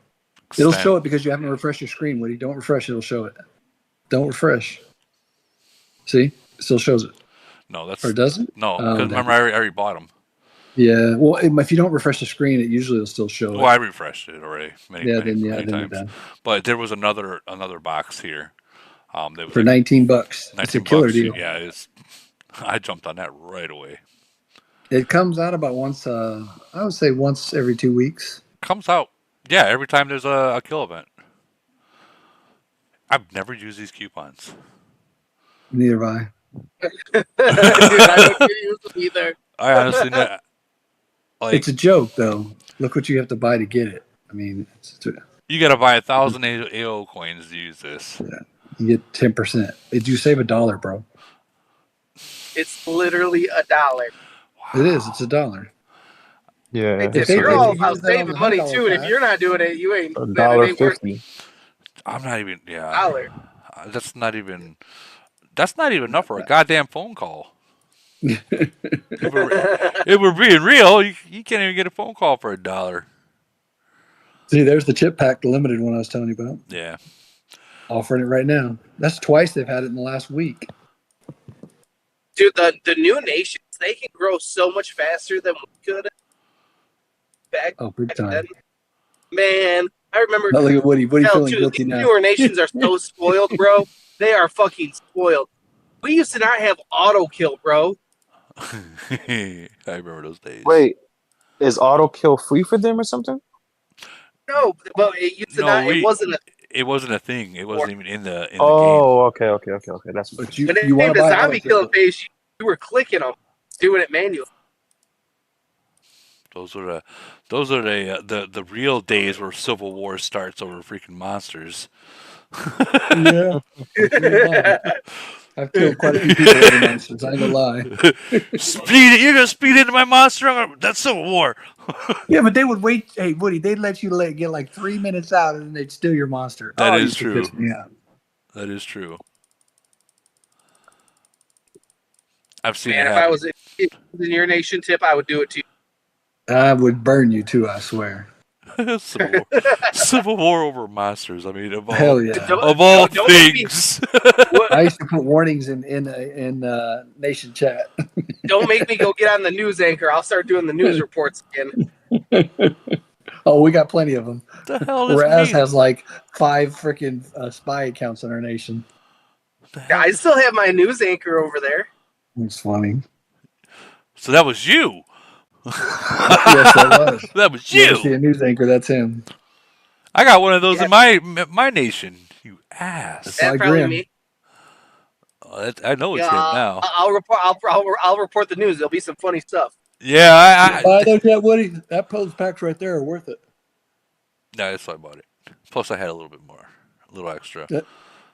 It'll extend- show it because you haven't refreshed your screen, Woody. Don't refresh, it'll show it. Don't refresh. See? It still shows it. No, that's Or does it? no, Oh, because remember I already bought them. Yeah. Well, if you don't refresh the screen, it usually will still show it. Well, I refreshed it already many then you're times. done. But there was another box here. That was For like $19. It's a 19 killer bucks. deal. Yeah, I jumped on that right away. It comes out about once, I would say once every 2 weeks. Comes out, yeah, every time there's a kill event. I've never used these coupons. Neither have I. Dude, I don't use them either. I honestly, like, It's a joke, though. Look what you have to buy to get it. I mean, you got to buy 1,000 AO coins to use this. you get 10%. Did you save $1, bro? It's literally $1. It is. It's $1. Yeah, If If they you're let all you about use that on saving the money $100 too, and if pack- you're not doing it, you ain't. $1.50. Then it ain't worth I'm not even. Yeah, $1. that's not even. That's not even enough for a goddamn phone call. If we're being real, you can't even get a phone call for $1. See, there's the chip pack, the limited one I was telling you about. Yeah. Offering it right now. That's twice they've had it in the last week. Dude, the new nations, they can grow so much faster than we could back Big time. then. Man, I remember. Now look at Woody. Woody Hell, feeling too, guilty these now. newer nations are so spoiled, bro. They are fucking spoiled. We used to not have auto kill, bro. I remember those days. Wait, is auto kill free for them or something? No, but it used to not. It wasn't a. It wasn't a thing. It wasn't even in the game. Okay. That's what. But you When it want came to to buy zombie auto killing phase, you were clicking them, doing it manually. Those are the real days where Civil War starts over freaking monsters. Yeah. I've killed quite a few people over monsters. I ain't gonna lie. Speed! You're gonna speed into my monster? That's Civil War. Yeah, but they would wait. Hey, Woody, they'd let you get like 3 minutes out, and then they'd steal your monster. That Oh, it is used to true. piss me off. That is true. I've seen Man, it if I happen. was in your nation, Tip, I would do it to you. I would burn you too. I swear. Civil War over monsters. I mean, Hell yeah. of all Don't make me- things. I used to put warnings in nation chat. Don't make me go get on the news anchor. I'll start doing the news reports again. Oh, we got plenty of them. The hell does Raz mean? has like 5 freaking spy accounts in our nation. I still have my news anchor over there. It's funny. So that was you. Yes, that was. That was You ever see you. a news anchor? That's him. I got one of those Yeah. in my nation. You ass. That's That's like probably Grim. me. Oh, I know it's Yeah, him now. I'll report. I'll report the news. There'll be some funny stuff. Yeah, Those Woody, that post packs right there are worth it. no, that's why I bought it. Plus, I had a little bit more, a little extra.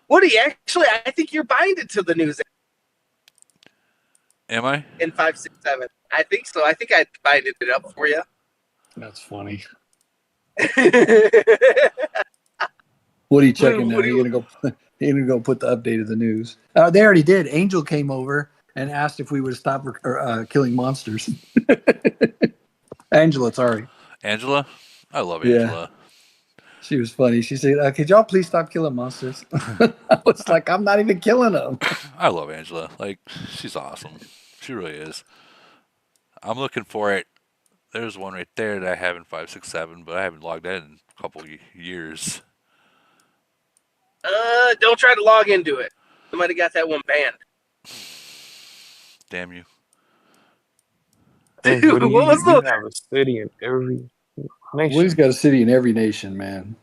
Woody, actually, I think you're binded to the news Am I? in 567. I think so. I think I binded it up for you. That's funny. What are you checking now? You're gonna go put the update of the news. They already did. Angel came over and asked if we would stop killing monsters. Angela, sorry. Angela? I love Yeah. Angela. She was funny. She said, "Could y'all please stop killing monsters?" I was like, "I'm not even killing them." I love Angela. Like, she's awesome. She really is. I'm looking for it. There's one right there that I have in 567, but I haven't logged that in a couple years. Don't try to log into it. Somebody got that one banned. Damn you. Hey, Dude, what was you the? have a city in every nation. Woody's got a city in every nation, man.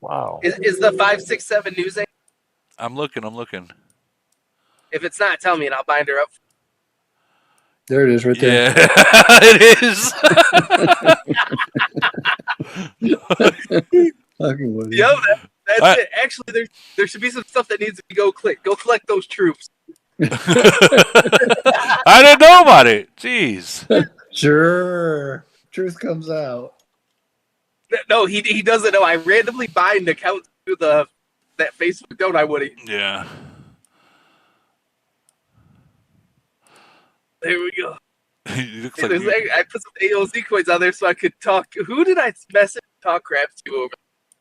Wow. Is the 567 news anchor? I'm looking. If it's not, tell me and I'll bind her up. There it is, right there. Yeah, it is. Fucking Woody. Yo, that's it. Actually, there should be some stuff that needs to be go collect those troops. I didn't know about it. Jeez. Sure. Truth comes out. No, he doesn't know. I randomly bind accounts to that Facebook, don't I, Woody? Yeah. There we go. It looks like I put some AOZ coins on there so I could talk. Who did I message talk crap to over?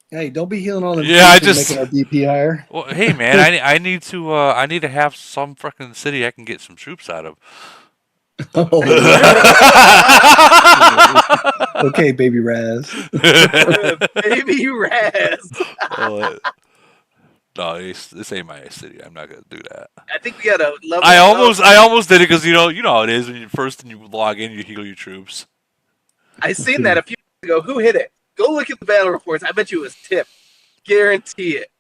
Hey, don't be healing all them Yeah, I troops just- and making our DP higher. Well, hey man, I need to have some freaking city I can get some troops out of. Oh, okay, baby Raz. Baby Raz. No, this ain't my city. I'm not gonna do that. I think we got a level. I almost did it because you know how it is when you log in, you heal your troops. I seen that a few years ago. Who hit it? Go look at the battle reports. I bet you it was Tip. Guarantee it.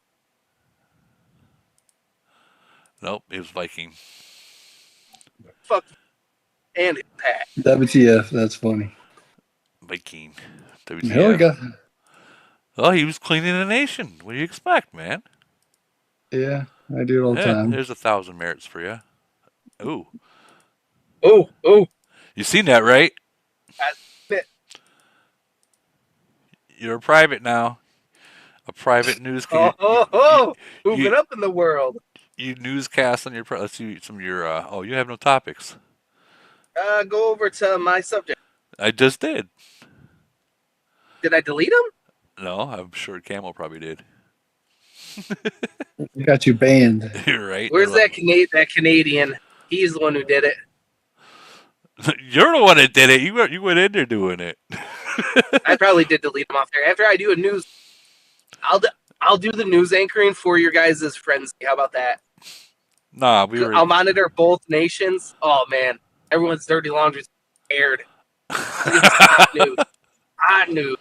Nope, it was Viking. Fuck. And it's Pat. WTF, that's funny. Viking. Here we go. Oh, he was cleaning the nation. What do you expect, man? Yeah, I do it all the time. There's 1,000 merits for you. Ooh. Oh. You seen that, right? That's it. You're a private now. A private newscast. Moving up in the world. You newscast on your. Let's see some of your. You have no topics. Go over to my subject. I just did. Did I delete them? No, I'm sure Camel probably did. We got you banned. You're right. Where's that Canadian? He's the one who did it. You're the one that did it. You went in there doing it. I probably did delete them off there. After I do a news, I'll do the news anchoring for your guys' frenzy. How about that? Nah, I'll monitor both nations. Oh man, everyone's dirty laundry's aired. Hot news.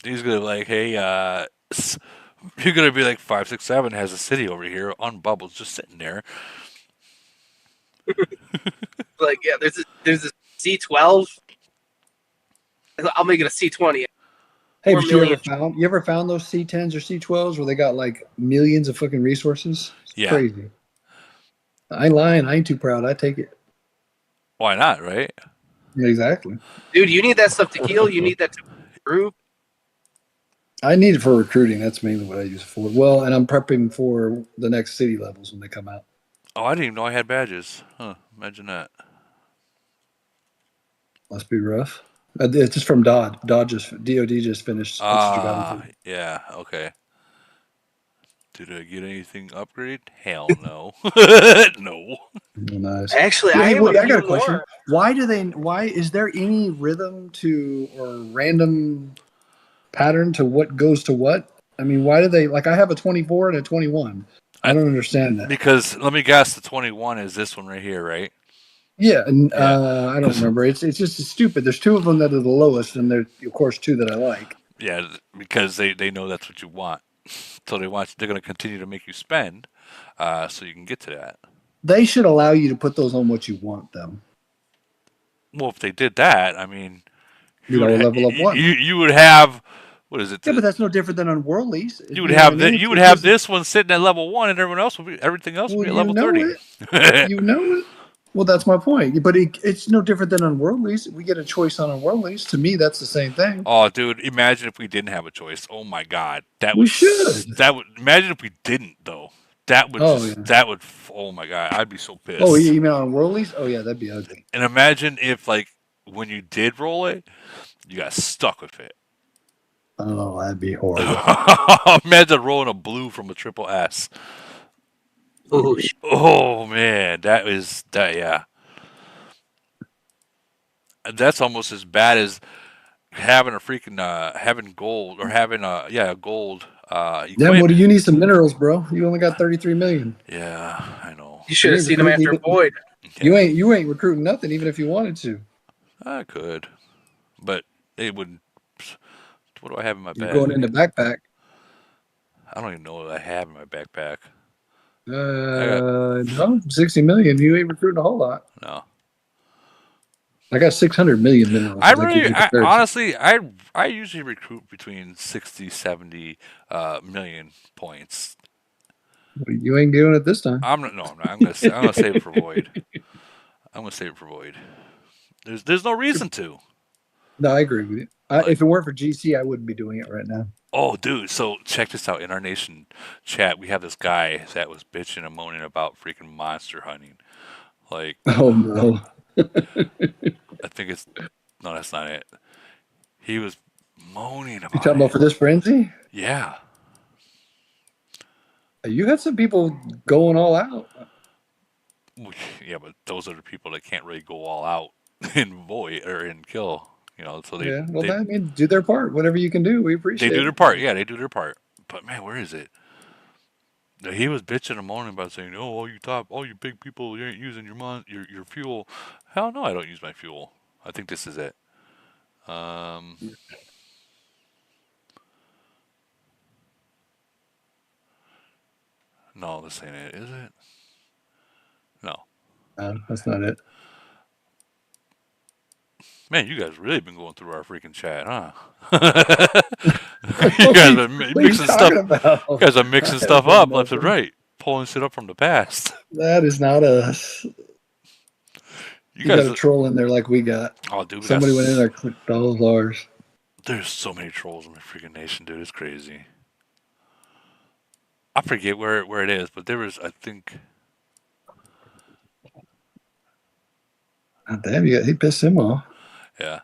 He's gonna be like, hey, you're gonna be like 567 has a city over here on bubbles just sitting there. Like yeah, there's a C12. I'll make it a C20. Hey, 4 but million. you ever found those C10s or C12s where they got like millions of fucking resources? It's Yeah. crazy. I ain't lying. I ain't too proud. I take it. Why not, right? Exactly. Dude, you need that stuff to heal. You need that to improve. I need it for recruiting. That's mainly what I use it for. Well, and I'm prepping for the next city levels when they come out. Oh, I didn't even know I had badges. Huh? Imagine that. Must be rough. It's just from DOD just finished its Ah, geography. yeah. Okay. Did I get anything upgraded? Hell no. No. Nice. Actually, Well, I hey, have a wait, I got few a question. more. Why do they? Why is there any rhythm to or random pattern to what goes to what? I mean, why do they like? I have a 24 and a 21. I I, don't understand that. because let me guess, the 21 is this one right here, right? Yeah, and Yeah. I don't Because remember. It's just stupid. There's two of them that are the lowest, and there's of course two that I like. yeah, because they know that's what you want, so they're going to continue to make you spend, so you can get to that. They should allow you to put those on what you want them. Well, if they did that, I mean, You know, level up one. you would have what is it? Yeah, but that's no different than on Worldies. You would You know what I have mean? you would It's have just this one sitting at level 1, and everything else would well, be at you level know 30. it. You know it. Well, that's my point. But it's no different than on Worldlies. We get a choice on Worldlies. To me, that's the same thing. Oh, dude, imagine if we didn't have a choice. Oh my God, We should. that would imagine if we didn't though. Oh yeah. That would oh my God, I'd be so Oh, pissed. you mean on Worldlies? Oh yeah, that'd be ugly. And imagine if like when you did roll it, you got stuck with it. Oh, that'd be horrible. Imagine rolling a blue from a triple S. Oh, Oh man, that yeah. That's almost as bad as having a freaking having gold or having a gold Then what do equipment. you need some minerals, bro? You only got 33 million. Yeah, I know. you should You have ain't seen him recruiting after even. Void. Yeah, You ain't recruiting nothing, even if you wanted to. I could, but it would. What do I have in my You're bag? going into backpack. I don't even know what I have in my backpack. I got No, 60 million. You ain't recruiting a whole lot. no. I got 600 million minerals. If that gives you comparison. Honestly, I usually recruit between 60, 70 million points. You ain't doing it this time. I'm not. No, I'm not. I'm gonna save it for Void. I'm gonna save it for Void. There's no reason to. No, I agree with you. Like, If it weren't for GC, I wouldn't be doing it right now. oh, dude. So check this out. In our nation chat, we have this guy that was bitching and moaning about freaking monster hunting. Like, Oh no! I think it's no, that's not it. He was moaning You about talking about it. for this frenzy? Yeah. You had some people going all out. Yeah, but those are the people that can't really go all out in void or in kill. So Yeah, well, I mean, do their part. Whatever you can do, we they do appreciate their it. part. Yeah, they do their part. But man, where is it? He was bitching and moaning about saying, "Oh, all you big people, you ain't using your fuel." Hell no, I don't use my fuel. I think this is it. Um, no, this ain't it, is it? No. That's not it. Man, you guys really been going through our freaking chat, huh? You what, guys are you, are what are you mixing stuff. talking about? You guys are I mixing haven't stuff done up left and nothing. right, pulling shit up from the past. That is not us. You You got guys, a troll in there like we got. oh dude, Somebody went in there, clicked all of ours. there's so many trolls in my freaking nation, dude. It's crazy. I forget where it is, but there was, I think, God damn, he pissed him off. yeah.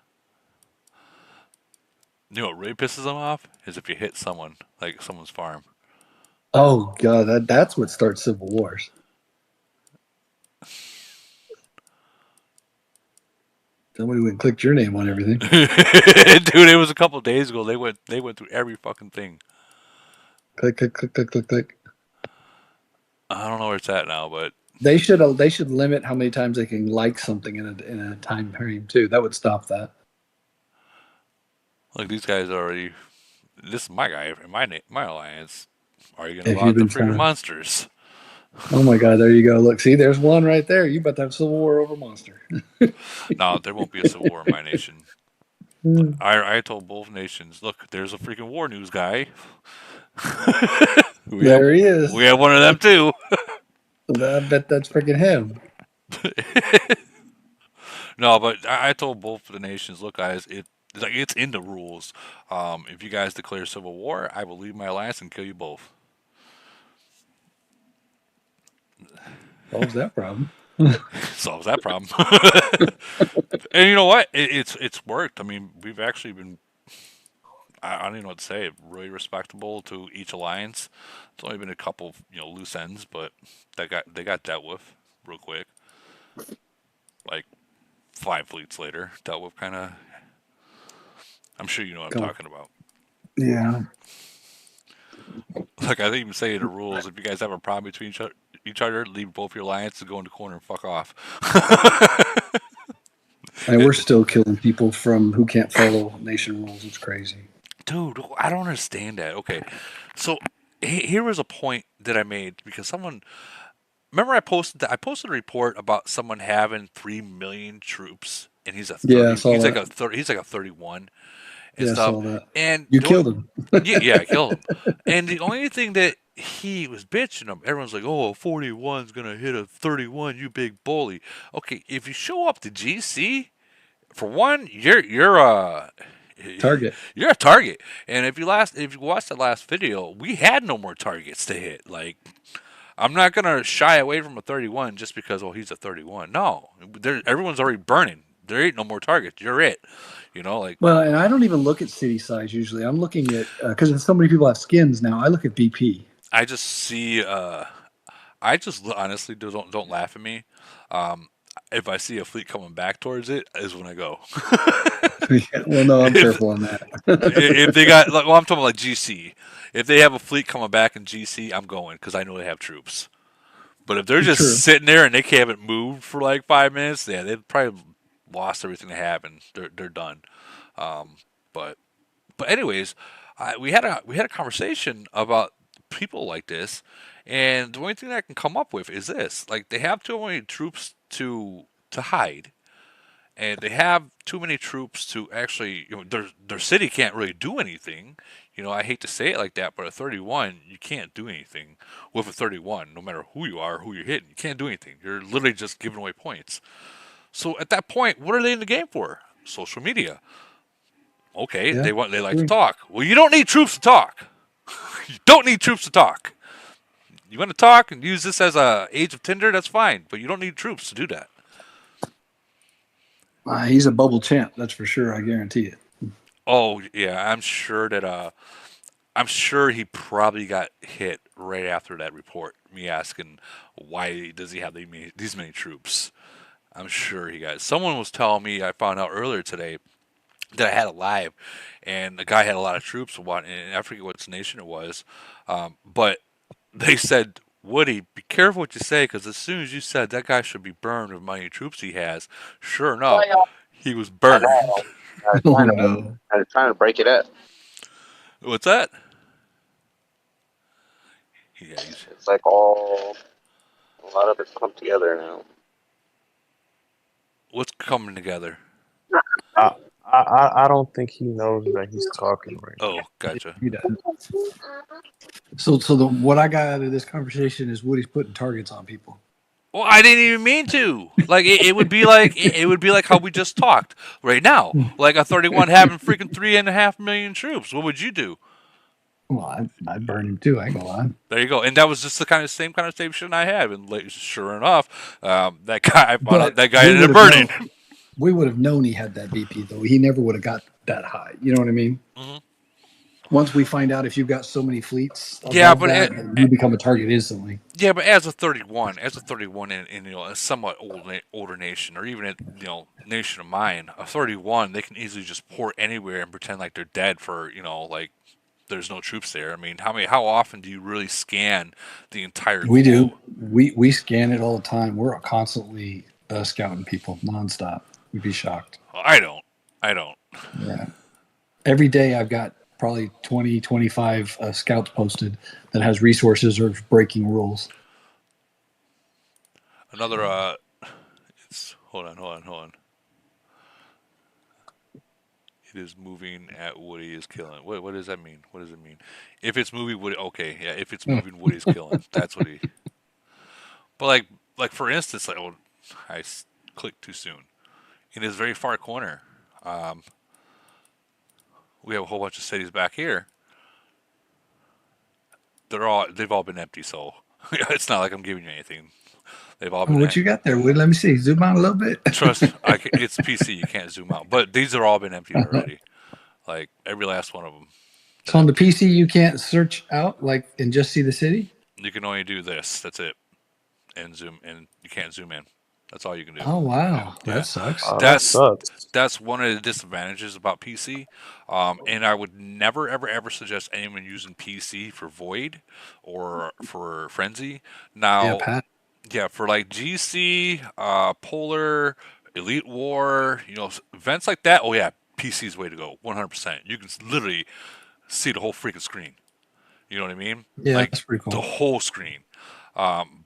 You know what really pisses them off is if you hit someone, like someone's farm. Oh god, that's what starts civil wars. Somebody went and clicked your name on everything. Dude, it was a couple of days ago. They went through every fucking thing. Click, click, click, click, click, click. I don't know where it's at now, but They should limit how many times they can like something in a time frame too. That would stop that. like these guys already. This is my guy in my alliance. Are you gonna If allow you've the been freaking trying. monsters? Oh my god, there you go. Look, see, there's one right there. You about to have civil war over monster. No, there won't be a civil war in my nation. Hmm. I told both nations, look, there's a freaking war news guy. There he is. We have one of them too. I bet that's freaking him. No, but I told both of the nations, look, guys, it's in the rules. If you guys declare civil war, I will leave my alliance and kill you both. Solves that problem. Solves that problem. And you know what? It's worked. I mean, we've actually been. I don't even know what to say. Really respectable to each alliance. It's only been a couple, loose ends, but they got dealt with real quick. Like 5 fleets later, dealt with kind of. I'm sure you know what I'm Go. talking about. Yeah. Like I even say in the rules, if you guys have a problem between each other, leave both your alliances, go in the corner, and fuck off. And we're still killing people from who can't follow nation rules. It's crazy. Dude, I don't understand that. Okay, so here was a point that I made because someone remember I posted a report about someone having 3 million troops and he's a Yeah, I 30 saw that. he's like a 31 and Yeah, I stuff saw that. and You killed him. yeah, I killed him. And the only thing that he was bitching him, everyone's like, "Oh, a 41's gonna hit a 31, you big bully." Okay, if you show up to GC, for one, Target. you're a target. And if you watch the last video, we had no more targets to hit. Like I'm not gonna shy away from a 31 just because he's a 31. No, everyone's already burning. There ain't no more targets. You're it. Like Well, and I don't even look at city size usually. I'm looking at because so many people have skins now. I look at BP. I just see. I just honestly don't laugh at me. Um, if I see a fleet coming back towards it, is when I go. Well, no, I'm if careful on that. if they got, well, I'm talking like GC. If they have a fleet coming back in GC, I'm going because I know they have troops. But if they're just True. sitting there and they haven't moved for like 5 minutes, yeah, they've probably lost everything they have and they're done. Um, but anyways, we had a conversation about people like this, and the only thing that I can come up with is this: like they have too many troops to hide, and they have too many troops to actually, their city can't really do anything. I hate to say it like that, but a 31, you can't do anything with a 31, no matter who you are, who you're hitting. You can't do anything. You're literally just giving away points. So at that point, what are they in the game for? Social media. Okay, Yeah. they like to True. talk. Well, you don't need troops to talk. You don't need troops to talk. You want to talk and use this as a age of Tinder, that's fine, but you don't need troops to do that. He's a bubble champ. That's for sure. I guarantee it. Oh yeah, I'm sure he probably got hit right after that report. Me asking why does he have these many troops? I'm sure he got. Someone was telling me, I found out earlier today that I had a live, and the guy had a lot of troops. And I forget what nation it was, but they said, Woody, be careful what you say, because as soon as you said that guy should be burned with how many troops he has, sure enough, he was I burned. know. I was Oh trying to, no. I was trying to break it up. What's that? Yeah, It's like a lot of it's clumped together now. what's coming together? I don't think he knows that he's talking right now. Oh, gotcha. He doesn't. So what I got out of this conversation is Woody's putting targets on people. Well, I didn't even mean to. Like it would be like it would be like how we just talked right now. Like a 31 having freaking 3.5 million troops. What would you do? Well, I'd burn him too. I ain't gonna lie. There you go. And that was just the same conversation I had. And like, sure enough, that guy I found out But that guy we ended would up have burning. known. We would have known he had that BP though. He never would have got that high. You know what I mean? Hmm. Once we find out if you've got so many fleets Yeah, above but that, then you become a target instantly. yeah, but as a 31 in a somewhat older nation, or even a nation of mine, a 31 they can easily just port anywhere and pretend like they're dead for like there's no troops there. I mean, how often do you really scan the entire We do. globe? We scan it all the time. We're constantly scouting people nonstop. You'd be shocked. I don't. I don't. Yeah. Every day I've got probably 20, 25 scouts posted that has resources or breaking rules. Another it's hold on. It is moving at Woody is killing. What does that mean? What does it mean? If it's moving Woody, okay, yeah. If it's moving Woody's killing, that's what he. But like for instance, like clicked too soon. In this very far corner, um, we have a whole bunch of cities back here. They've all been empty, so it's not like I'm giving you anything. They've all Oh, been what you got there? Wait, let me see. Zoom out a little bit. trust. It's PC. You can't zoom out, but these are all been emptied already. Like every last one of them been So on the emptied. PC, you can't search out like and just see the city. You can only do this. That's it, and zoom, and you can't zoom in. That's all you can do. Oh wow, Yeah, that sucks. Oh, that that's sucks. that's one of the disadvantages about PC. And I would never, ever, ever suggest anyone using PC for Void or for Frenzy. Yeah, Now, Pat. yeah, for like GC, Polar, Elite War, events like that. Oh yeah, PC's way to go. 100%. You can literally see the whole freaking screen. You know what I mean? Yeah, Like that's pretty the cool. whole screen.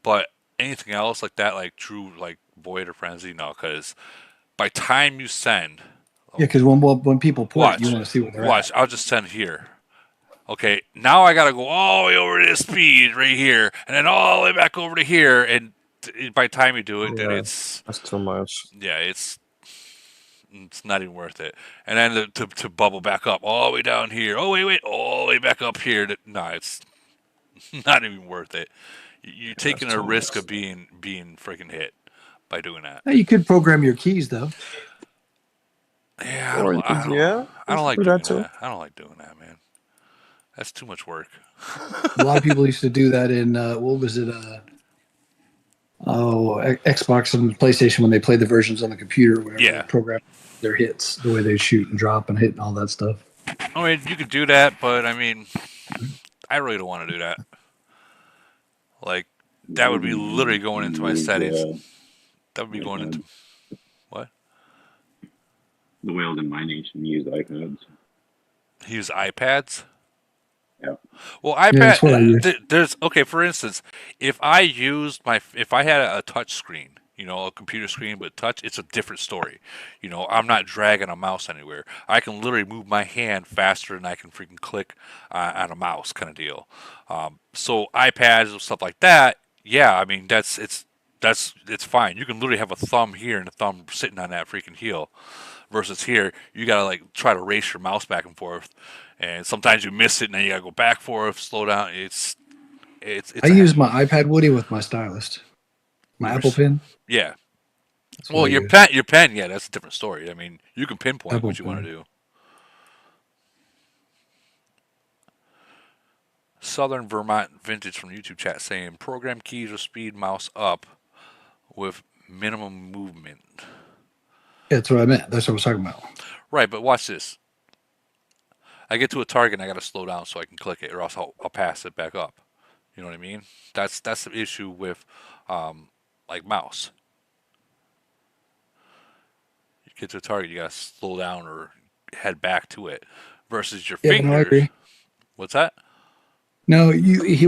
But anything else like that, like true, like Void or Frenzy, no, because by time you send, Yeah, oh, because when people port, you watch, want to see where they're watch, at. I'll just send here. Okay, now I gotta go all the way over to this speed right here, and then all the way back over to here, and by the time you do it, then Yeah, that's too much. yeah, it's not even worth it. And then to bubble back up all the way down here. Oh wait, all the way back up here. No, it's not even worth it. You're Yeah, that's taking a too risk much. of being freaking hit by doing that. Now you could program your keys though. Yeah, Or yeah, I you don't should like do that doing too. that. I don't like doing that, man. That's too much work. A lot of people used to do that in what was it? Xbox and PlayStation when they played the versions on the computer, whenever they Yeah, program their hits, the way they shoot and drop and hit and all that stuff. I mean you could do that, but I mean I really don't want to do that. Like that would be literally going into my Use settings. That would be going into iPads. what? The whales in my nation use iPads. Use iPads. Yeah. Well, Yeah, that's what I iPad. use. There's okay. For instance, if I had a touch screen, a computer screen but touch, it's a different story. I'm not dragging a mouse anywhere. I can literally move my hand faster than I can freaking click on a mouse, kind of deal. So iPads and stuff like that. Yeah, I mean it's fine. You can literally have a thumb here and a thumb sitting on that freaking heel. Versus here, you gotta like try to race your mouse back and forth, and sometimes you miss it, and then you gotta go back forth, slow down. I It's a use my iPad Woody with my stylist, my Apple yours. Pen. Yeah. That's what Well, I use. your pen, yeah, that's a different story. I mean, you can pinpoint Apple what you want to Pen. do. Southern Vermont Vintage from YouTube chat saying program keys or speed mouse up with minimum movement. That's what I meant. That's what I was talking about. Right, but watch this. I get to a target and I gotta slow down so I can click it, or else I'll pass it back up. You know what I mean? That's the issue with like mouse. You get to a target, you gotta slow down or head back to it. Versus your Yeah, no, I fingers. agree. What's that? No,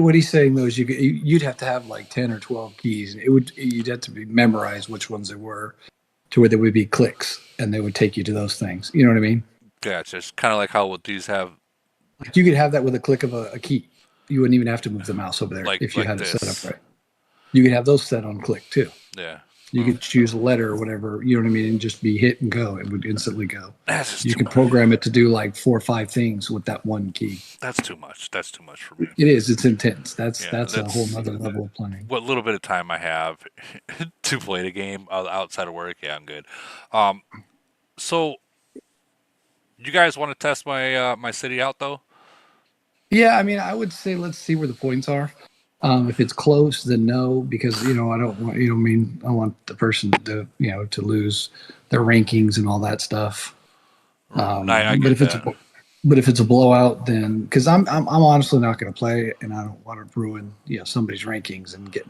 what he's saying though is you'd have to have like 10 or 12 keys. You'd have to be memorize which ones they were to where there would be clicks and they would take you to those things. You know what I mean? Gotcha. It's kind of like how what these have, Like you could have that with a click of a key. You wouldn't even have to move the mouse over there if you like had it set up this. right. You could have those set on click too. Yeah. You could choose a letter or whatever, you know what I mean, and just be hit and go. It would instantly go. That's just You too can much. program it to do like 4 or 5 things with that one key. That's too much. That's too much for me. It is. It's intense. That's Yeah, that's a whole that's nother level of playing. what little bit of time I have to play the game outside of work. Yeah, I'm good. So you guys want to test my city out though? Yeah, I mean, I would say let's see where the points are. If it's close, then no, because I don't want I want the person to to lose their rankings and all that stuff. I But get if it's that. a blowout, then because I'm honestly not going to play, and I don't want to ruin somebody's rankings and get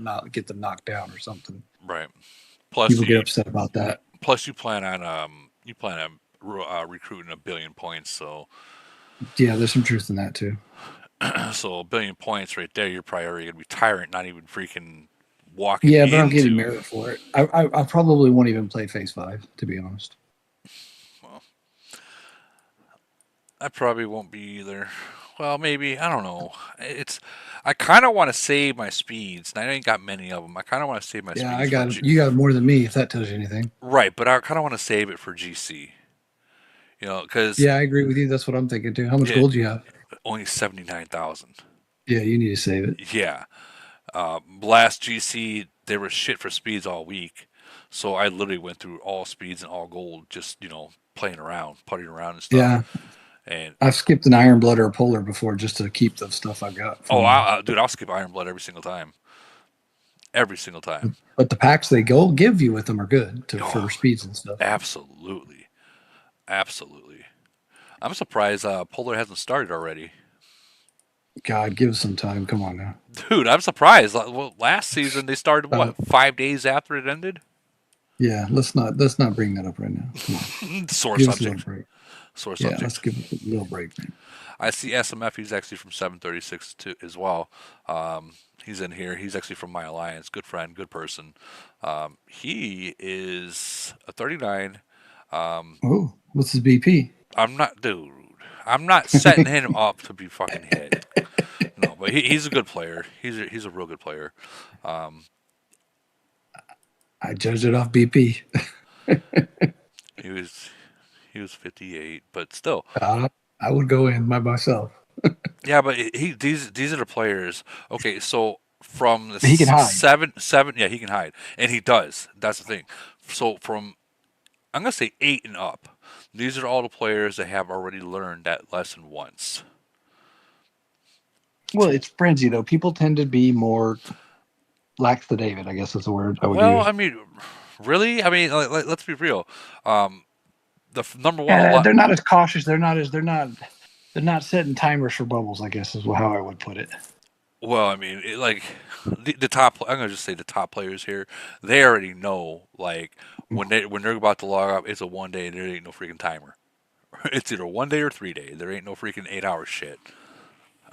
them knocked down or something. Right. Plus People get you upset about that. you plan on recruiting a billion points. So Yeah, there's some truth in that too. so a billion points right there. You're probably already gonna be tyrant, not even freaking walking Yeah, but I'm getting into. merit for it. I probably won't even play Phase 5, to be honest. Well, I probably won't be either. Well, maybe I don't know. I kind of want to save my speeds, and I ain't got many of them. I kind of want to save my Yeah, I speeds for got you got more than me if that tells you anything. right, but I kind of want to save it for GC. You know, because Yeah, I agree with you. That's what I'm thinking too. How much yeah, gold do you have? only 79,000. Yeah, you need to save it. Yeah, last GC there was shit for speeds all week, so I literally went through all speeds and all gold, just playing around, putting around and stuff. Yeah, And I've skipped an iron blood or a polar before just to keep the stuff I got oh, from. dude, I'll skip Iron Blood every single time. But the packs they go give you with them are good for Oh, speeds and stuff. absolutely, absolutely. I'm surprised Polar hasn't started already. God, give us some time. Come on now. Dude, I'm surprised. Well, last season they started Uh, what 5 days after it ended. yeah, let's not bring that up right now. Come on, Sore give us a little subject. break. Sore Yeah, let's subject. give it a little break, man. I see SMF. He's actually from 736 too, as well. He's in here. He's actually from my alliance. Good friend, good person. He is a 39. Oh, what's his BP? I'm not, dude. I'm not setting him up to be fucking hit. No, but he's a good player. He's a real good player. Um, I judged it off BP. he was he was 58, but still, I would go in by myself. yeah. But these are the players. Okay, so from the He can hide. seven, yeah, he can hide, and he does. That's the thing. So from I'm gonna say 8 and up, these are all the players that have already learned that lesson once. Well, it's frenzy though. People tend to be more lax to David. I guess is the word I would Well, use. I mean, really, I mean, let's be real. Number one, a lot. They're not as cautious. They're not setting timers for bubbles. I guess is how I would put it. Well, I mean, like the top. I'm gonna just say the top players here. They already know, like when they're about to log off, it's a 1 day. There ain't no freaking timer. It's either 1 day or 3 day. There ain't no freaking 8 hour shit.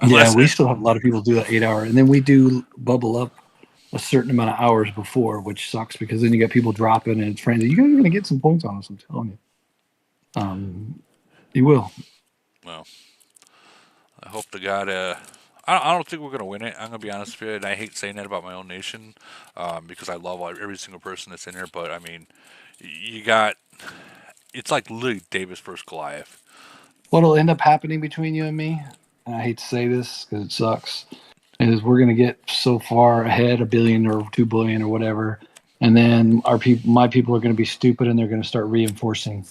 Yeah, Unless we still have a lot of people do that 8 hour, and then we do bubble up a certain amount of hours before, which sucks because then you got people dropping and it's frenzy. You're gonna get some points on us. I'm telling you. You will. well, I hope to God. I don't think we're gonna win it. I'm gonna be honest with you, and I hate saying that about my own nation, because I love every single person that's in there. But I mean, you got it's like literally Davis versus Goliath. What'll end up happening between you and me, and I hate to say this because it sucks, is we're gonna get so far ahead, 1 billion or 2 billion or whatever, and then my people are gonna be stupid and they're gonna start reinforcing,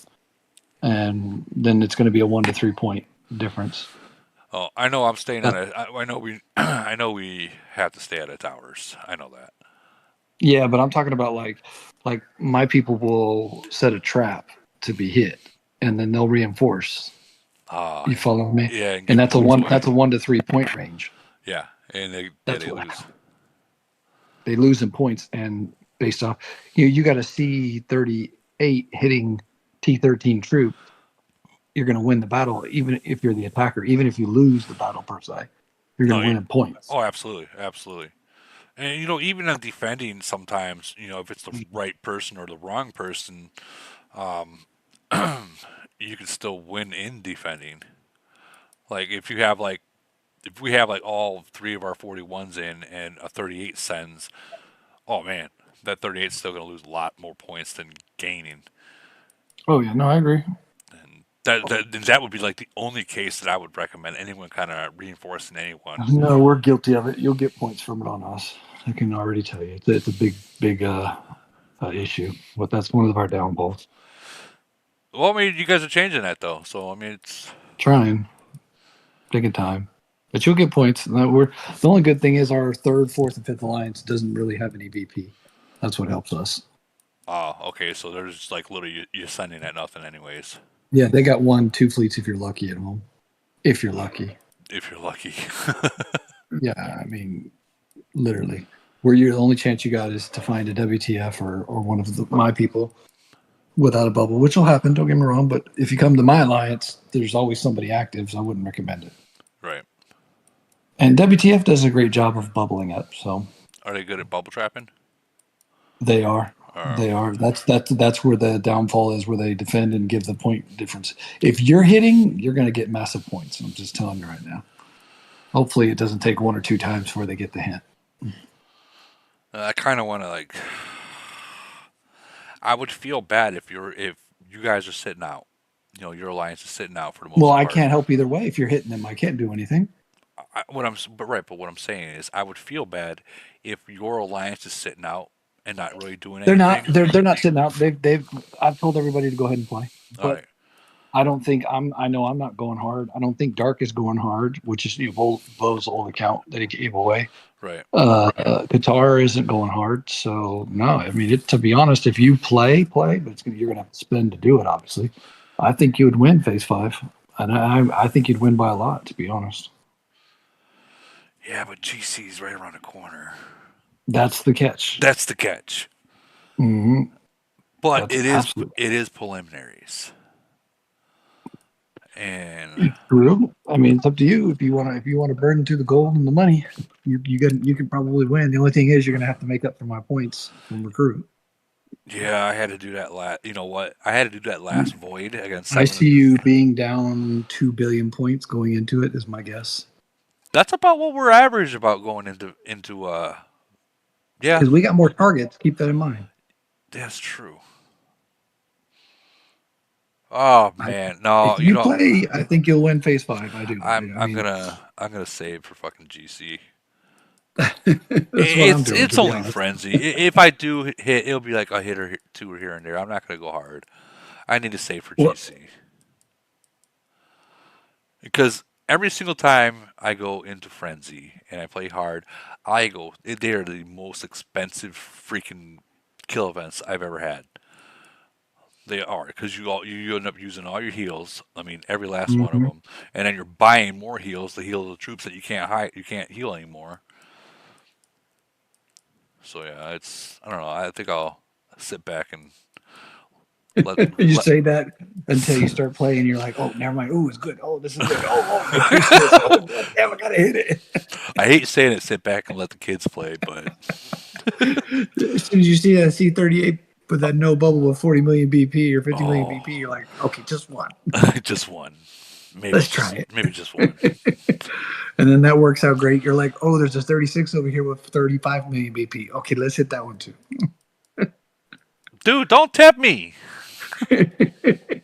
and then it's gonna be a 1 to 3 point difference. Oh, I know I'm staying That, on it. I know we I know we have to stay at the towers. I know that. yeah, but I'm talking about like my people will set a trap to be hit, and then they'll reinforce. Ah, You follow me? yeah, and And give that's a points one. away. That's a 1 to 3 point range. Yeah, and That's they what lose. they lose in points, and based off you got a C-38 hitting T-13 troop, you're going to win the battle, even if you're the attacker. Even if you lose the battle per se, you're going No, to win in points. oh, absolutely, absolutely. And even in defending, sometimes if it's the right person or the wrong person, um, you can still win in defending. Like if we have like all three of our 41s in and a 38 sends, oh man, that 38 is still going to lose a lot more points than gaining. Oh yeah, no, I agree. And that would be like the only case that I would recommend anyone kind of reinforcing anyone. No, we're guilty of it. You'll get points from it on us. I can already tell you, it's a big issue. But that's one of our downfalls. Well, I mean, you guys are changing that though, so I mean, it's Trying, taking time, but you'll get points. We're the only good thing is our third, fourth, and fifth alliance doesn't really have any VP. That's what helps us. okay. So there's like literally you're sending at nothing anyways, Yeah, they got 1, 2 fleets if you're lucky at home. If you're lucky. if you're lucky. Yeah, I mean, literally. Where the only chance you got is to find a WTF or one of my people without a bubble, which will happen. Don't get me wrong, but if you come to my alliance, there's always somebody active, so I wouldn't recommend it. Right. And WTF does a great job of bubbling up, so Are they good at bubble trapping? they are. Or, They are. That's where the downfall is, where they defend and give the point difference. If you're hitting, you're going to get massive points. I'm just telling you right now. Hopefully, it doesn't take 1 or 2 times before they get the hint. I kind of want to like. I would feel bad if you guys are sitting out. Your alliance is sitting out for the Well, most I part. can't help either way. If you're hitting them, I can't do anything. But what I'm saying is, I would feel bad if your alliance is sitting out and not really doing They're not. anything. They're not sitting out. They've. I've told everybody to go ahead and play, All but right, I don't think I'm. I know I'm not going hard. I don't think Dark is going hard, which is Bo's old account that he gave away. right. Qatar isn't going hard, so no. I mean, to be honest, if you play, but you're gonna have to spend to do it. Obviously, I think you would win phase 5, and I think you'd win by a lot. To be honest, Yeah, but GC is right around the corner. that's the catch. That's the catch. Hmm. But That's it is absolutely it is preliminaries, and true. I mean, it's up to you if you want to burn to the gold and the money. You can probably win. The only thing is you're gonna have to make up for my points from recruit. yeah, I had to do that last. You know what? I had to do that last void against I seven. see you being down 2 billion points going into it is my guess. That's about what we're average about going into. Yeah, Because we got more targets. Keep that in mind. that's true. Oh I, man, no, if you play, I think you'll win phase 5. I do. I'm I I'm mean, gonna I'm gonna save for fucking GC. that's what I'm doing. It's To be only honest, frenzy. If I do hit, it'll be like a hit or two here and there. I'm not gonna go hard. I need to save for well, GC because every single time I go into frenzy and I play hard, they are the most expensive freaking kill events I've ever had. They are because you end up using all your heals. I mean, every last one of mhm. them, and then you're buying more heals to heal the troops that you can't heal anymore. So yeah, it's I don't know. I think I'll sit back and let You let. say that until you start playing. You're like, oh, never mind. Oh, it's good. Oh, this is good. Oh, they push this. Oh, God damn, I gotta hit it. I hate saying it. Sit back and let the kids play, but As soon as you see that C38 with that no bubble with 40 million BP or 50 million oh, BP, you're like, okay, just one. just one, Let's try it. maybe just one. And then that works out great. You're like, oh, there's a 36 over here with 35 million BP. Okay, let's hit that one too. Dude, don't tempt me.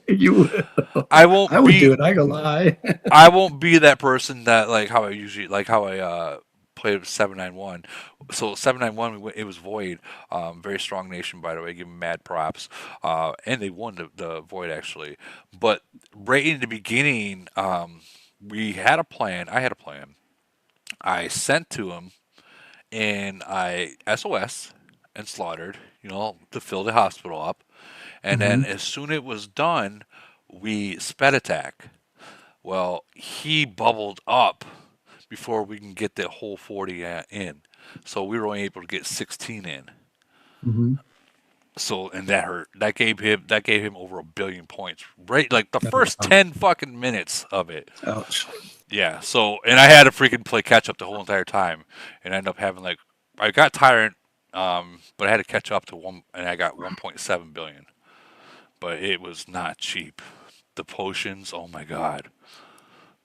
You will. I I won't would be do it. I gonna lie. I won't be that person that like how I played with 791. So 791 it was void. Very strong nation by the way. Give them mad props. And they won the void actually. But right in the beginning, we had a plan. I had a plan. I sent to him and I SOS and slaughtered. To fill the hospital up. And then Hmm. as soon as it was done, we sped attack. Well, he bubbled up before we can get the whole 40 in. So we were only able to get 16 in. Hmm. So and that hurt. That gave him over 1 billion points. Right, like the first 10 fucking minutes of it. Ouch. Yeah. So and I had to freaking play catch up the whole entire time, and I ended up having like I got tired, but I had to catch up to one, and I got 1.7 billion. But it was not cheap. The potions, oh my god,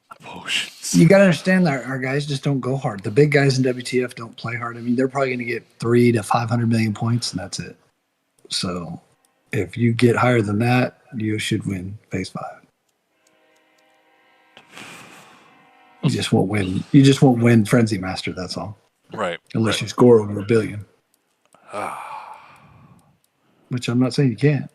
the potions. You got to understand that our guys just don't go hard. The big guys in WTF don't play hard. I mean, they're probably going to get 300 to 500 million points, and that's it. So, if you get higher than that, you should win phase 5. You just won't win. You just won't win Frenzy Master. That's all. Right, Unless right. you score over 1 billion, which I'm not saying you can't.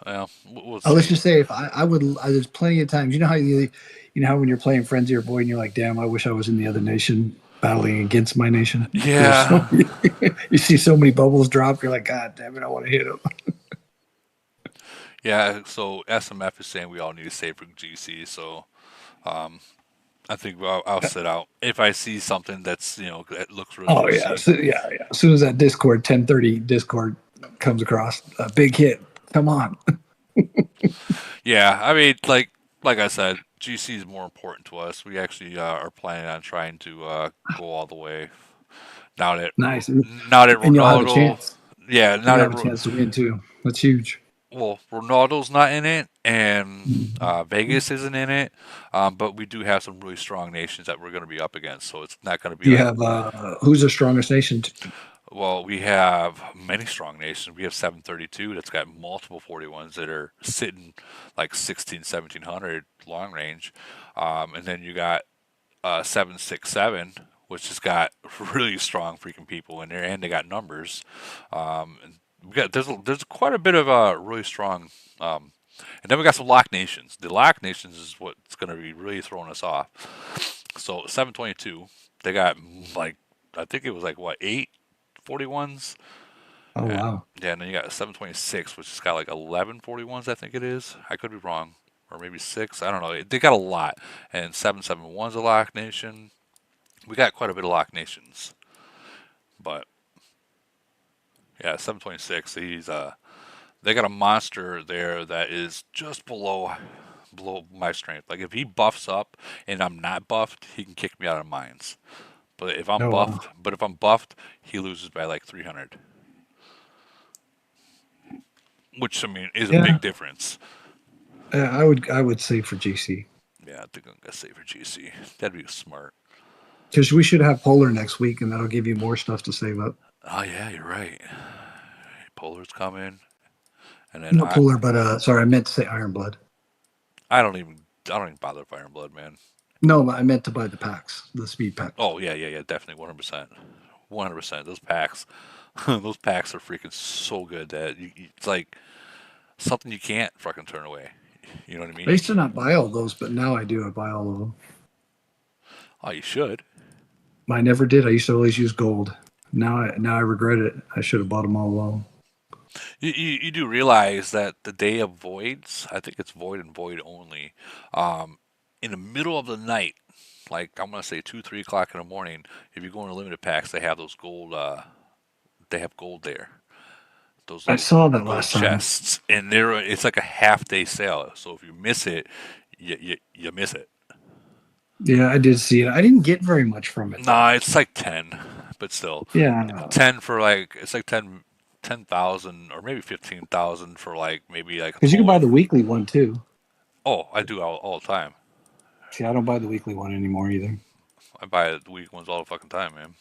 Well, we'll Let's see. just say if I would, there's plenty of times. You know how when you're playing Frenzy or Void, and you're like, damn, I wish I was in the other nation battling against my nation. Yeah, You see so many bubbles drop. You're like, God damn it, I want to hit them. yeah. So SMF is saying we all need to save for GC. So um, I think I'll sit out if I see something that looks real Oh yeah, juicy. so, yeah, yeah. As soon as that Discord 1030 Discord comes across, a big hit. Come on. Yeah, I mean, like I said, GC is more important to us. We actually are planning on trying to go all the way now that Nice, now that and you'll have a Ronaldo. chance. Yeah, And now you'll that have a chance to win too. That's huge. well, Ronaldo's not in it, and Mhm. Vegas isn't in it. But we do have some really strong nations that we're going to be up against. So it's not going to be Do you like, have who's the strongest nation? well, we have many strong nations. We have 732 that's got multiple 41s that are sitting like 16, 1700 long range. And then you got 767, which has got really strong freaking people in there, and they got numbers. And we got there's quite a bit of really strong. Um, and then we got some lock nations. The lock nations is what's going to be really throwing us off. So 722, they got like I think it was like what 841s. Oh And, wow. yeah, and then you got 726, which has got like 1141s. I think it is. I could be wrong, or maybe six. I don't know. They got a lot. And 771's a lock nation. We got quite a bit of lock nations, but yeah, 726. They got a monster there that is just below my strength. Like if he buffs up and I'm not buffed, he can kick me out of mines. Oh wow. But if I'm buffed, he loses by like 300, which I mean is a Yeah, big difference. I would say for GC Yeah, I think I'm gonna save for GC. That'd be smart. because we should have Polar next week, and that'll give you more stuff to save up. Oh yeah, you're right. Polar's coming, and then Not Polar, but sorry, I meant to say Iron Blood. I don't even bother with Iron Blood, man. No, but I meant to buy the packs, the speed packs. Oh yeah, definitely 100%, 100%. Those packs, those packs are freaking so good that it's like something you can't fucking turn away. You know what I mean? I used to not buy all those, but now I do. I buy all of them. Oh, you should. I never did. I used to always use gold. Now I regret it. I should have bought them all along. You do realize that the day of voids, I think it's void and void only. Um, in the middle of the night, like I'm gonna say 2, 3 o'clock in the morning, if you go into limited packs, they have those gold. They have gold there. Those I little saw that gold last time. chests, and it's like a half day sale. So if you miss it, you miss it. Yeah, I did see it. I didn't get very much from it though. Nah, it's like 10, but still, Yeah, 10 for like it's like 10,000 or maybe 15,000 for like maybe like a because you can total buy of. the weekly one too. Oh, I do all the time. See, I don't buy the weekly one anymore either. I buy the week ones all the fucking time, man.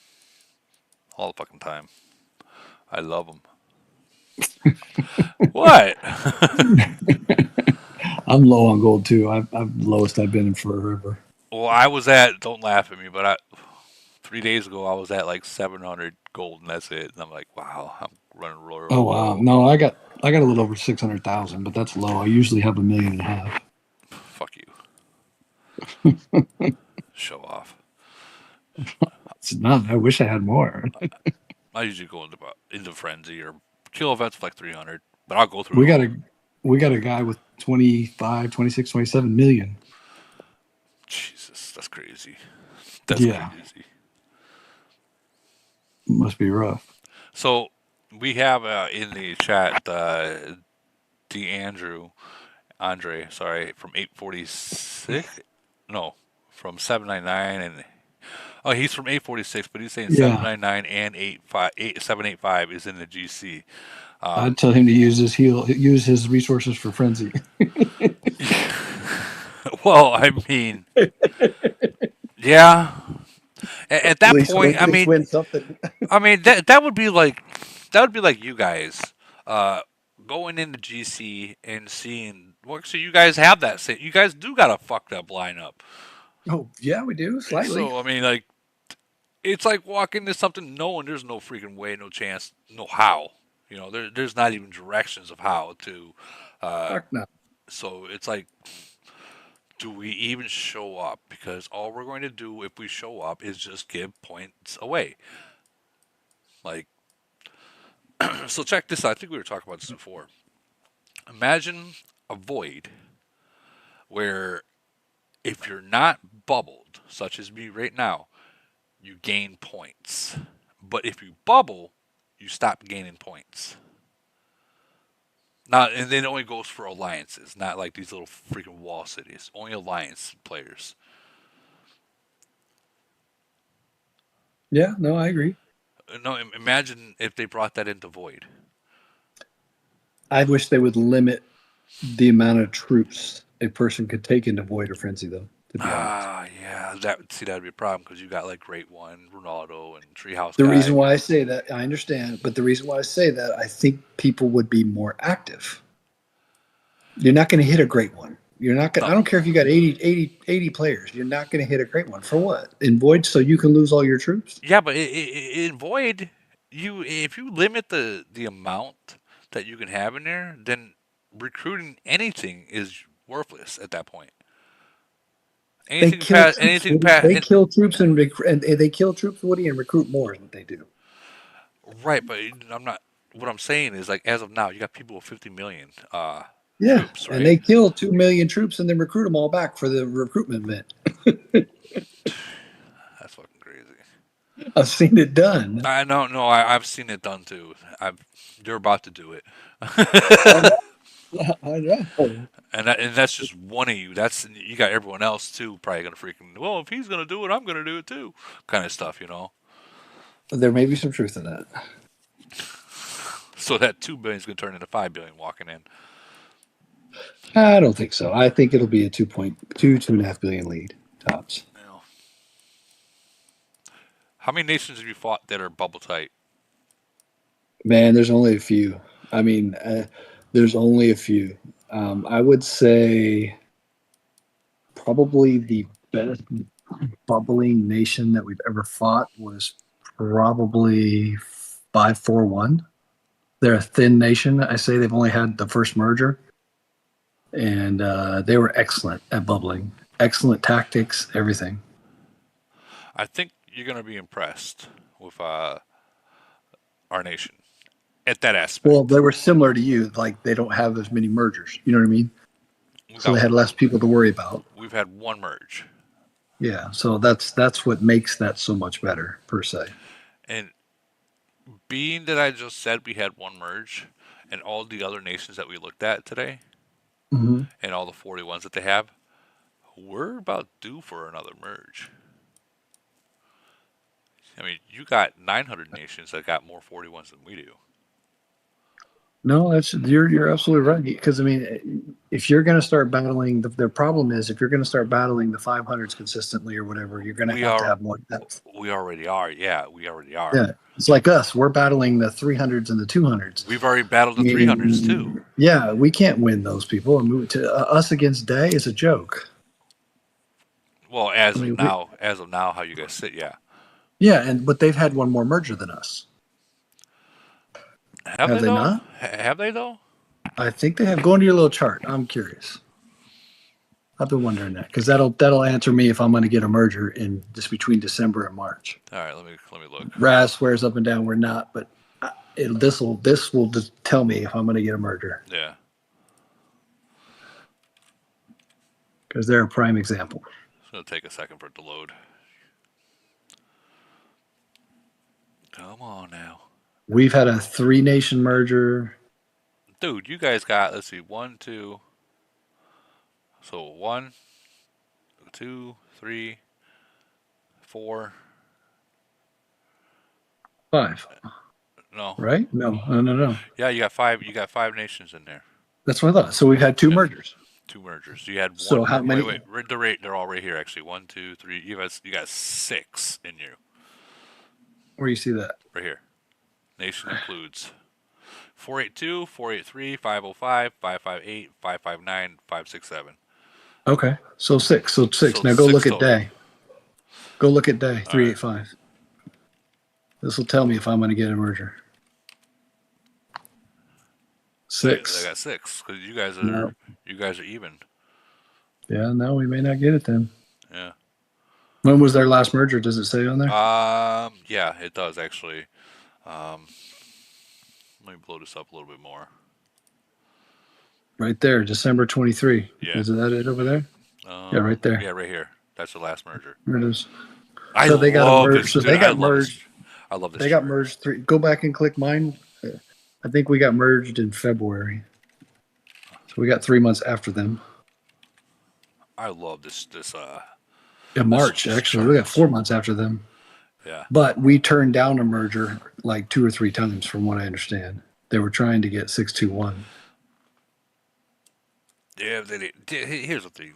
All the fucking time. I love them. What? I'm low on gold too. I'm the lowest I've been in forever. Well, I was at. Don't laugh at me, but 3 days ago I was at like 700 gold, and that's it. And I'm like, wow, I'm running Oh real wow, low. no, I got a little over 600,000, but that's low. I usually have 1.5 million. Fuck you. Show off. It's not. I wish I had more. I usually go into frenzy or kill events with like 300, but I'll go through We it got all. a we got a guy with 25, 26, 27 million. Jesus, that's crazy. That's Yeah, crazy. must be rough. So we have in the chat DeAndrew Andre, sorry, from 846. No, from 799 and oh, he's from 846, but he's saying Yeah, 799 and 785 is in the GC. I'd Um, tell him to use his resources for frenzy. well, I mean, yeah. At At that least point, win, at least win something. I mean that would be like you guys uh, going into GC and seeing. Well, so you guys have that. You guys do got a fucked up lineup. Oh yeah, we do slightly. So I mean, like it's like walking into something knowing there's no freaking way, no chance, no how. There's not even directions of how to. Uh, Fuck no. so it's like, do we even show up? Because all we're going to do if we show up is just give points away. Like, so check this out. I think we were talking about this before. Imagine a void where if you're not bubbled, such as me right now, you gain points. But if you bubble, you stop gaining points. Not, and then it only goes for alliances, not like these little freaking wall cities. Only alliance players. Yeah, no, I agree. No, imagine if they brought that into Void. I wish they would limit the amount of troops a person could take into Void or Frenzy, though. To be honest, Yeah, that'd be a problem because you got like Great One, Ronaldo, and Treehouse the reason Guy. why I say that, I understand, but the reason why I say that, I think people would be more active. You're not going to hit a great one. You're not going. I No, don't care if you got 80 players. You're not going to hit a great one for what? In Void, so you can lose all your troops. yeah, but in Void, if you limit the amount that you can have in there, then recruiting anything is worthless at that point. They Anything kill past troops, anything Woody. past They kill troops and they kill troops, Woody, and recruit more than they do. right, but I'm not. What I'm saying is like as of now, you got people with 50 million Yeah, troops, and right? they kill 2 million troops and then recruit them all back for the recruitment event. That's fucking crazy. I've seen it done. I know, no, I've seen it done too. You're about to do it. I know. I know. And that's just one of you. That's you got everyone else too. Probably gonna freaking well, if he's gonna do it, I'm gonna do it too. Kind of stuff, you know. There may be some truth in that. So that 2 billion is gonna turn into 5 billion walking in. I don't think so. I think it'll be a 2.2 2.5 billion lead tops. You know. How many nations have you fought that are bubble tight? Man, there's only a few. I mean, there's only a few. I would say probably the best bubbling nation that we've ever fought was probably 541. They're a thin nation. I say they've only had the first merger, and they were excellent at bubbling. Excellent tactics, everything. I think you're gonna be impressed with our nation at that Well, aspect. they were similar to you. Like they don't have as many mergers. You know what I mean? We So got they had less people to worry about. we've had one merge, Yeah. So that's what makes that so much better per se. and being that I just said we had one merge, and all the other nations that we looked at today, Mm-hmm. and all the 41s that they have, we're about due for another merge. I mean, you got 900 nations that got more 41s than we do. No, that's you're absolutely right. Because I mean, if you're going to start battling, the problem is if you're going to start battling the 500s consistently or whatever, you're going We to are, have more depth. we already are. Yeah, we already are. Yeah, it's like us. We're battling the 300s and the 200s. We've already battled I the 300s too. mean, yeah, we can't win those people. And move to us against Day is a joke. Well, I mean, as of now, how you guys sit, yeah. yeah, but they've had one more merger than us. Have Have they they though? not? Have they though? I think they have. Go into your little chart. I'm curious. I've been wondering that because that'll answer me if I'm going to get a merger in just between December and March. All right, let me look. Raz swears up and down we're not, but this will just tell me if I'm going to get a merger Yeah. because they're a prime example. It's gonna take a second for it to load. Come on now, We've had a 3 nation merger. dude. You guys got, let's see, one, two. So 1, 2, 3, 4. 5, No. right? No. Yeah, you got 5. You got 5 nations in there. That's what I thought. So we've had 2 Yeah. mergers. 2 mergers. You had So one. how many? Wait. The rate. They're all right here. Actually, 1, 2, 3. You got 6 in you Where you see that? right here. Nation includes 482, 483, 505, 558, 559, 567. Okay, so 6. So 6. So Now go 6 look at total. Day. Go look at Day. All right. 385. This will tell me if I'm going to get a merger. They 6. got 6 because you guys No. are even. Yeah, no, we may not get it then. Yeah. When was their last merger? Does it say on there? Yeah, it does actually. Let me blow this up a little bit more. Right there, December 23. Yeah. Is that it over there? Yeah, right there. Yeah, right here. That's the last merger. There it is. I So they got a love merge. this. So Dude, they I got love merged. this. I love this. They got chart. merged 3. Go back and click mine. I think we got merged in February. So we got 3 months after them. I love this. In March, this actually, chart we got is- 4 months after them. Yeah. But we turned down a merger like 2 or 3 times, from what I understand. They were trying to get 621. Yeah, here's the thing.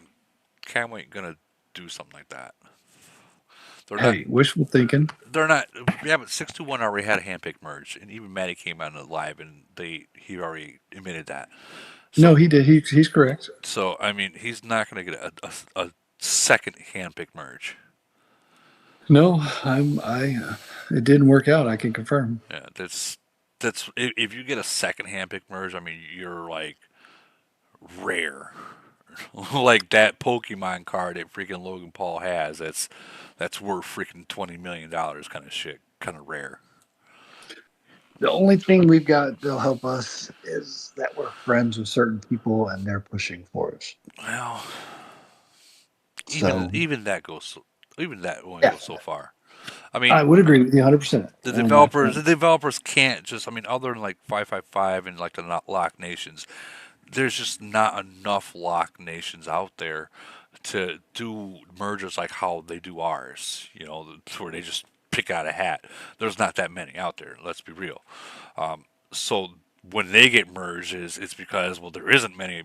Cam ain't gonna do something like that. They're not. Hey, wishful thinking. They're not. Yeah, but 621 already had a handpick merge, and even Matty came out in the live, and he already admitted that. No, So he did. He's correct. I mean, he's not gonna get a second handpick merge. No, it didn't work out. I can confirm. Yeah, that's if you get a second handpick merge, I mean, you're like rare. Like that Pokemon card that freaking Logan Paul has. That's worth freaking $20 million, kind of shit, kind of rare. The only thing we've got that'll help us is that we're friends with certain people and they're pushing for us. Well, So even that only yeah, goes so far. I mean, I would agree with you 100% the on that developers front. the developers can't just. I mean, other than like 555 and like the lock nations, there's just not enough lock nations out there to do mergers like how they do ours. You know, where they just pick out a hat. There's not that many out there. Let's be real. So when they get merged, it's because well there isn't many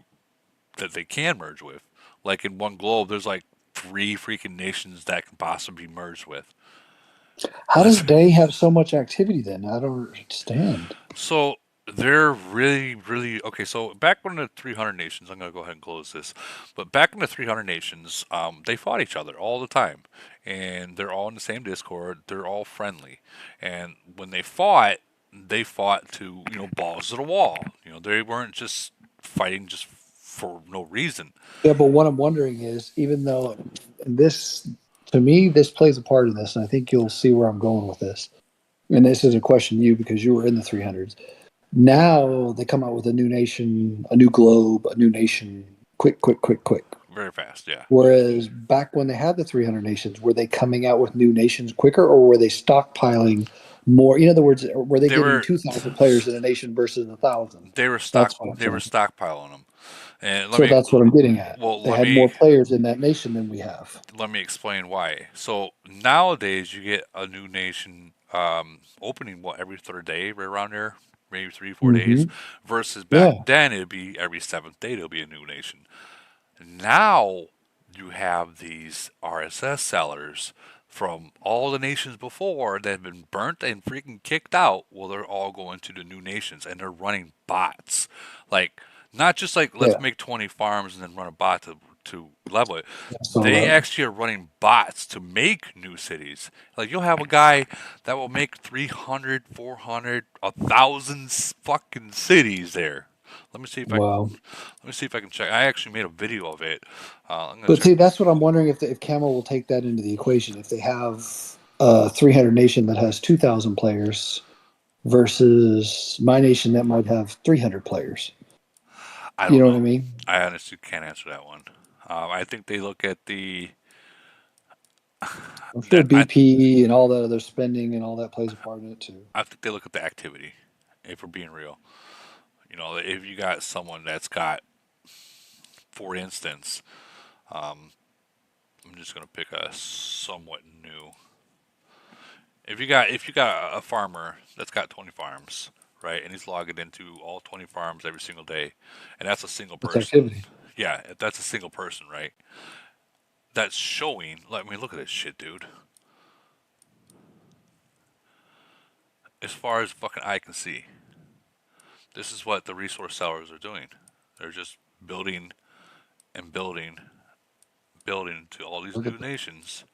that they can merge with. Like in one globe, there's like three freaking nations that can possibly be merged with. How does Day have so much activity then? I don't understand. So they're really, really okay. So back when the 300 nations, I'm gonna go ahead and close this. But back in the 300 nations, they fought each other all the time, and they're all in the same Discord. They're all friendly, and when they fought to balls to the wall. They weren't just fighting just for no reason. Yeah, but what I'm wondering is, even though this, to me, this plays a part in this, and I think you'll see where I'm going with this. And this is a question to you because you were in the 300s. Now they come out with a new nation, a new globe, a new nation, quick, quick, quick, quick. Very fast, yeah. Whereas back when they had the 300 nations, were they coming out with new nations quicker, or were they stockpiling more? In other words, were they They getting were 2,000 players in a nation versus 1,000? That's what I'm they were saying. stockpiling them. And So that's what I'm getting at. well They had more players in that nation than we have. let me explain why. So nowadays you get a new nation opening every third day, right around there, maybe 3 4 days, Hmm. versus back Yeah. then it'd be every seventh day there'll be a new nation. Now you have these RSS sellers from all the nations before that have been burnt and freaking kicked out. Well, they're all going to the new nations and they're running bots. Like, not just like, let's Yeah. make 20 farms and then run a bot to level it. I saw They that. actually are running bots to make new cities. Like, you'll have a guy that will make 300, 400, 1,000 fucking cities there. Let me see if I Wow. let me see if I can check. I actually made a video of it. I'm gonna But check. see, that's what I'm wondering if Camel will take that into the equation. If they have a 300 nation that has 2,000 players versus my nation that might have 300 players. I You don't know what I know. mean? I honestly can't answer that one. I think they look at I'm sure that. BP and all that other spending and all that plays a part in it too. I think they look at the activity. If we're being real, if you got someone that's got, for instance, I'm just gonna pick a somewhat new. If you got a farmer that's got 20 farms, right, and he's logging into all 20 farms every single day, and that's a single It's person. activity. Yeah, if that's a single person, right? That's showing. Let me look at this shit, dude. As far as fucking eye can see, this is what the resource sellers are doing. They're just building and building, building to all these Look new at that. nations.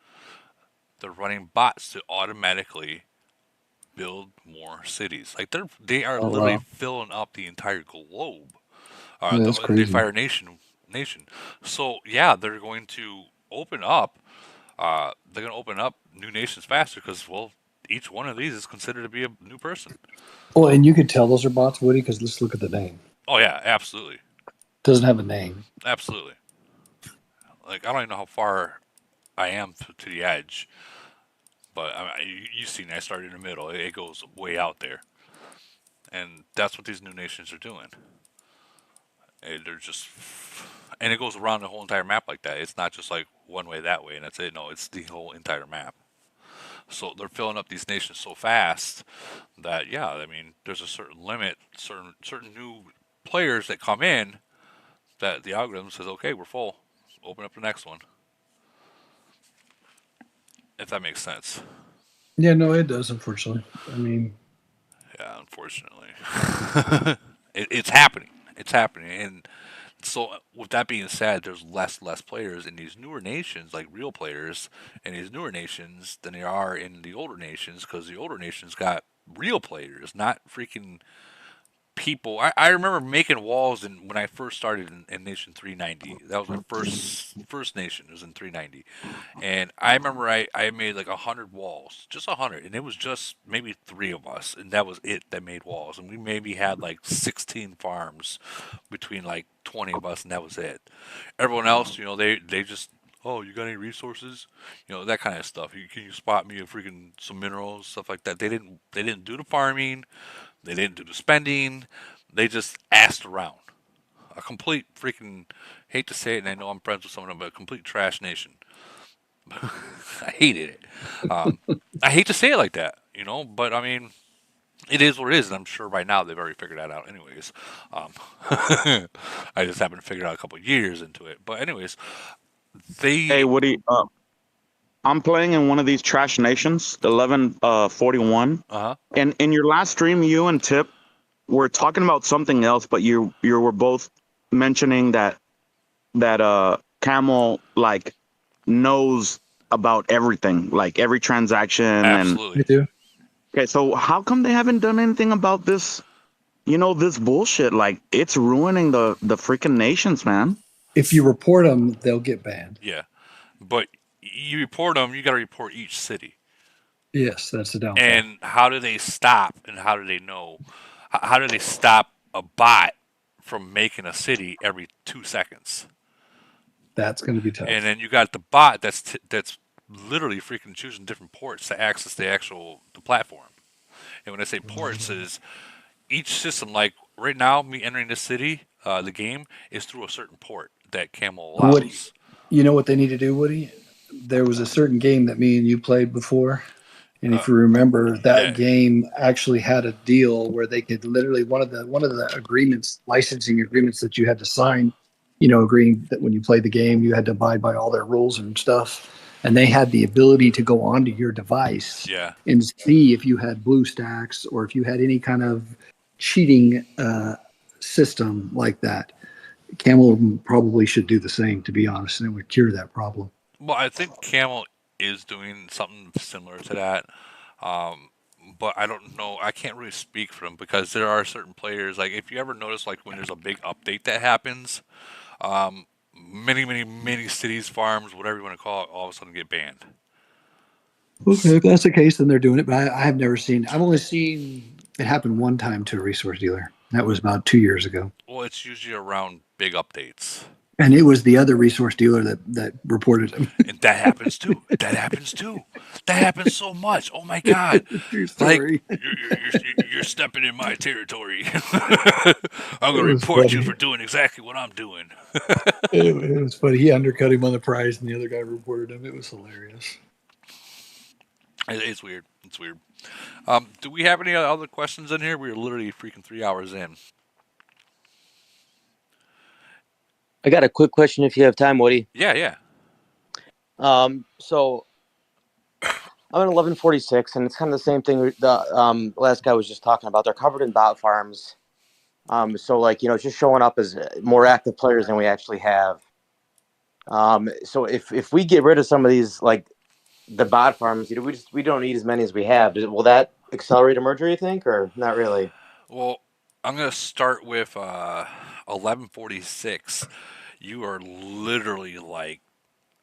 They're running bots to automatically build more cities. Like they are Oh literally wow. filling up the entire globe, Yeah, the that's crazy. entire nation. So yeah, they're going to open up. They're going to open up new nations faster because well, each one of these is considered to be a new person. Well, and you could tell those are bots, Woody, because let's look at the name. Oh yeah, absolutely, Doesn't have a name. absolutely. Like I don't even know how far I am to the edge, but you've seen I started in the middle. It goes way out there, and that's what these new nations are doing. They're just, and it goes around the whole entire map like that. It's not just like one way that way, and that's it. No, it's the whole entire map. So they're filling up these nations so fast that yeah, I mean, there's a certain limit, certain new players that come in that the algorithm says, okay, we're full. Open up the next one. If that makes sense. Yeah, no, it does. Unfortunately, I mean, Yeah, unfortunately, it's happening. It's happening, and so with that being said, there's less players in these newer nations, like real players in these newer nations, than there are in the older nations, because the older nations got real players, not freaking people. I remember making walls when I first started in Nation 390. That was my first nation. It was in 390, and I remember I made like 100 walls, just 100, and it was just maybe three of us, and that was it that made walls, and we maybe had like 16 farms between like 20 of us, and that was it. Everyone else, they just, oh, you got any resources, that kind of stuff. Can you spot me a freaking some minerals, stuff like that. They didn't do the farming, they didn't do the spending, they just asked around. A complete freaking, hate to say it, and I know I'm friends with some of them, but a complete trash nation. I hated it. Um, I hate to say it like that, but I mean, it is what it is, and I'm sure by now they've already figured that out, anyways. I just haven't figured out a couple of years into it, but anyways, Hey, they, Woody, I'm playing in one of these trash nations, 1141. uh huh, And in your last stream, you and Tip were talking about something else, but you were both mentioning that Camel like knows about everything, like every transaction. And I absolutely. do. okay, so how come they haven't done anything about this? This bullshit. Like it's ruining the freaking nations, man. If you report them, they'll get banned. Yeah, but you report them, you got to report each city. Yes, that's the downfall. And how do they stop, and how do they know? How do they stop a bot from making a city every 2 seconds? That's going to be And tough. then you got the bot that's literally freaking choosing different ports to access the platform. And when I say ports, is each system. Like right now, me entering this city, the game is through a certain port that Camel Woody, allows. you know what they need to do, Woody? There was a certain game that me and you played before. And Uh, if you remember, that yeah, game actually had a deal where they could literally one of the agreements, licensing agreements that you had to sign, agreeing that when you played the game, you had to abide by all their rules and stuff. And they had the ability to go onto your device yeah. and see if you had blue stacks or if you had any kind of cheating system like that. Camel probably should do the same, to be honest, and it would cure that problem. Well, I think Camel is doing something similar to that. Um, but I don't know. I can't really speak for them because there are certain players. Like if you ever notice, like when there's a big update that happens, many cities, farms, whatever you want to call it, all of a sudden get banned. Okay, if that's the case, then they're doing it. But I have never seen. I've only seen it happen one time to a resource dealer. That was about 2 years ago, Well, it's usually around big updates, and it was the other resource dealer that reported him. and that happens too. That happens too. That happens so much. Oh my god! True Like story. you're stepping in my territory. I'm It gonna was report you funny. for doing exactly what I'm doing. It was funny. He undercut him on the price, and the other guy reported him. It was hilarious. It's weird. It's weird. Do we have any other questions in here? We're literally freaking 3 hours in. I got a quick question if you have time, Woody. Yeah, yeah. So I'm at 1146, and it's kind of the same thing the last guy was just talking about. They're covered in bot farms. So like it's just showing up as more active players than we actually have. So if we get rid of some of these like the bot farms, we don't need as many as we have. Will that accelerate a merger? You think, or not really? Well, I'm gonna start with 1146. You are literally like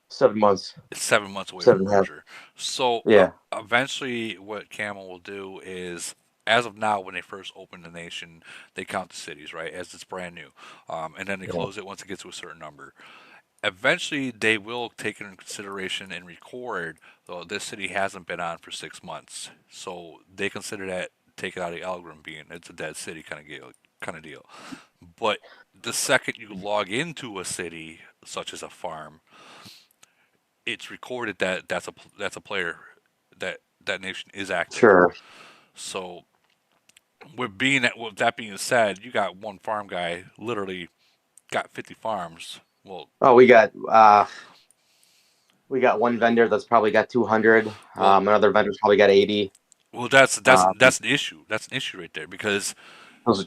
7 months, 7 months away from 7.5. merger. So Yeah. eventually, what Camel will do is, as of now, when they first open the nation, they count the cities, right, as it's brand new, and then they Yeah. close it once it gets to a certain number. Eventually, they will take it into consideration and record, though this city hasn't been on for 6 months, so they consider that take it out of the algorithm, being it's a dead city kind of deal. But the second you log into a city, such as a farm, it's recorded that that's a player, that nation is active. Sure. So with that being said, you got one farm guy literally got 50 farms. Well, Oh, we got one vendor that's probably got 200. well, Another vendor's probably got 80. well. That's that's Um, that's an issue. That's an issue right there because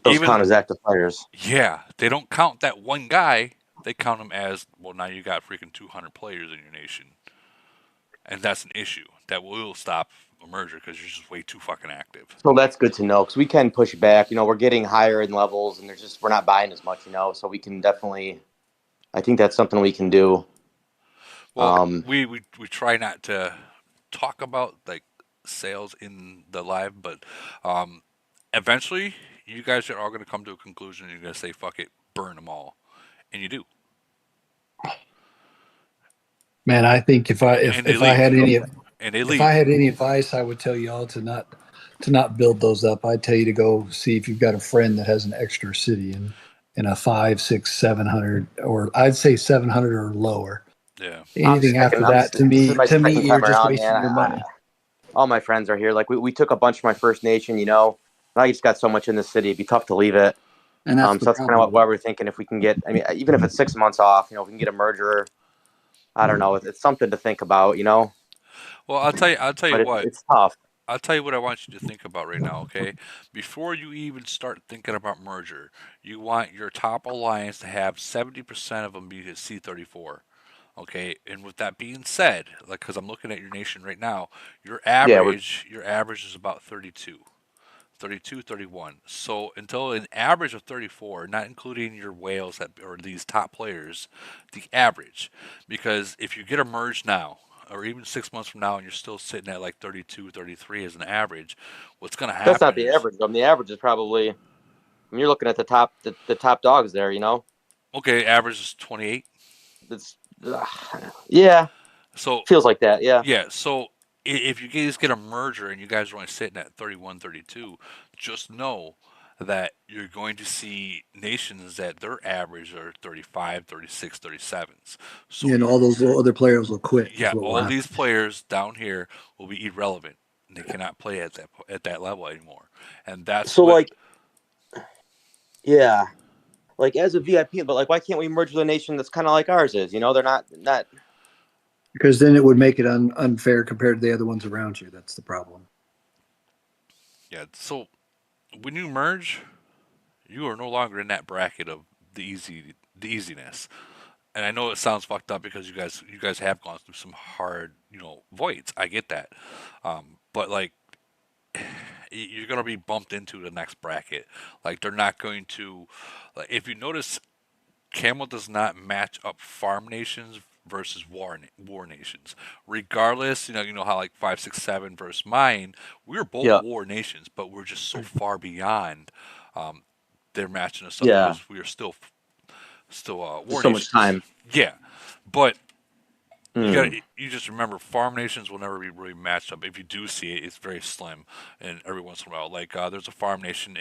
those even count as active players. yeah, they don't count that one guy. They count him as well. Now you got freaking 200 players in your nation, and that's an issue that will stop a merger because you're just way too fucking active. So that's good to know because we can push back. We're getting higher in levels, and we're not buying as much. So we can definitely. I think that's something we can do. Well, we try not to talk about like sales in the live, but um, eventually you guys are all going to come to a conclusion. You're going to say, "Fuck it, burn them all," and you do, Man, I think if I and they if I had leave, any and they if I leave. had any advice, I would tell y'all to not build those up. I'd tell you to go see if you've got a friend that has an extra city in a five, six, 700, or I'd say 700 or lower. Yeah. Anything after that, This is my to me, second you're time just around, man. wasting your money. All my friends are here. Like we took a bunch from my first nation. I just got so much in the city. It'd be tough to leave it. And that's the So that's kind of problem. what we're thinking. If we can get, I mean, even if it's 6 months off, if we can get a merger, I don't know. It's something to think about, Well, I'll tell you but what. it's tough. I'll tell you what I want you to think about right now, okay? Before you even start thinking about merger, you want your top alliance to have 70% of them be at C34. Okay, and with that being said, like, because I'm looking at your nation right now, Yeah, your average is about 32, 32, 31. So until an average of 34, not including your whales that or these top players, the average, because if you get a merge now, or even 6 months from now, and you're still sitting at like 32, 33 as an average, what's going to that's not happen the is, average. The average is probably. You're looking at the top dogs there. okay, average is 28. It's yeah, So feels like that. Yeah. yeah, so if you guys get a merger and you guys are only sitting at 31, 32, just know that you're going to see nations that their average are 35, 36, 37s. So And all those little other players will quit. Is yeah, what will all happen. these players down here will be irrelevant. They cannot play at that level anymore, and that's So what. yeah, like as a VIP, but like why can't we merge with a nation that's kind of like ours is? They're not. Because then it would make it unfair compared to the other ones around you. That's the problem. Yeah, so when you merge, you are no longer in that bracket of the easiness. And I know it sounds fucked up because you guys have gone through some hard voids. I get that, but like you're gonna be bumped into the next bracket. Like they're not going to. Like, if you notice, Camel does not match up farm nations versus war nations. Regardless, you know how like 5, 6, 7 versus mine, we're both Yeah, war nations, but we're just so far beyond. Um, they're matching us up yeah. because we are still There's war so much nations. time. Yeah, but Mm. you just remember farm nations will never be really matched up. If you do see it, it's very slim, and every once in a while, like there's a farm nation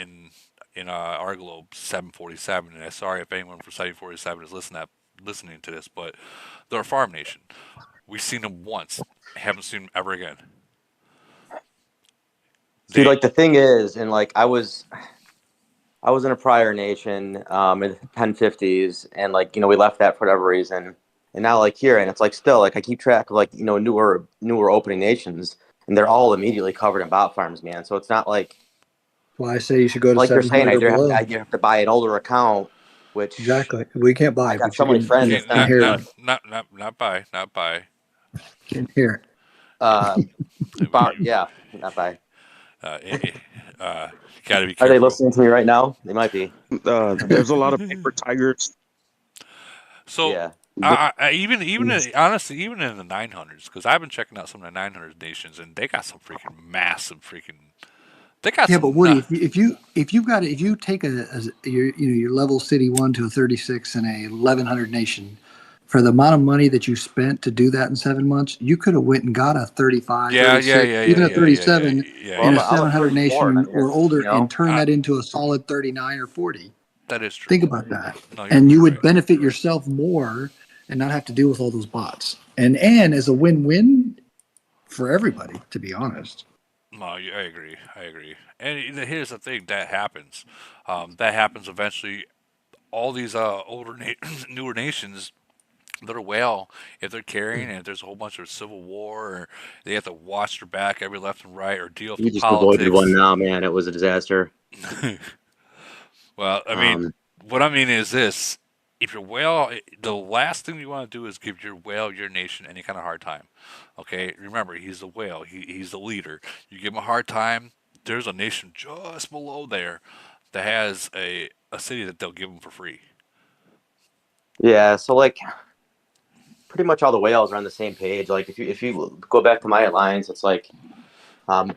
in our globe 747, and I'm sorry if anyone from 747 is listening to this, but they're a farm nation. We've seen them once, haven't seen them ever again. See, They like the thing is, and like I was in a prior nation in the 1050s, and like we left that for whatever reason, and now like here, and it's like still like I keep track of like newer opening nations, and they're all immediately covered in bot farms, man. So it's not Why I say you should go to like you're saying, 700 or below. I have to buy an older account, which Exactly. We can't I buy, got but so many you friends okay, that send me not inherit not stuff. it. Inherit. Uh, you, yeah, not buy. uh, eh, eh, uh, got to be Are they careful. listening to me right now? They might be. There's a lot of paper tigers. So Yeah. honestly, even in the 900s, because I've been checking out some of the 900 nations, and they got some freaking massive freaking. They got Yeah, but some. Woody, if you take your level city 1 to a 36 in a 1100 nation, for the amount of money that you spent to do that in 7 months, you could have went and got a 35, Yeah, yeah, 36, yeah, yeah, even a yeah, yeah, yeah, 37 yeah, Well, in a yeah. I'm a 700 34, and I nation mean or it's older and turn I, that into a solid 39 or 40. that is true. Think about that. No, And you you're would right. benefit yourself more and not have to deal with all those bots. And as a win-win for everybody, to be honest. No, I agree. I agree. And here's the thing that happens. That happens eventually. all these newer nations that are whale, if they're carrying and if there's a whole bunch of civil war or they have to watch their back every left and right or deal with the We just avoided one politics. now, man. It was a disaster. Well, I mean, Um, what I mean is this: if your whale, the last thing you want to do is give your whale, your nation, any kind of hard time. Okay, remember he's the whale. He's the leader. You give him a hard time. There's a nation just below there that has a city that they'll give him for free. yeah, so like pretty much all the whales are on the same page. Like if you go back to my alliance, it's like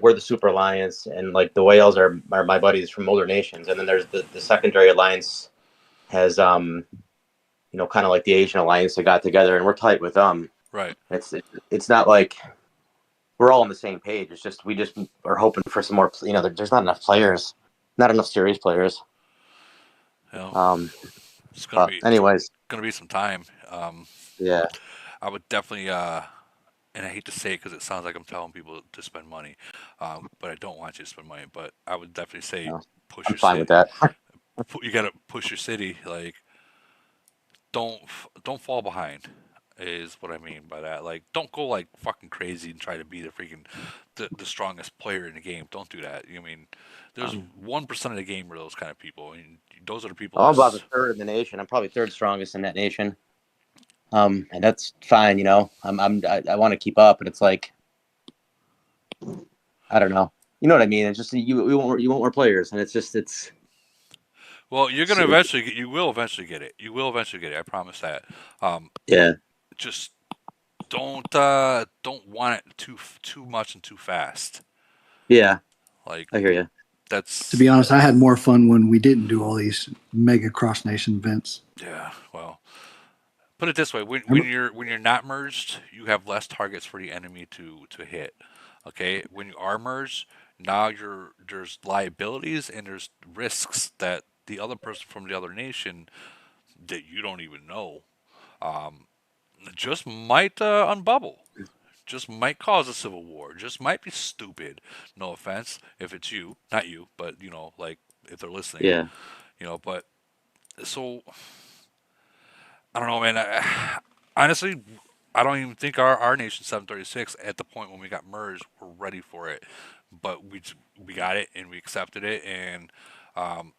we're the super alliance, and like the whales are my buddies from older nations, and then there's the secondary alliance has kind of like the Asian alliance that got together, and we're tight with them. Right. It's not like we're all on the same page. It's just we just are hoping for some more. There's not enough players, not enough serious players. You know, Um, it's gonna but be anyways, some time. yeah. I would definitely, and I hate to say it because it sounds like I'm telling people to spend money, but I don't want you to spend money. But I would definitely say No, push I'm your fine with city. that. You gotta push your city. Like don't fall behind. Is what I mean by that. Like, don't go like fucking crazy and try to be the freaking the strongest player in the game. Don't do that. I mean, there's Um, 1% of the game are those kind of people. I mean, those are the people I'm about the that's third in the nation. I'm probably third strongest in that nation. And that's fine. I want to keep up, but it's like I don't know. You know what I mean? It's just you want more players, and it's well, you're gonna so, eventually get. You will eventually get it. You will eventually get it. I promise that. Um, yeah, just don't want it too much and too fast. yeah. Like I hear you. To that's be honest, I had more fun when we didn't do all these mega cross nation events. yeah. Well, put it this way: Remember- when you're not merged, you have less targets for the enemy to hit. Okay, when you are merged, now there's liabilities and there's risks that the other person from the other nation that you don't even know um, just might unbubble. Just might cause a civil war. Just might be stupid. No offense if it's you, not you, but like if they're listening, Yeah, But so I don't know, man. Honestly, I don't even think our nation 736 at the point when we got merged were ready for it, but we got it and we accepted it and. Um,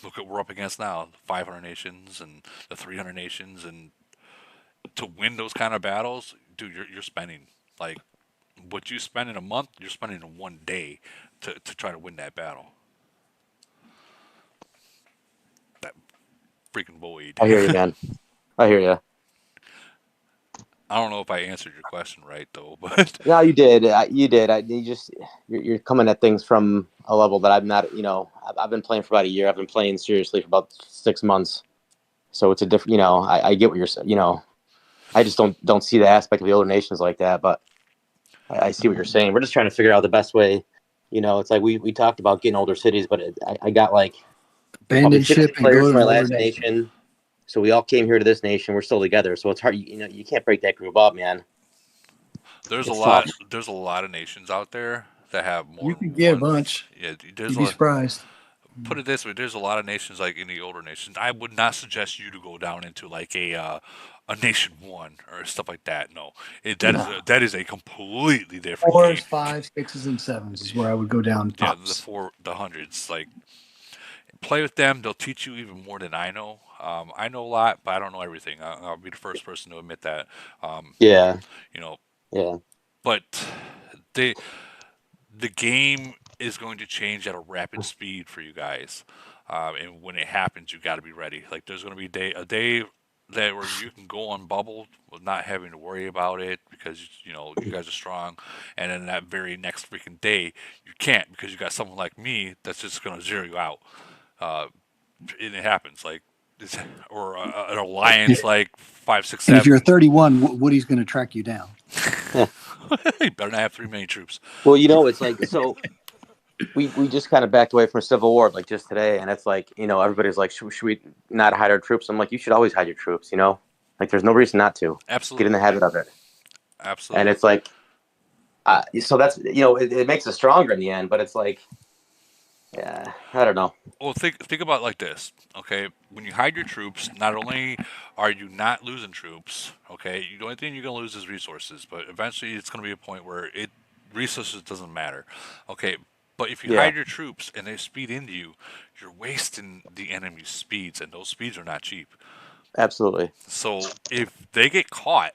look at what we're up against now: 500 nations and the 300 nations, and to win those kind of battles, dude, you're spending like what you spend in a month, you're spending in 1 day to try to win that battle. That freaking void. I hear you, man. I hear you. I don't know if I answered your question right though, but No, you did. You did. You're coming at things from a level that I'm not. I've been playing for about a year. I've been playing seriously for about 6 months. So it's a different. I get what you're saying. I just don't see the aspect of the older nations like that. But I see what you're saying. We're just trying to figure out the best way. It's like we talked about getting older cities, but I got like probably Abandon 60 ship and players go from to my an older last nation. nation. So we all came here to this nation. We're still together. So it's hard. You can't break that group up, man. It's tough. there's a lot of nations out there that have more You than could get a one. bunch. Yeah, You'd be surprised. put it this way: there's a lot of nations like in the older nations. I would not suggest you to go down into like a nation one or stuff like that. No, No. that is a completely different Fours, game. fives, sixes, and sevens is where I would go down Yeah, tops. the hundreds. Like play with them; they'll teach you even more than I know. I know a lot, but I don't know everything. I'll be the first person to admit that. Um, Yeah. you know, Yeah. but they the game is going to change at a rapid speed for you guys, and when it happens, you got to be ready. Like there's going to be a day that where you can go on bubble with not having to worry about it because you guys are strong, and then that very next freaking day you can't because you got someone like me that's just going to zero you out. Uh, and it happens like. Or an alliance like 5, 6, And if you're 7. 31, Woody's going to track you down. You better not have 3 million troops. Well, it's like so we just kind of backed away from a civil war like just today, and it's like everybody's like, should we not hide our troops? I'm like, you should always hide your troops. Like there's no reason not to. Get in the Absolutely, habit of it, and absolutely. it's like, so that's it makes us stronger in the end. But it's like, yeah, I don't know. Well, think about it like this, okay? When you hide your troops, not only are you not losing troops, okay? The only thing you're gonna lose is resources, but eventually it's gonna be a point where it resources doesn't matter, okay? But if you Yeah, hide your troops and they speed into you, you're wasting the enemy's speeds, and those speeds are not cheap. absolutely. So if they get caught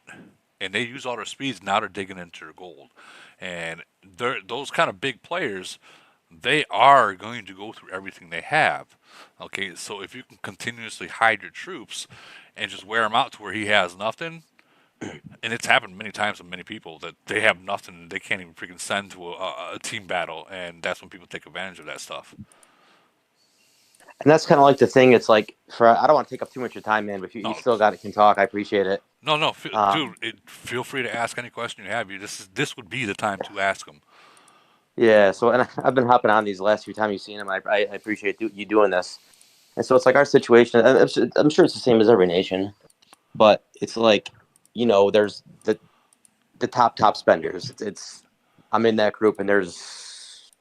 and they use all their speeds, now they're digging into their gold, and those kind of big players, they are going to go through everything they have. Okay, so if you can continuously hide your troops and just wear them out to where he has nothing, and it's happened many times with many people that they have nothing and they can't even freaking send to a team battle, and that's when people take advantage of that stuff. And that's kind of like the thing. It's like I don't want to take up too much of your time, man. But if you No, still got it, can talk. I appreciate it. no, dude, Um, feel free to ask any question you have. This would be the time to ask them. yeah. So, and I've been hopping on these last few times you've seen them. I appreciate you doing this. And so it's like our situation. I'm sure it's the same as every nation, but it's like, there's the top spenders. It's I'm in that group, and there's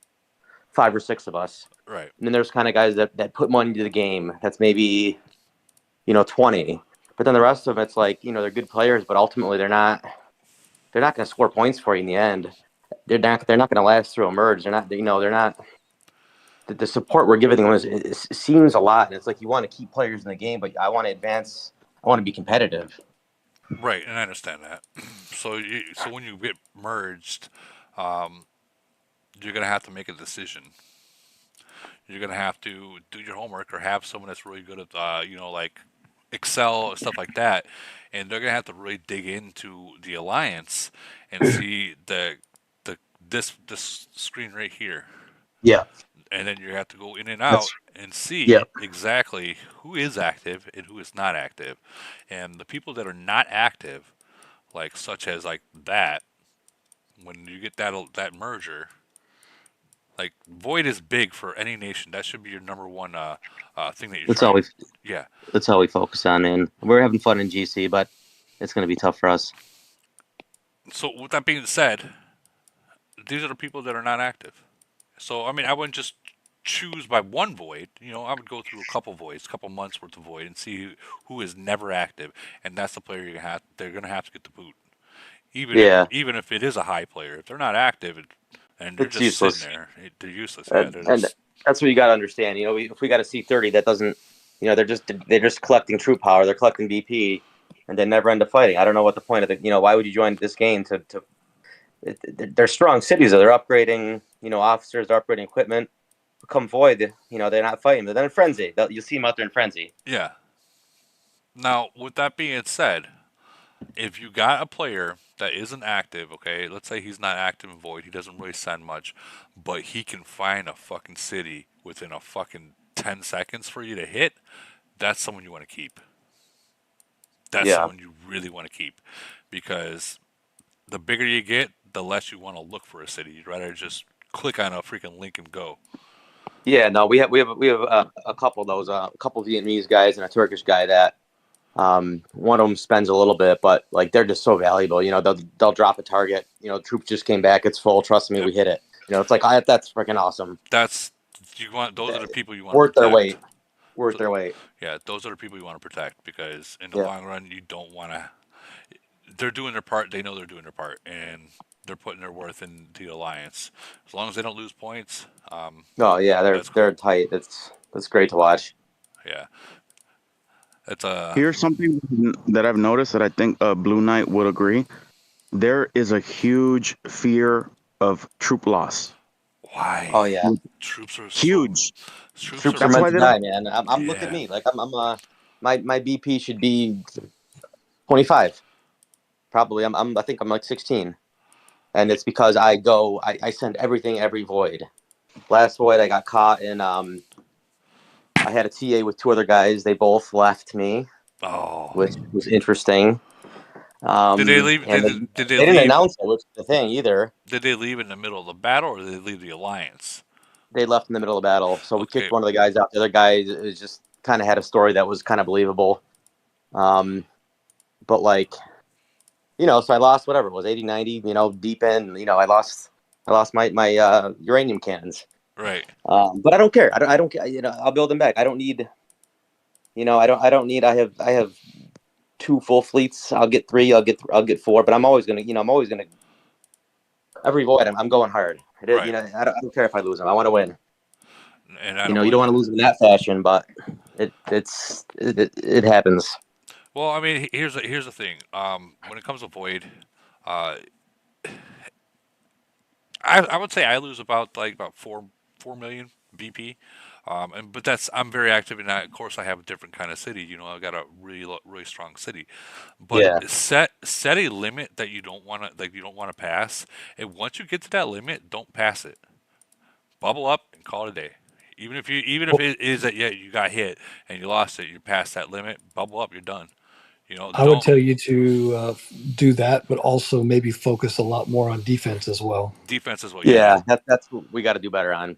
5 or 6 of us. Right. And then there's kind of guys that put money into the game. That's maybe 20. But then the rest of them, it's like they're good players, but ultimately they're not going to score points for you in the end. They're not going to last through a merge. They're not. The support we're giving them seems a lot, and it's like you want to keep players in the game, but I want to advance. I want to be competitive. Right, and I understand that. So when you get merged, um, you're gonna have to make a decision. You're gonna have to do your homework or have someone that's really good at, like Excel stuff like that, and they're gonna have to really dig into the alliance and see the this screen right here, Yeah, and then you have to go in and that's out and yeah. see exactly who is active and who is not active, and the people that are not active, like such as like that, when you get that merger, like Void is big for any nation. That should be your number one thing that you're That's all trying. we Yeah. that's all we focus on, and we're having fun in GC, but it's going to be tough for us. So with that being said, these are the people that are not active. So I mean, I wouldn't just choose by one void. I would go through a couple voids, a couple months worth of void, and see who is never active, and that's the player they're gonna have to get the boot. Yeah, Even if it is a high player, if they're not active and they're it's just sitting useless. there, they're useless. Yeah, they're And just that's what you got to understand. If we got a C30 that doesn't, they're just collecting troop power, they're collecting BP, and they never end up fighting. I don't know what the point of why would you join this game to they're strong cities. They're upgrading, officers, they're upgrading equipment. Come void, they're not fighting. But then in frenzy, you'll see them out there in frenzy. yeah. Now, with that being said, if you got a player that isn't active, okay, let's say he's not active in Void, he doesn't really send much, but he can find a fucking city within a fucking 10 seconds for you to hit, that's someone you want to keep. That's Yeah, someone you really want to keep. Because the bigger you get, the less you want to look for a city. You'd rather just click on a freaking link and go. yeah. No, we have a couple of those, a couple of Vietnamese guys and a Turkish guy that one of them spends a little bit, but like they're just so valuable. They'll drop a target. Troops just came back. It's full. Trust me, Yep. we hit it. It's like that's freaking awesome. That's those are the people you want to Worth their protect. weight. Worth their weight. Yeah, those are the people you want to protect because in the Yeah. long run, you don't want to. They're doing their part. They know they're doing their part, and they're putting their worth in the alliance. As long as they don't lose points, Oh yeah, they're that's they're cool. tight. That's great to watch. Yeah, it's a Here's something that I've noticed that I think Blue Knight would agree. There is a huge fear of troop loss. why Oh yeah, troops are so Huge. troops troops are are That's meant why to they don't. die, man. Look at yeah. me. Like my BP should be 25. Probably. I think I'm like 16, and it's because I send everything every void. Last void I got caught in I had a TA with 2 other guys. They both left me, Oh, which was interesting. did they leave? And Did they they didn't leave? announce it, which is the thing either. Did they leave in the middle of the battle, or did they leave the alliance? They left in the middle of the battle, so we Okay, kicked one of the guys out. The other guy is just kind of had a story that was kind of believable. Um, but like, so I lost whatever it was, 80, 90, deep in. I lost my uranium cannons. Right. But I don't care. I don't. I'll build them back. I don't need. I don't need. I have 2 full fleets. I'll get 3. I'll get 4. But I'm always gonna. I'm always gonna. Every void, I'm going hard. Right. I don't care if I lose them. I want to win. And I You don't know, you don't blame want you. to lose them in that fashion, but it happens. Well, I mean, here's the thing. When it comes to void, uh, I would say I lose about 4 million BP. But I'm very active in that. Of course, I have a different kind of city. I got a really strong city. But Yeah. set a limit that you don't want to pass. And once you get to that limit, don't pass it. Bubble up and call it a day. Even if it is that, yeah, you got hit and you lost it, you passed that limit. Bubble up, you're done. I would Don't tell you to do that, but also maybe focus a lot more on defense as well. defense as well. Yeah, Yeah, that's what we got to do better on.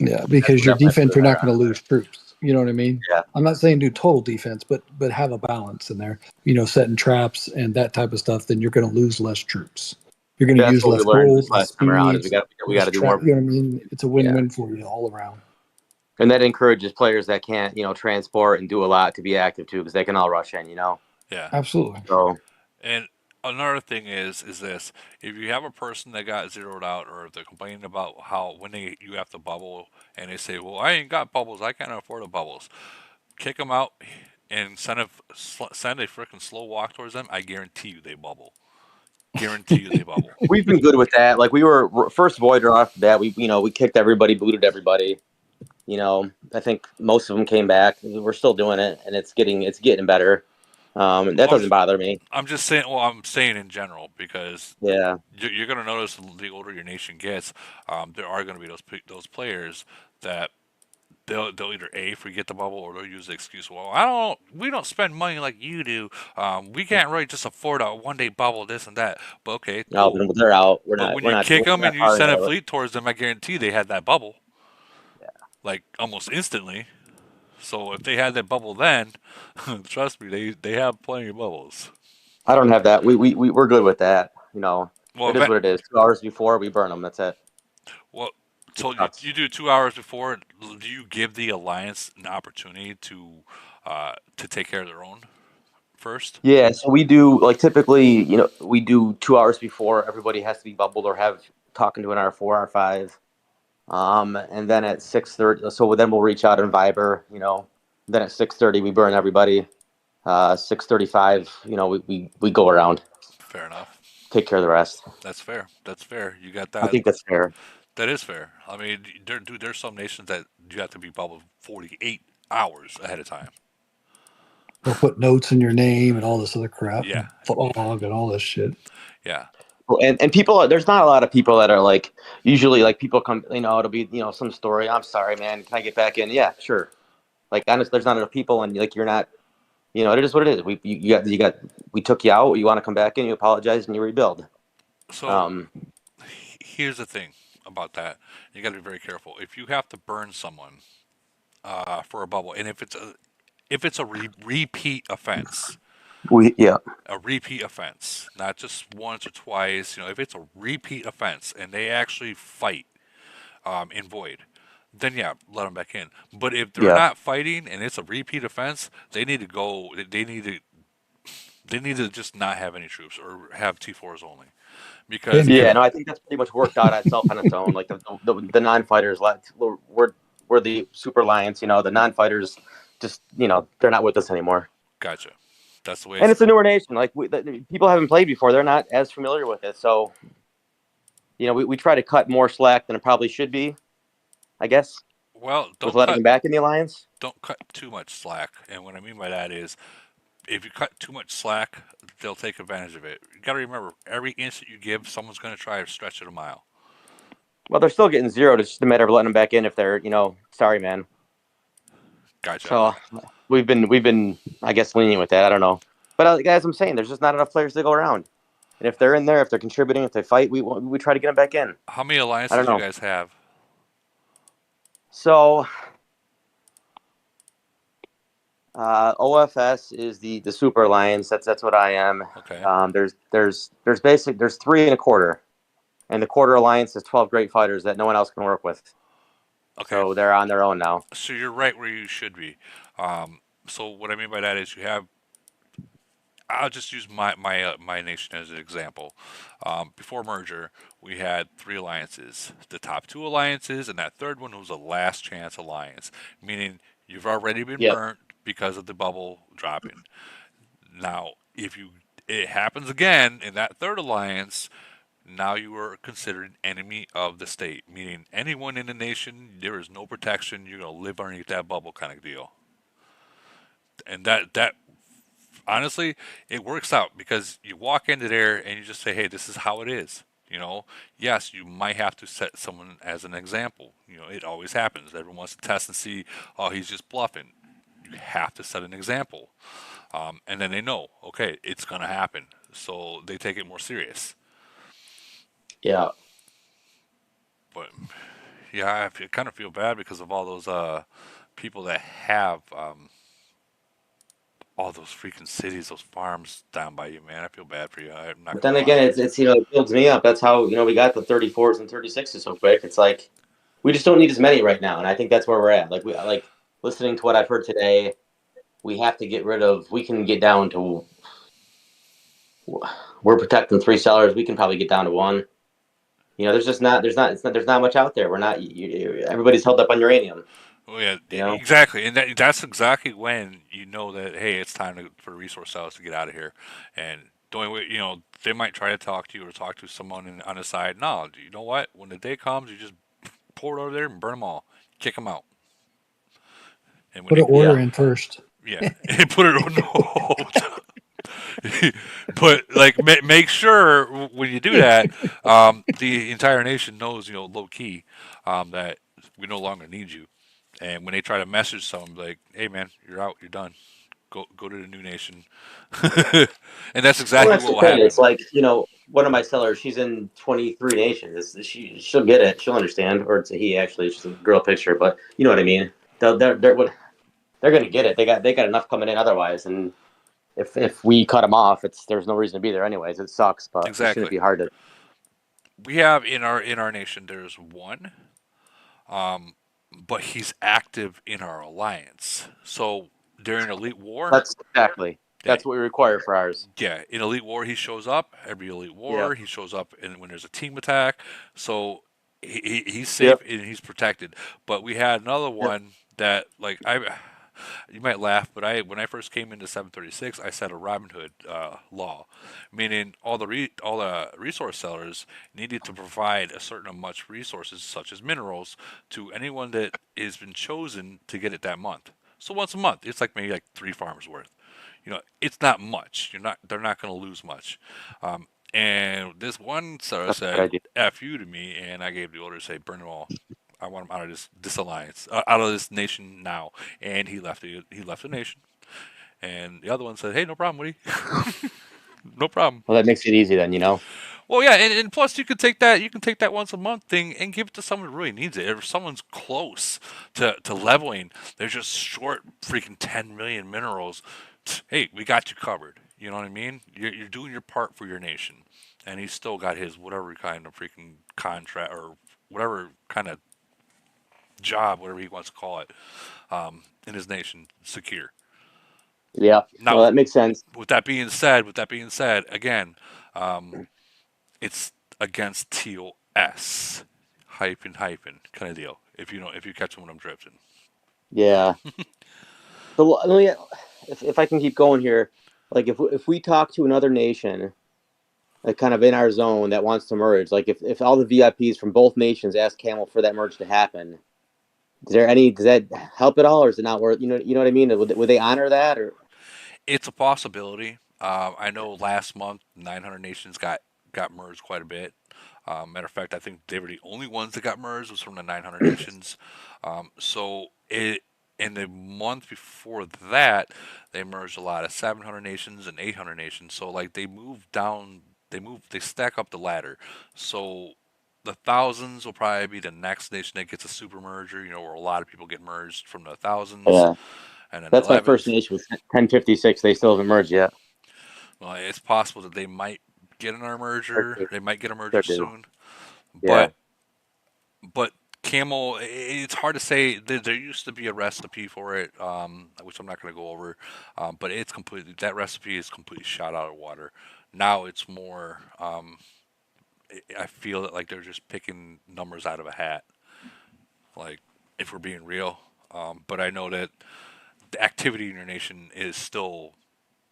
Yeah, That's because what your definitely have to defense, do you're better not on. going to lose troops. You know what I mean? Yeah. I'm not saying do total defense, but have a balance in there. Setting traps and that type of stuff. Then you're going to lose less troops. You're going to That's use what we less learned gold, this less last time around. Is speeds, we got less to do trap. more. You know what I mean? It's a Yeah, win-win for you all around. and that encourages players that can't transport and do a lot to be active too, because they can all rush in. yeah. Absolutely. So And another thing is this: if you have a person that got zeroed out, or if they're complaining about how when you have to bubble, and they say, "Well, I ain't got bubbles, I can't afford the bubbles," kick them out and send a freaking slow walk towards them. I guarantee you they bubble. Guarantee you they bubble. we've been good with that. Like we were first Voyager off the bat. We kicked everybody, booted everybody. I think most of them came back. We're still doing it, and it's getting better. That Well, doesn't bother me. I'm just saying. Well, I'm saying in general because Yeah. you're going to notice the older your nation gets, there are going to be those players that they'll either A, forget the bubble, or they'll use the excuse, well, we don't spend money like you do. We can't really just afford a 1 day bubble, this and that. But okay, No, cool. they're out. We're But not. when We're you not. kick We're them and not you far send ahead a of it. fleet towards them, I guarantee they had that bubble, Yeah. like almost instantly. So if they had that bubble then, trust me, they have plenty of bubbles. I don't have that. We're good with that. Well, It is what it is. 2 hours before we burn them. That's it. well, It so you sucks. do 2 hours before. Do you give the alliance an opportunity to take care of their own first? Yeah. So we do like typically. We do 2 hours before everybody has to be bubbled or have talking to an R4, R5. And then at 6:30, so then we'll reach out and Viber. Then at 6:30 we burn everybody. 6:35, we go around, Fair enough. take care of the rest. That's fair. That's fair. You got I that. think that's fair. That is fair. I mean, there's some nations that you have to be bubbled 48 hours ahead of time. They'll put notes in your name and all this other crap Yeah, and fog and all this shit. yeah. And people, there's not a lot of people that are like, usually like people come, it'll be, some story. I'm sorry, man. Can I get back in? Yeah, sure. Like, honestly, there's not enough people, and like, you're not, it is what it is. We took you out. You want to come back in, you apologize, and you rebuild. So Um, here's the thing about that. You got to be very careful. If you have to burn someone for a bubble, and if it's a repeat offense, yeah, a repeat offense, not just once or twice. If it's a repeat offense and they actually fight in void, then yeah, let them back in. But if they're yeah, not fighting and it's a repeat offense, they need to go. They need to just not have any troops or have T4s only. Because Been if yeah. here. No, I think that's pretty much worked out itself on its own. Like the non-fighters, like we're the super alliance. The non-fighters, just they're not with us anymore. gotcha, that's the way And it's. it's a newer nation. Like people haven't played before; they're not as familiar with it. So we try to cut more slack than it probably should be. I guess Well, with letting them back in the alliance. don't cut too much slack. And what I mean by that is, if you cut too much slack, they'll take advantage of it. You got to remember, every inch that you give, someone's going to try to stretch it a mile. Well, they're still getting zeroed. It's just a matter of letting them back in if they're sorry, man. Gotcha. So we've been I guess lenient with that. I don't know, but as I'm saying, there's just not enough players to go around. And if they're in there, if they're contributing, if they fight, we try to get them back in. How many I don't alliances do you know. guys have? So OFS is the super alliance. That's what I am. Okay. There's 3 and a quarter, and the quarter alliance is 12 great fighters that no one else can work with. Okay, So they're on their own now. so you're right where you should be. So what I mean by that is you have. I'll just use my nation as an example. Before merger, we had three alliances: the top two alliances, and that third one was a last chance alliance, meaning you've already been Yep. burnt because of the bubble dropping. Now, if you it happens again in that third alliance, now you are considered an enemy of the state, meaning anyone in the nation, there is no protection. You're gonna live underneath that bubble kind of deal, and that honestly, it works out because you walk into there and you just say, "Hey, this is how it is." You know, yes, you might have to set someone as an example. You know, it always happens. Everyone wants to test and see, oh, he's just bluffing. You have to set an example, and then they know, okay, it's gonna happen, so they take it more serious. Yeah. But yeah, kind of feel bad because of all those people that have all those freaking cities, those farms down by you, man. I feel bad for you. I'm not But gonna then lie. again, it's it builds me up. That's how we got the 34s and 36s so quick. It's like we just don't need as many right now, and I think that's where we're at. Like we like listening to what I've heard today. We have to get rid of. We can get down to. We're protecting three sellers. We can probably get down to one. There's just not. There's not much out there. We're not. Everybody's held up on uranium. Oh yeah, You know. exactly, and that's exactly when you know that hey, it's time for resource sellers to get out of here. And the only way, they might try to talk to you or talk to someone on the side. No, you know what? When the day comes, you just pour it over there and burn them all, kick them out. And when Put an they, order Yeah. in first. yeah, and put it on no. But like, make sure when you do that, the entire nation knows, low key, that we no longer need you. And when they try to message someone, like, "Hey, man, you're out. You're done. Go to the new nation." And that's Well, exactly that's what the will thing. It's happen. like one of my sellers. She's in 23 nations. She'll get it. She'll understand. Or it's a he actually. She's a girl picture, but you know what I mean. They're going to get it. They got enough coming in otherwise, and if we cut them off, there's no reason to be there anyways. It sucks, but it shouldn't Exactly. be hard to. We have in our nation. There's one, um, but he's active in our alliance. So during Elite War, That's what we require for ours. yeah, in Elite War he shows up. Every Elite Yep. War he shows up, and when there's a team attack, so he's safe Yep. and he's protected. But we had another Yep. one that like you might laugh, but when I first came into 736, I set a Robin Hood law, meaning all the resource sellers needed to provide a certain much resources such as minerals to anyone that has been chosen to get it that month. So once a month, it's like maybe like three farmers worth. It's not much. They're not going to lose much. And this one seller That's a good said, idea. "F you" to me, and I gave the order to say, "Burn them all. I want them out of this alliance, out of this nation now." And he left the nation. And the other one said, "Hey, no problem, Woody. No problem." Well, that makes it easy then. Well, yeah, and plus you can take that once a month thing and give it to someone who really needs it. If someone's close to leveling, they're just short freaking 10 million minerals. Hey, we got you covered. You know what I mean? You're doing your part for your nation, and he's still got his whatever kind of freaking contract or whatever kind of job, whatever he wants to call it, in his nation secure. Yeah. Now, Well, that makes sense. with that being said, again, um, it's against TOS. Hyphen kind of deal. If you catch what I'm drifting. Yeah. So let me, if I can keep going here, like if we talk to another nation, like kind of in our zone that wants to merge, like if all the VIPs from both nations ask Camel for that merge to happen, does that help at all, or is it not worth? You know what I mean? Would they honor that or? It's a possibility. I know last month 900 nations got merged quite a bit. Matter of fact, I think they were the only ones that got merged was from the 900 nations. So in the month before that, they merged a lot of 700 nations and 800 nations. So like they moved down, they stack up the ladder. So the thousands will probably be the next nation that gets a super merger. Where a lot of people get merged from the thousands, Yeah, and then that's my first 11s. nation with 1056. They still haven't merged yet. Well, it's possible that they might get another merger. They might get a merger They're due. soon, Yeah. but but Camel, it's hard to say. There used to be a recipe for it, which I'm not going to go over, but that recipe is completely shot out of water. Now it's more. I feel that like they're just picking numbers out of a hat. Like if we're being real, but I know that the activity in your nation is still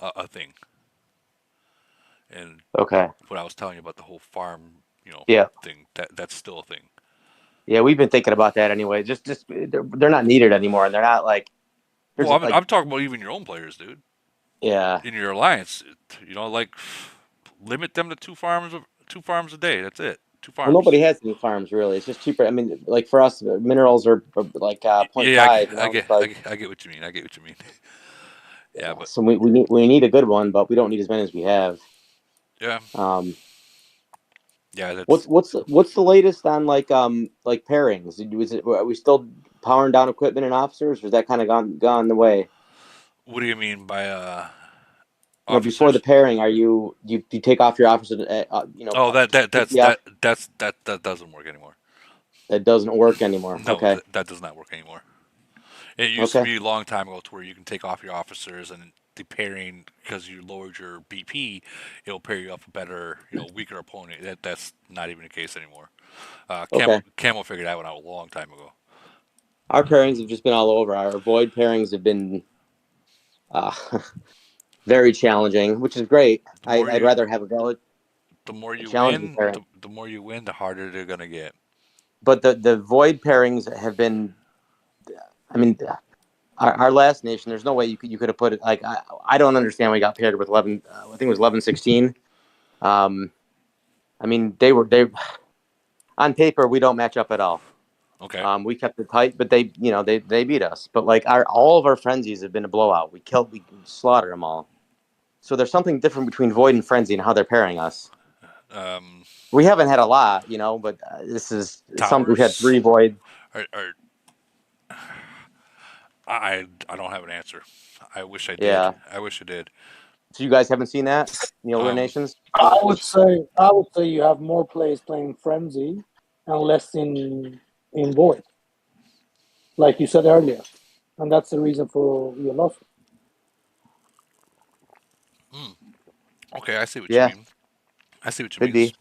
a thing. And Okay. what I was telling you about the whole farm, Yeah. thing, that's still a thing. Yeah, we've been thinking about that anyway. Just they're not needed anymore, and they're not like Well, there's like I'm talking about even your own players, dude. yeah. In your alliance, like limit them to two farms a day. That's it. Two Well, farms. nobody has any farms really. It's just cheaper. I mean, like for us, minerals are like point Yeah, five. I It's get, like I get what you mean. I get what you mean. Yeah, but so we need a good one, but we don't need as many as we have. yeah, Um, yeah, what's that's. what's what's the latest on like pairings? Are we still powering down equipment and officers, or is that kind of gone the way? What do you mean by Before the officers? pairing, you take off your officer, Oh, take the off that doesn't work anymore. that doesn't work anymore. No, Okay, that does not work anymore. It used to okay, be a long time ago to where you can take off your officers and the pairing because you lowered your BP, it'll pair you up a better, weaker opponent. That's not even the case anymore. okay. Camel figured that one out a long time ago. Our pairings have just been all over. Our void pairings have been uh, very challenging, which is great. The more I'd you rather have the more a you challenging win, pairing. the more you win, the harder they're gonna get. But the void pairings have been. I mean, our last nation. There's no way you could have put it like I don't understand. We got paired with 11. I think it was 11-16. Um, I mean they on paper we don't match up at all. Okay. We kept it tight, but they beat us. But like all of our frenzies have been a blowout. We slaughtered them all. So there's something different between void and frenzy and how they're pairing us. Um, We haven't had a lot, but this is something. We've had towers 3 void. are I don't have an answer. I wish I did. Yeah. I wish I did. So you guys haven't seen that in the older Um, nations? I would say you have more players playing Frenzy and less in Void, like you said earlier, and that's the reason for your loss. okay, I see what you Yeah, mean. I see what you could mean. be.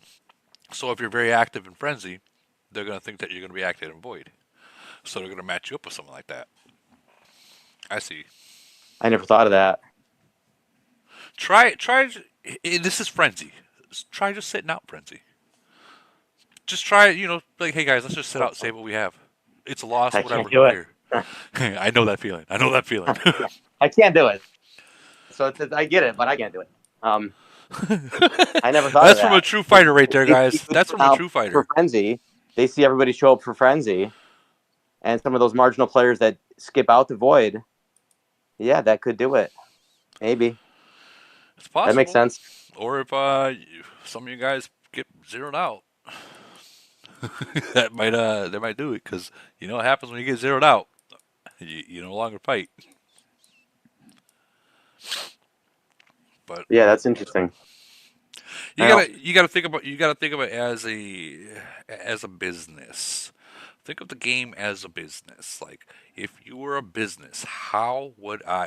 So if you're very active in frenzy, they're gonna think that you're gonna be active in void. So they're gonna match you up with something like that. I see. I never thought of that. Try. This is frenzy. Try just sitting out frenzy. Just try. Like, hey guys, let's just sit out, save what we have. It's a loss, I whatever. can't Who do it. cares? I know that feeling. I know that feeling. I can't do it. So I get it, but I can't do it. I never thought of That's from a that. true fighter right there, They see guys. me That's from a out true for fighter. frenzy. They see everybody show up for frenzy, and some of those marginal players that skip out the void. Yeah, that could do it. Maybe It's that makes possible. sense. Or if some of you guys get zeroed out, that might do it because you know what happens when you get zeroed out. You no longer fight. But Yeah, that's interesting. you Well, gotta think about it as a business. Think of the game as a business. Like if you were a business,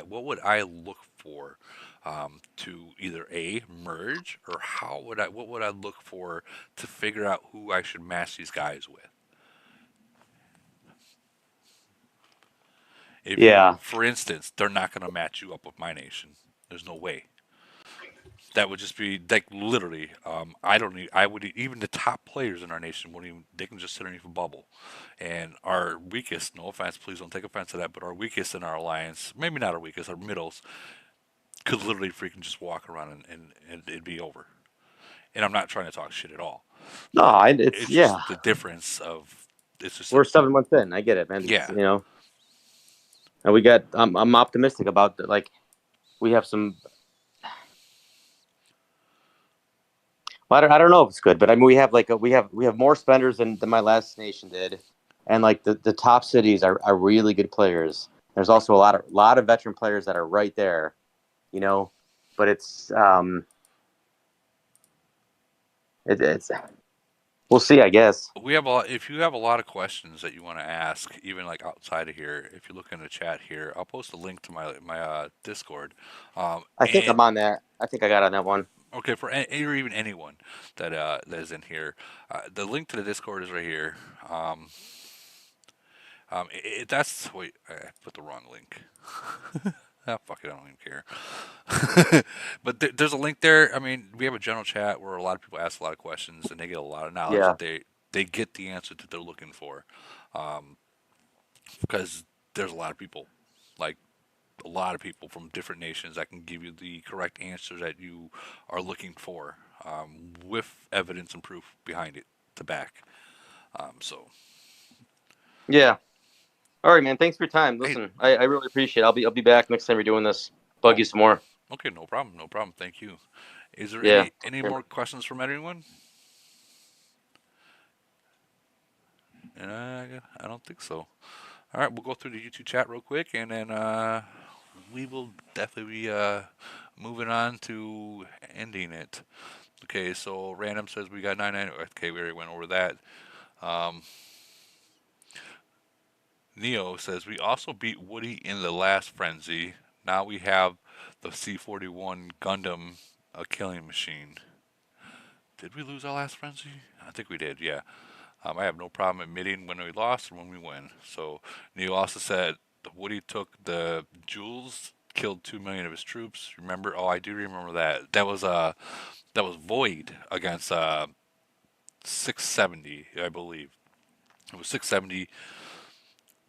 what would I look for to either a merge or what would I look for to figure out who I should match these guys with? If yeah, for instance, they're not going to match you up with my nation. There's no way. That would just be like literally. I don't. I would even the top players in our nation wouldn't even. They can just sit underneath a bubble, and our weakest. No offense, please don't take offense to that. But our weakest in our alliance, maybe not our weakest, our middles, could literally freaking just walk around and it'd be over. And I'm not trying to talk shit at all, no, but it's it's yeah. just the difference of. It's just a We're 7 months in. I get it, man. It's yeah. and we got. I'm optimistic about like we have some. Well, I don't know if it's good, but I mean, we have more spenders than my last nation did, and like the top cities are really good players. There's also a lot of veteran players that are right there, you know, but it's We'll see, I guess. We have a lot, if you have a lot of questions that you want to ask, even like outside of here, if you look in the chat here, I'll post a link to my Discord. I think And I'm on that. I think I got on that one. okay, for or even anyone that is in here, the link to the Discord is right here. That's wait, I put the wrong link. Ah, fuck it, I don't even care. But there's a link there. I mean, we have a general chat where a lot of people ask a lot of questions and they get a lot of knowledge Yeah. that they get the answer that they're looking for. Um, because there's a lot of people, like a lot of people from different nations that can give you the correct answer that you are looking for, with evidence and proof behind it to back. So, Yeah. All right, man. Thanks for your time. hey, Listen, I really appreciate it. I'll be back next time you're doing this. Bug oh, you some more. okay, no problem, no problem. Thank you. Is there Yeah. any more questions from anyone? I don't think so. All right, we'll go through the YouTube chat real quick, and then we will definitely be moving on to ending it. Okay, so random says we got 99. Okay, we already went over that. Um, Neo says we also beat Woody in the last frenzy. Now we have the C-41 Gundam, a killing machine. Did we lose our last frenzy? I think we did. Yeah. I have no problem admitting when we lost and when we win. So Neo also said Woody took the jewels, killed 2 million of his troops. Remember? Oh, I do remember that. That was Void against 670, I believe. It was 670.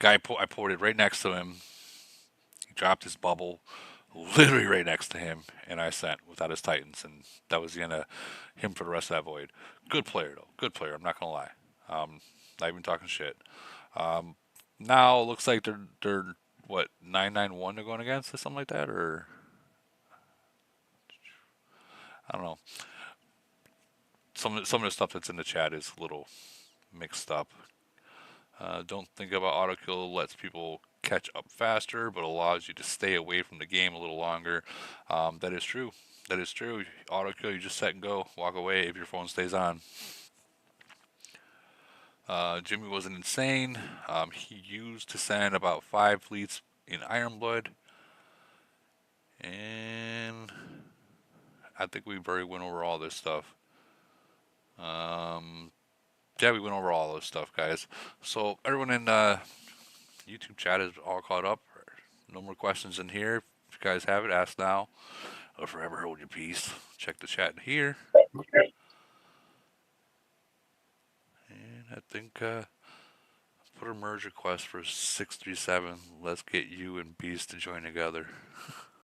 I poured it right next to him. He dropped his bubble, literally right next to him, and I sent without his Titans, and that was the end of him for the rest of that void. Good player though, good player. I'm not gonna lie. Not even talking shit. Um, Now it looks like they're what 991 they're going against or something like that, or I don't know. Some of the stuff that's in the chat is a little mixed up. Don't think about auto kill lets people catch up faster, but allows you to stay away from the game a little longer. That is true. That is true. Auto kill, you just set and go, walk away if your phone stays on. Jimmy wasn't insane. He used to send about 5 fleets in Ironblood, and I think we've already went over all this stuff. Um, yeah, we went over all this stuff, guys. So everyone in YouTube chat is all caught up. No more questions in here. If you guys have it, ask now or forever hold your peace. Check the chat here. And I think put a merge request for 637. Let's get you and Beast to join together.